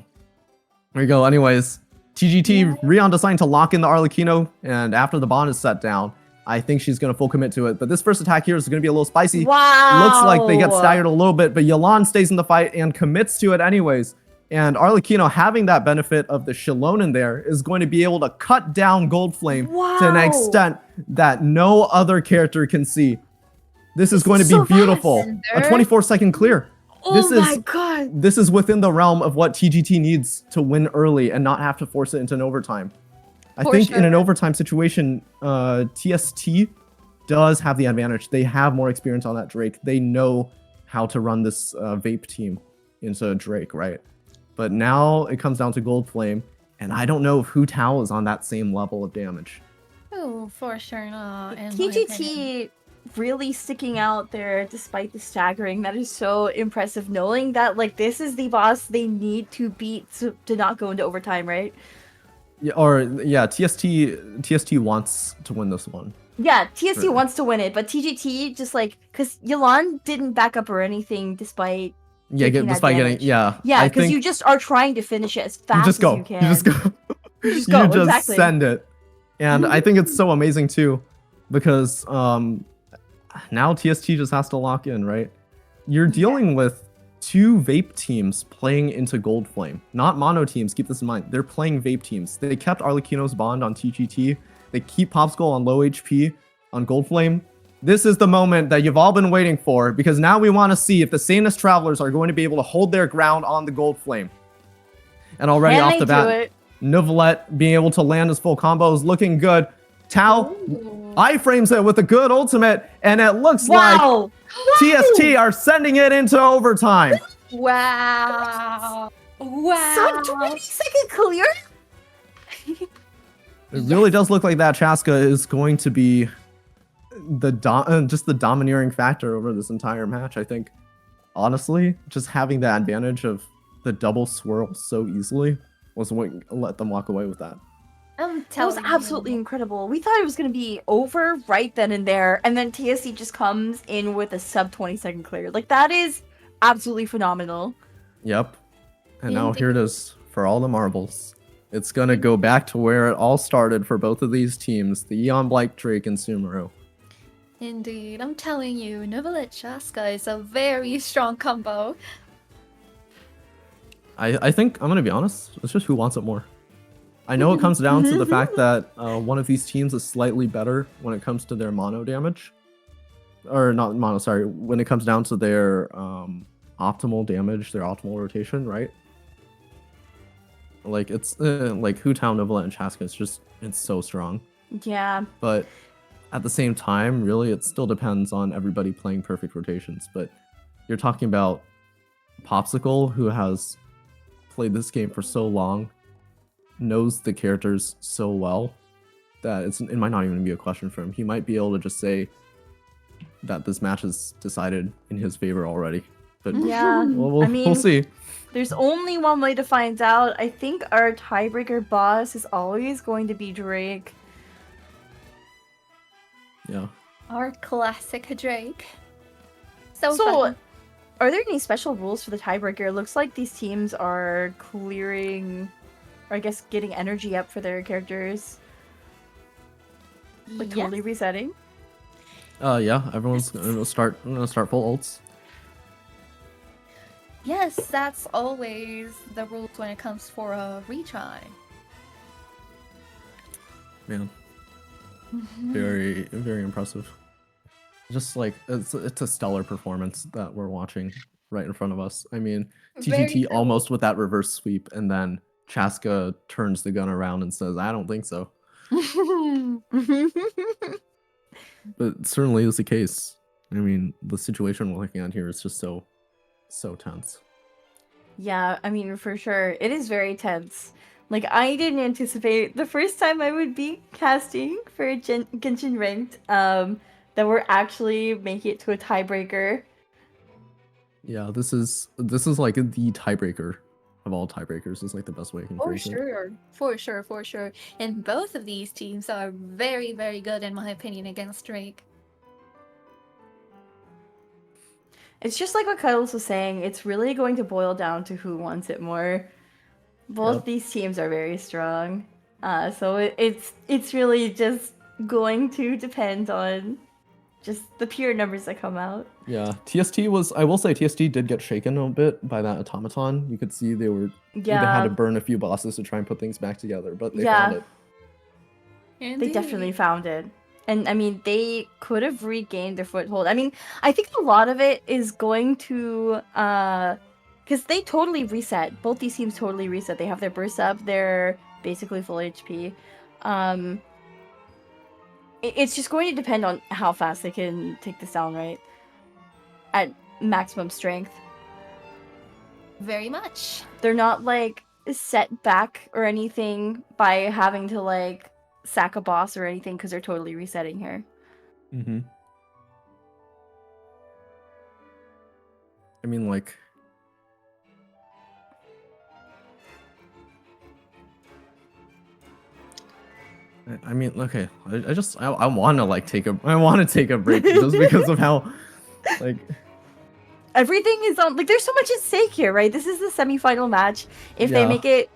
there you go. Anyways, TGT, Rion deciding to lock in the Arlecchino, and after the bond is set down, I think she's going to full commit to it. But this first attack here is going to be a little spicy. Wow. Looks like they get staggered a little bit, but Yelan stays in the fight and commits to it anyways. And Arlecchino, having that benefit of the Shallonen there, is going to be able to cut down Gold Flame to an Wow. extent that no other character can see. This is going to is be so beautiful. fast. A 24-second clear. Oh This my is- god. This is within the realm of what TGT needs to win early and not have to force it into an overtime. I For think in an sure. overtime situation, TST does have the advantage. They have more experience on that Drake. They know how to run this vape team into Drake, right? But now it comes down to Gold Flame, and I don't know if Hu Tao is on that same level of damage. Oh, for sure not. in my opinion. TGT really sticking out there despite the staggering. That is so impressive, knowing that like this is the boss they need to beat to not go into overtime, right? Yeah, TST wants to win this one. Yeah, TST Right. wants to win it, but TGT just like because Yelan didn't back up or anything despite Yeah, taking that despite getting damage. yeah. Yeah, I because think you just are trying to finish it as fast you just go. as you can. You just go. You just go, You just exactly. send it. And I think it's so amazing too, because now TST just has to lock in, right? you're dealing with two vape teams playing into Gold Flame. Not mono teams, keep this in mind. They're playing vape teams. They kept Arlecchino's Bond on TGT. They keep Popsicle on low HP on Gold Flame. This is the moment that you've all been waiting for, because now we want to see if the Sanest Travelers are going to be able to hold their ground on the Gold Flame. And already Can off they the do bat, it? Neuvillette being able to land his full combo is looking good. Tao Ooh. iframes it with a good ultimate, and it looks like Wow! TST are sending it into overtime. Wow. Wow. Sub 20-second clear? It really does look like that Chaska is going to be just the domineering factor over this entire match. I think, honestly, just having the advantage of the double swirl so easily was what let them walk away with that. I'm That was telling absolutely you. incredible. We thought it was going to be over right then and there, and then TSC just comes in with a sub 20-second clear. Like, that is absolutely phenomenal. Yep. And now here it Indeed. is for all the marbles. It's gonna go back to where it all started for both of these teams, the Eon Blight Drake and Sumeru. Indeed, I'm telling you, Neuvillette Chaska is a very strong combo. I think, I'm gonna be honest, it's just who wants it more. I know it comes down to the fact that one of these teams is slightly better when it comes to their mono damage. Or not mono, sorry, when it comes down to their optimal damage, their optimal rotation, right? Like, it's like Hu Tao, Neuvillette, and Chaska, it's so strong. Yeah. But at the same time, really, it still depends on everybody playing perfect rotations. But you're talking about Popsicle, who has played this game for so long, knows the characters so well, that it might not even be a question for him. He might be able to just say that this match is decided in his favor already. But Yeah. we'll I mean, we'll see. There's only one way to find out. I think our tiebreaker boss is always going to be Drake. Yeah. Our classic Drake. So So, fun. are there any special rules for the tiebreaker? It looks like these teams are clearing, or I guess getting energy up for their characters. Like, totally Yes. resetting. Yeah, everyone's gonna start full ults. Yes, that's always the rules when it comes for a retry. Man, very, very impressive. Just like it's a stellar performance that we're watching right in front of us. I mean, Very TGT cool. almost with that reverse sweep, and then Chaska turns the gun around and says, "I don't think so." But it certainly is the case. I mean, the situation we're looking at here is just so tense. Yeah, I mean, for sure. It is very tense. Like, I didn't anticipate the first time I would be casting for Genshin Ranked, that we're actually making it to a tiebreaker. Yeah, this is like the tiebreaker of all tiebreakers. Is like the best way I can For phrase it. sure, for sure, for sure. And both of these teams are very, very good in my opinion against Drake. It's just like what Cuddles was saying, it's really going to boil down to who wants it more. Both Yep. these teams are very strong. So it's really just going to depend on just the pure numbers that come out. Yeah, TST was. I will say TST did get shaken a bit by that automaton. You could see they had Yeah, to burn a few bosses to try and put things back together, but they Yeah. found it. they definitely found it. And I mean, they could have regained their foothold. I mean, I think a lot of it is going to because they totally reset. Both these teams totally reset. They have their burst up. They're basically full HP. It's just going to depend on how fast they can take this down, right? At maximum strength. Very much. They're not like set back or anything by having to like sack a boss or anything because they're totally resetting here. Mm-hmm. I mean, like, I mean, okay. I want to like take a break just because of how, like, Everything is on, like, there's so much at stake here, right? This is the semifinal match. If they Yeah. make it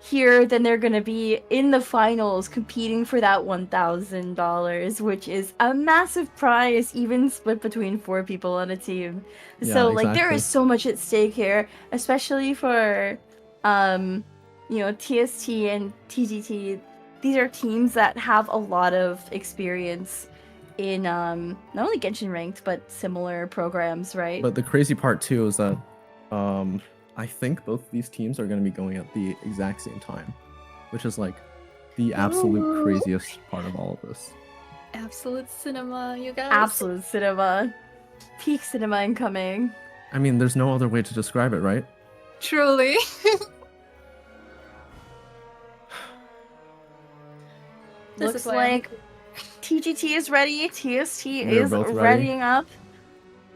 here, then they're gonna be in the finals competing for that $1,000, which is a massive prize, even split between 4 people on a team. Yeah, So like there exactly. is so much at stake here, especially for TST and TGT. These are teams that have a lot of experience in not only Genshin Ranked but similar programs, right? But the crazy part too is that I think both these teams are going to be going at the exact same time, which is like the absolute craziest part of all of this. Absolute cinema, you guys. Absolute cinema. Peak cinema incoming. I mean, there's no other way to describe it, right? Truly. This Looks is why I'm- like TGT is ready. TST They're is both ready. readying up.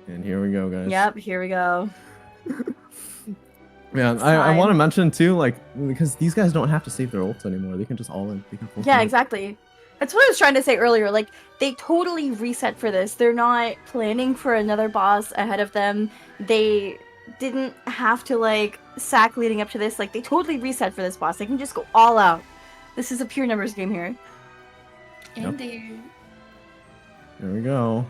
And here we go, guys. Yep, here we go. Yeah, It's I want to time. mention too, like, because these guys don't have to save their ults anymore. They can just all in. They can full Yeah, commit. exactly. That's what I was trying to say earlier. Like, they totally reset for this. They're not planning for another boss ahead of them. They didn't have to, like, sack leading up to this. Like, they totally reset for this boss. They can just go all out. This is a pure numbers game here. Yep. Indeed. Here we go.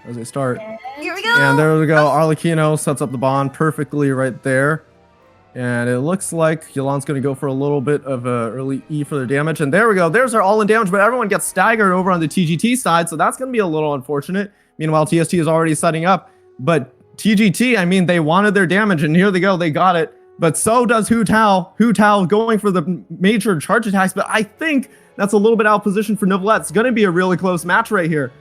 As they start. Here we go! And there we go. Arlecchino sets up the bond perfectly right there. And it looks like Yolan's going to go for a little bit of a early E for their damage. And there we go. There's our all-in damage, but everyone gets staggered over on the TGT side, so that's going to be a little unfortunate. Meanwhile, TST is already setting up. But TGT, I mean, they wanted their damage, and here they go. They got it. But so does Hu Tao. Hu Tao going for the major charge attacks, but I think that's a little bit out of position for Nicolette. It's going to be a really close match right here.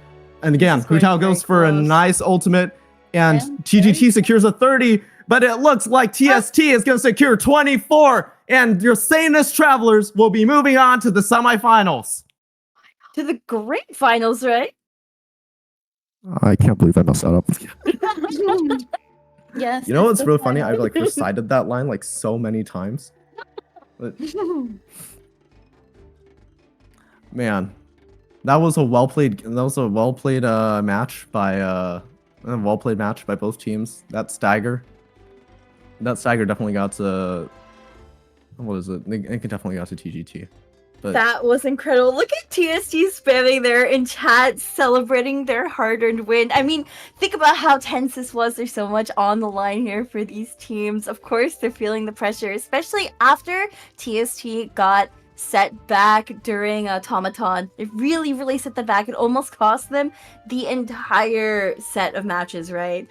And again, Hu Tao goes for a nice ultimate, and TGT secures a 30, but it looks like TST is going to secure 24, and your Sanest Travelers will be moving on to the semifinals. To the great finals, right? I can't believe I messed that up. Yes. You know what's it's real the funny? I've final. like recited that line like so many times. But man, that was a well played match by both teams. That stagger definitely got to, what is it? It definitely got to TGT. But That was incredible. Look at TST spamming there in chat, celebrating their hard-earned win. I mean, think about how tense this was. There's so much on the line here for these teams. Of course, they're feeling the pressure, especially after TST got set back during Automaton. It really, really set them back. It almost cost them the entire set of matches, right?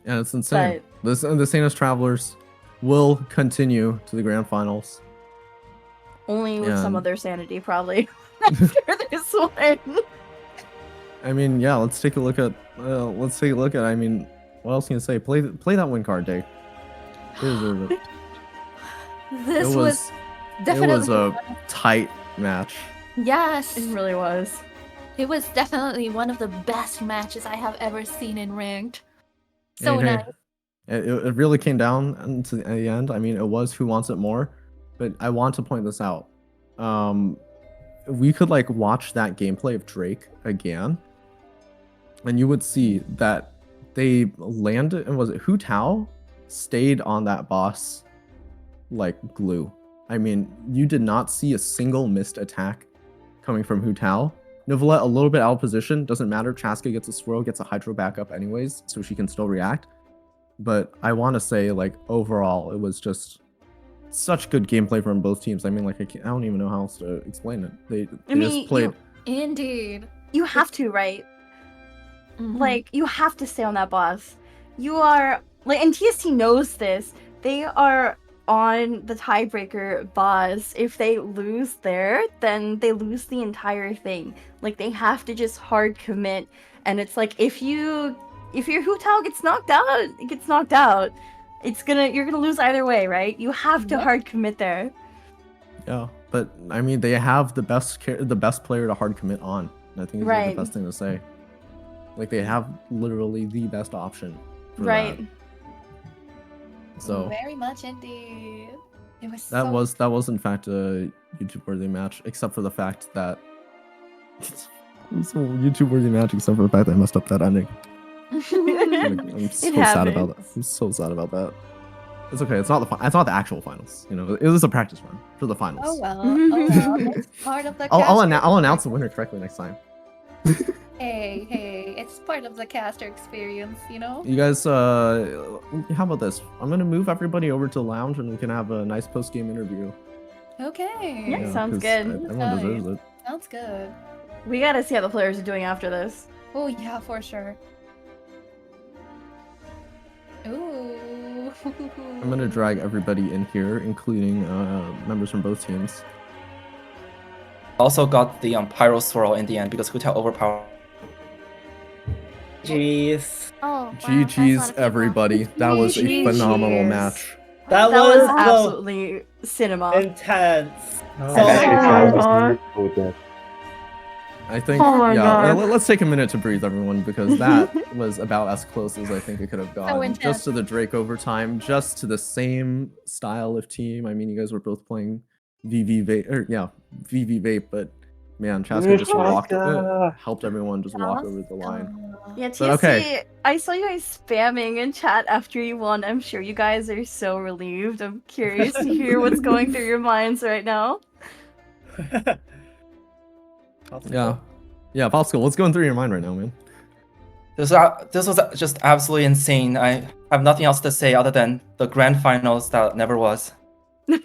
yeah, it's insane. The Sanest Travelers will continue to the grand finals. Only with some And- other sanity, probably, after this one. I mean, yeah, let's take a look at. I mean, what else can you say? Play that win card, Day. They deserve it. This It was It definitely was a tight match. yes. It really was. It was definitely one of the best matches I have ever seen in ranked. So Hey, hey, nice. It really came down to the end. I mean, it was who wants it more, but I want to point this out. We could like watch that gameplay of Drake again, and you would see that they landed, and was it Hu Tao stayed on that boss like glue. I mean, you did not see a single missed attack coming from Hu Tao. Nicolette a little bit out of position, doesn't matter. Chaska gets a swirl, gets a hydro backup anyways, so she can still react. But I want to say, like, overall, it was just such good gameplay from both teams. I mean, like, I don't even know how else to explain it. They just played. Indeed. You have to, right? Mhm. Like, you have to stay on that boss. You are, like, and TST knows this. They are on the tiebreaker boss. If they lose there, then they lose the entire thing. Like, they have to just hard commit. And it's like, if your Hu Tao gets knocked out, it gets knocked out. You're gonna lose either way, right? You have to Yep. hard commit there. Yeah, but I mean, they have the best player to hard commit on. And I think it's like Right. the best thing to say. Like, they have literally the best option. For Right. That. So Very much indeed. It was that so was in fact a YouTube worthy match, except for the fact that it was a YouTube worthy match, except for the fact that I messed up that ending. I'm so sad about that. I'm so sad about that. It's okay. It's not the actual finals. You know, it was a practice run for the finals. Oh well. Oh well. That's part of the. I'll announce the winner correctly next time. Hey, it's part of the caster experience, you know? You guys, how about this? I'm gonna move everybody over to the lounge, and we can have a nice post-game interview. Okay. Yeah, sounds 'cause good. Everyone deserves it. Sounds good. We gotta see how the players are doing after this. Oh yeah, for sure. Ooh. I'm gonna drag everybody in here, including members from both teams. Also got the Pyro Swirl in the end because Huta overpowered. Jeez. Oh, wow, GG's, everybody. That was a GG's. phenomenal match. That That was was absolutely cinema. intense. Oh, So I actually tried I think, Oh my yeah, God. let's take a minute to breathe, everyone, because that was about as close as I think it could have gotten. intense. Just to the Drake overtime, just to the same style of team. I mean, you guys were both playing VV Vape, but man, Chaska just Chaska. helped everyone just walk over the line. Yeah, TST, But okay. I saw you guys spamming in chat after you won. I'm sure you guys are so relieved. I'm curious to hear what's going through your minds right now. Yeah, Popsicle, what's going through your mind right now, man? This was just absolutely insane. I have nothing else to say other than the grand finals that never was. This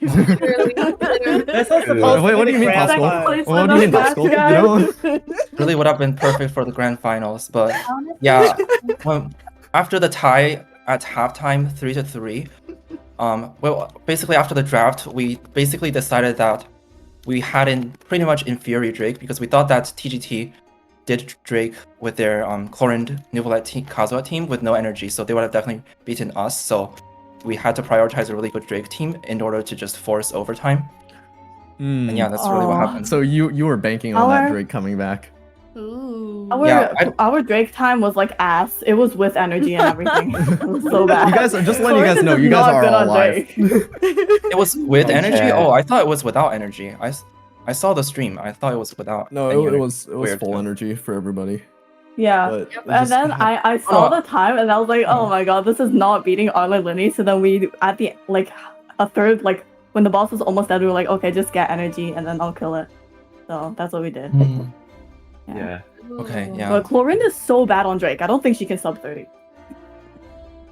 was supposed Wait, to what be do you the mean, grand Pascal? finals. What do you mean, Pascal? You know? Really would have been perfect for the grand finals, but yeah, after the tie at halftime, 3-3. Well, basically after the draft, we basically decided that we had pretty much inferior Drake because we thought that TGT did Drake with their Chlorine Nuvolite team, Kazuha team with no energy, so they would have definitely beaten us. So we had to prioritize a really good Drake team in order to just force overtime. And yeah, that's really what happened. So you were banking on that Drake coming back. Ooh. Our Drake time was like ass. It was with energy and everything. It was so bad. You guys, just letting you guys know, you guys are all alive. It was with energy? Okay. Oh, I thought it was without energy. I saw the stream. I thought it was without. No, any it energy. was Weird. full energy for everybody. Yeah. But it And just then had- I saw the time and I was like, oh my god, this is not beating Arla Linny. So then we, at the, like, a third, like, when the boss was almost dead, we were like, okay, just get energy and then I'll kill it. So that's what we did. Mhm. Yeah. Okay, yeah. But Chlorine is so bad on Drake. I don't think she can sub 30.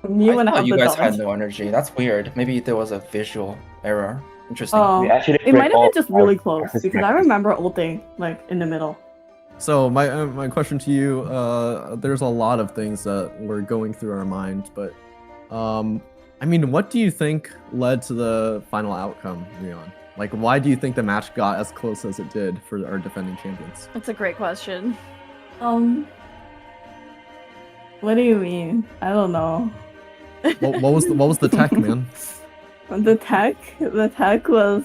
You I and thought you the guys had damage. no energy. That's weird. Maybe there was a visual error. Interesting. We actually It might have all been just really our close practice because I matches. remember ulting like in the middle. So my question to you, there's a lot of things that were going through our mind, but I mean, what do you think led to the final outcome, Leon? Like, why do you think the match got as close as it did for our defending champions? That's a great question. What do you mean? I don't know. What was the tech, man? The tech was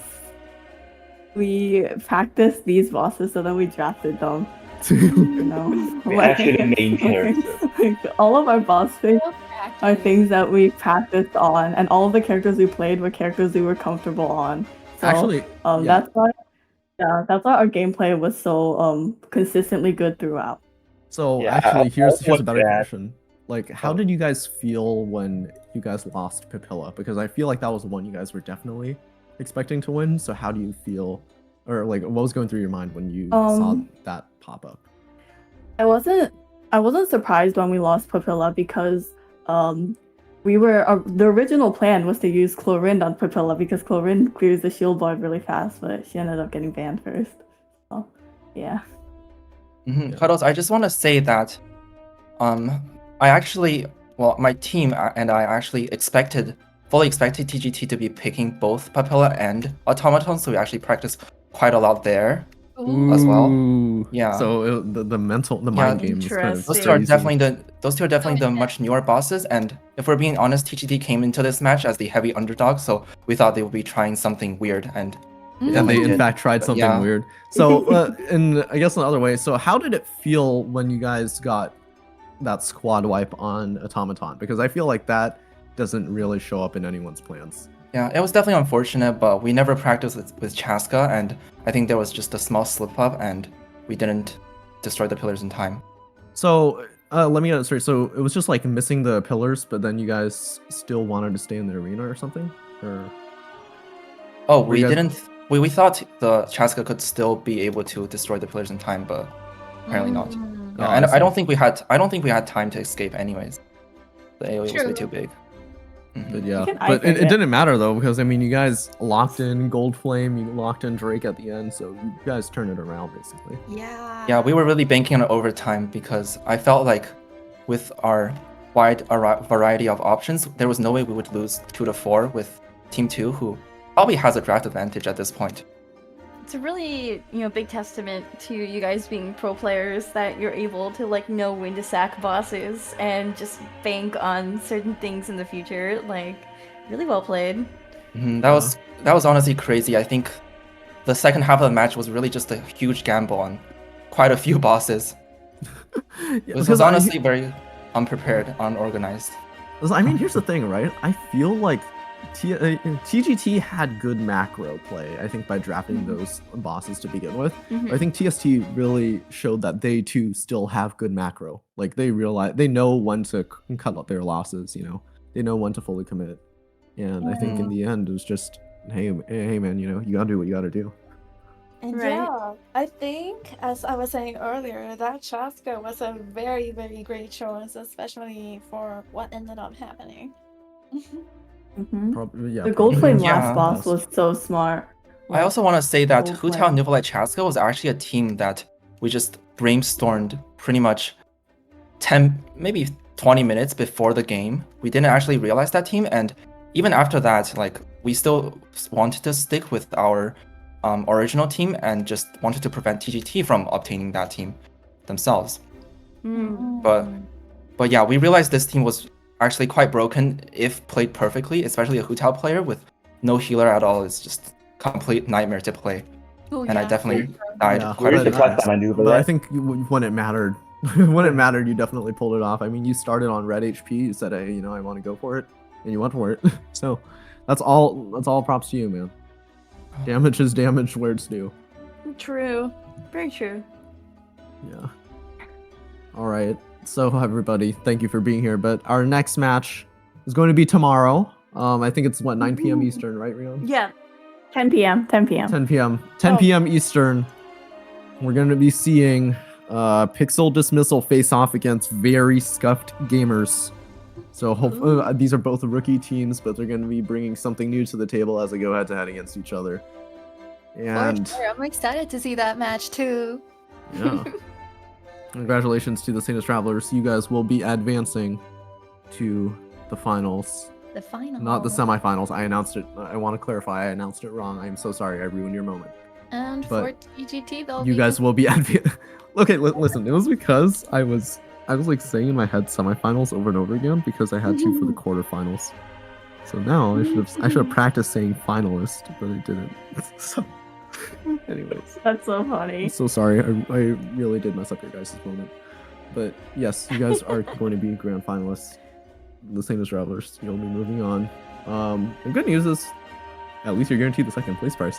we practiced these bosses so then we drafted them. You know, We actually the main character. like, all of our boss things So are practice. things that we practiced on, and all of the characters we played were characters we were comfortable on. So, Actually, yeah. that's why our gameplay was so consistently good throughout. So Yeah, actually, here's I'll a better add- question. Like, how did you guys feel when you guys lost Papilla? Because I feel like that was one you guys were definitely expecting to win. So how do you feel, or like, what was going through your mind when you saw that pop up? I wasn't surprised when we lost Papilla because we were the original plan was to use Chlorine on Papilla because Chlorine clears the shield board really fast, but she ended up getting banned first. So yeah. Mm-hmm. Cuddles, I just want to say that I actually, well, my team and I actually fully expected TGT to be picking both Papilla and Automaton, so we actually practiced quite a lot there as well. Ooh. Yeah. So the mind game is kind of Those two are crazy. definitely the much newer bosses, and if we're being honest, TGT came into this match as the heavy underdog, so we thought they would be trying something weird, and And they in did. fact tried But something yeah. weird. So, and I guess another way. So, how did it feel when you guys got that squad wipe on Automaton? Because I feel like that doesn't really show up in anyone's plans. Yeah, it was definitely unfortunate, but we never practiced with Chaska, and I think there was just a small slip up, and we didn't destroy the pillars in time. So, Let me get it straight. So it was just like missing the pillars, but then you guys still wanted to stay in the arena or something? Or Oh, Were we you guys- didn't. We thought the Chaska could still be able to destroy the pillars in time, but apparently not. Mm. Yeah, Oh, and I I don't see. think we had. I don't think we had time to escape anyways. The AoE was way True. too big. Mhm. But yeah, can but ice it it. didn't matter though, because I mean, you guys locked in Gold Flame, you locked in Drake at the end, so you guys turned it around basically. Yeah. Yeah, we were really banking on overtime because I felt like with our wide variety of options, there was no way we would lose 2-4 with Team 2, who probably has a draft advantage at this point. It's a really, big testament to you guys being pro players that you're able to like know when to sack bosses and just bank on certain things in the future. Like, really well played. That was honestly crazy. I think the second half of the match was really just a huge gamble on quite a few bosses. Yeah, This was because honestly very unprepared, unorganized. I mean, here's the thing, right? I feel like TGT had good macro play, I think, by drafting those bosses to begin with. Mhm. I think TST really showed that they too still have good macro. Like they know when to cut up their losses, they know when to fully commit. And I think in the end, it was just, hey man, you gotta do what you gotta do. And Right. yeah, I think, as I was saying earlier, that Chaska was a very, very great choice, especially for what ended up happening. Mhm. Probably, yeah. The Gold Flame Yeah. last boss was so smart. I also want to say that Gold Hu Tao Flame. Nikolai Chaska was actually a team that we just brainstormed pretty much 10, maybe 20 minutes before the game. We didn't actually realize that team, and even after that, like we still wanted to stick with our original team and just wanted to prevent TGT from obtaining that team themselves. Mm. But yeah, we realized this team was actually quite broken if played perfectly, especially a Hu Tao player with no healer at all is just complete nightmare to play. Oh, And I yeah. definitely died Yeah, quite a Where's the few cut times. that maneuver? But I at? think when it mattered, when it mattered, you definitely pulled it off. I mean, you started on red HP. You said, "Hey, I want to go for it," and you went for it. So that's all props to you, man. Damage is damage where it's due. True. Very true. Yeah. All right. So everybody, thank you for being here. But our next match is going to be tomorrow. I think it's 9 p.m. Eastern, right, Rion? Yeah. 10 p.m. 10 p.m. 10 p.m. 10 p.m. Eastern. We're going to be seeing Pixel Dismissal face off against very scuffed gamers. So hopefully these are both rookie teams, but they're going to be bringing something new to the table as they go head-to-head against each other. And For sure. I'm excited to see that match too. yeah, congratulations to the Sanest Travelers. You guys will be advancing to the finals. The final. Not the semifinals. I announced it. I want to clarify. I announced it wrong. I'm so sorry. I ruined your moment. And but for TGT, they'll You be guys will be Okay, listen. It was because I was like saying in my head semifinals over and over again because I had to for the quarterfinals. So now I should have practiced saying finalist, but I didn't. So, anyways, That's so funny. I'm so sorry. I really did mess up your guys' moment. But yes, you guys are going to be grand finalists. The same as Travelers. You'll be moving on. The good news is, at least you're guaranteed the second place prize.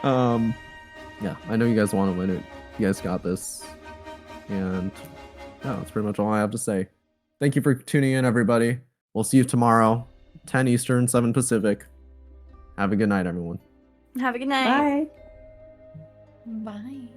Yeah, I know you guys want to win it. You guys got this. And yeah, that's pretty much all I have to say. Thank you for tuning in, everybody. We'll see you tomorrow, 10 Eastern, 7 Pacific. Have a good night, everyone. Have a good night. Bye. Bye.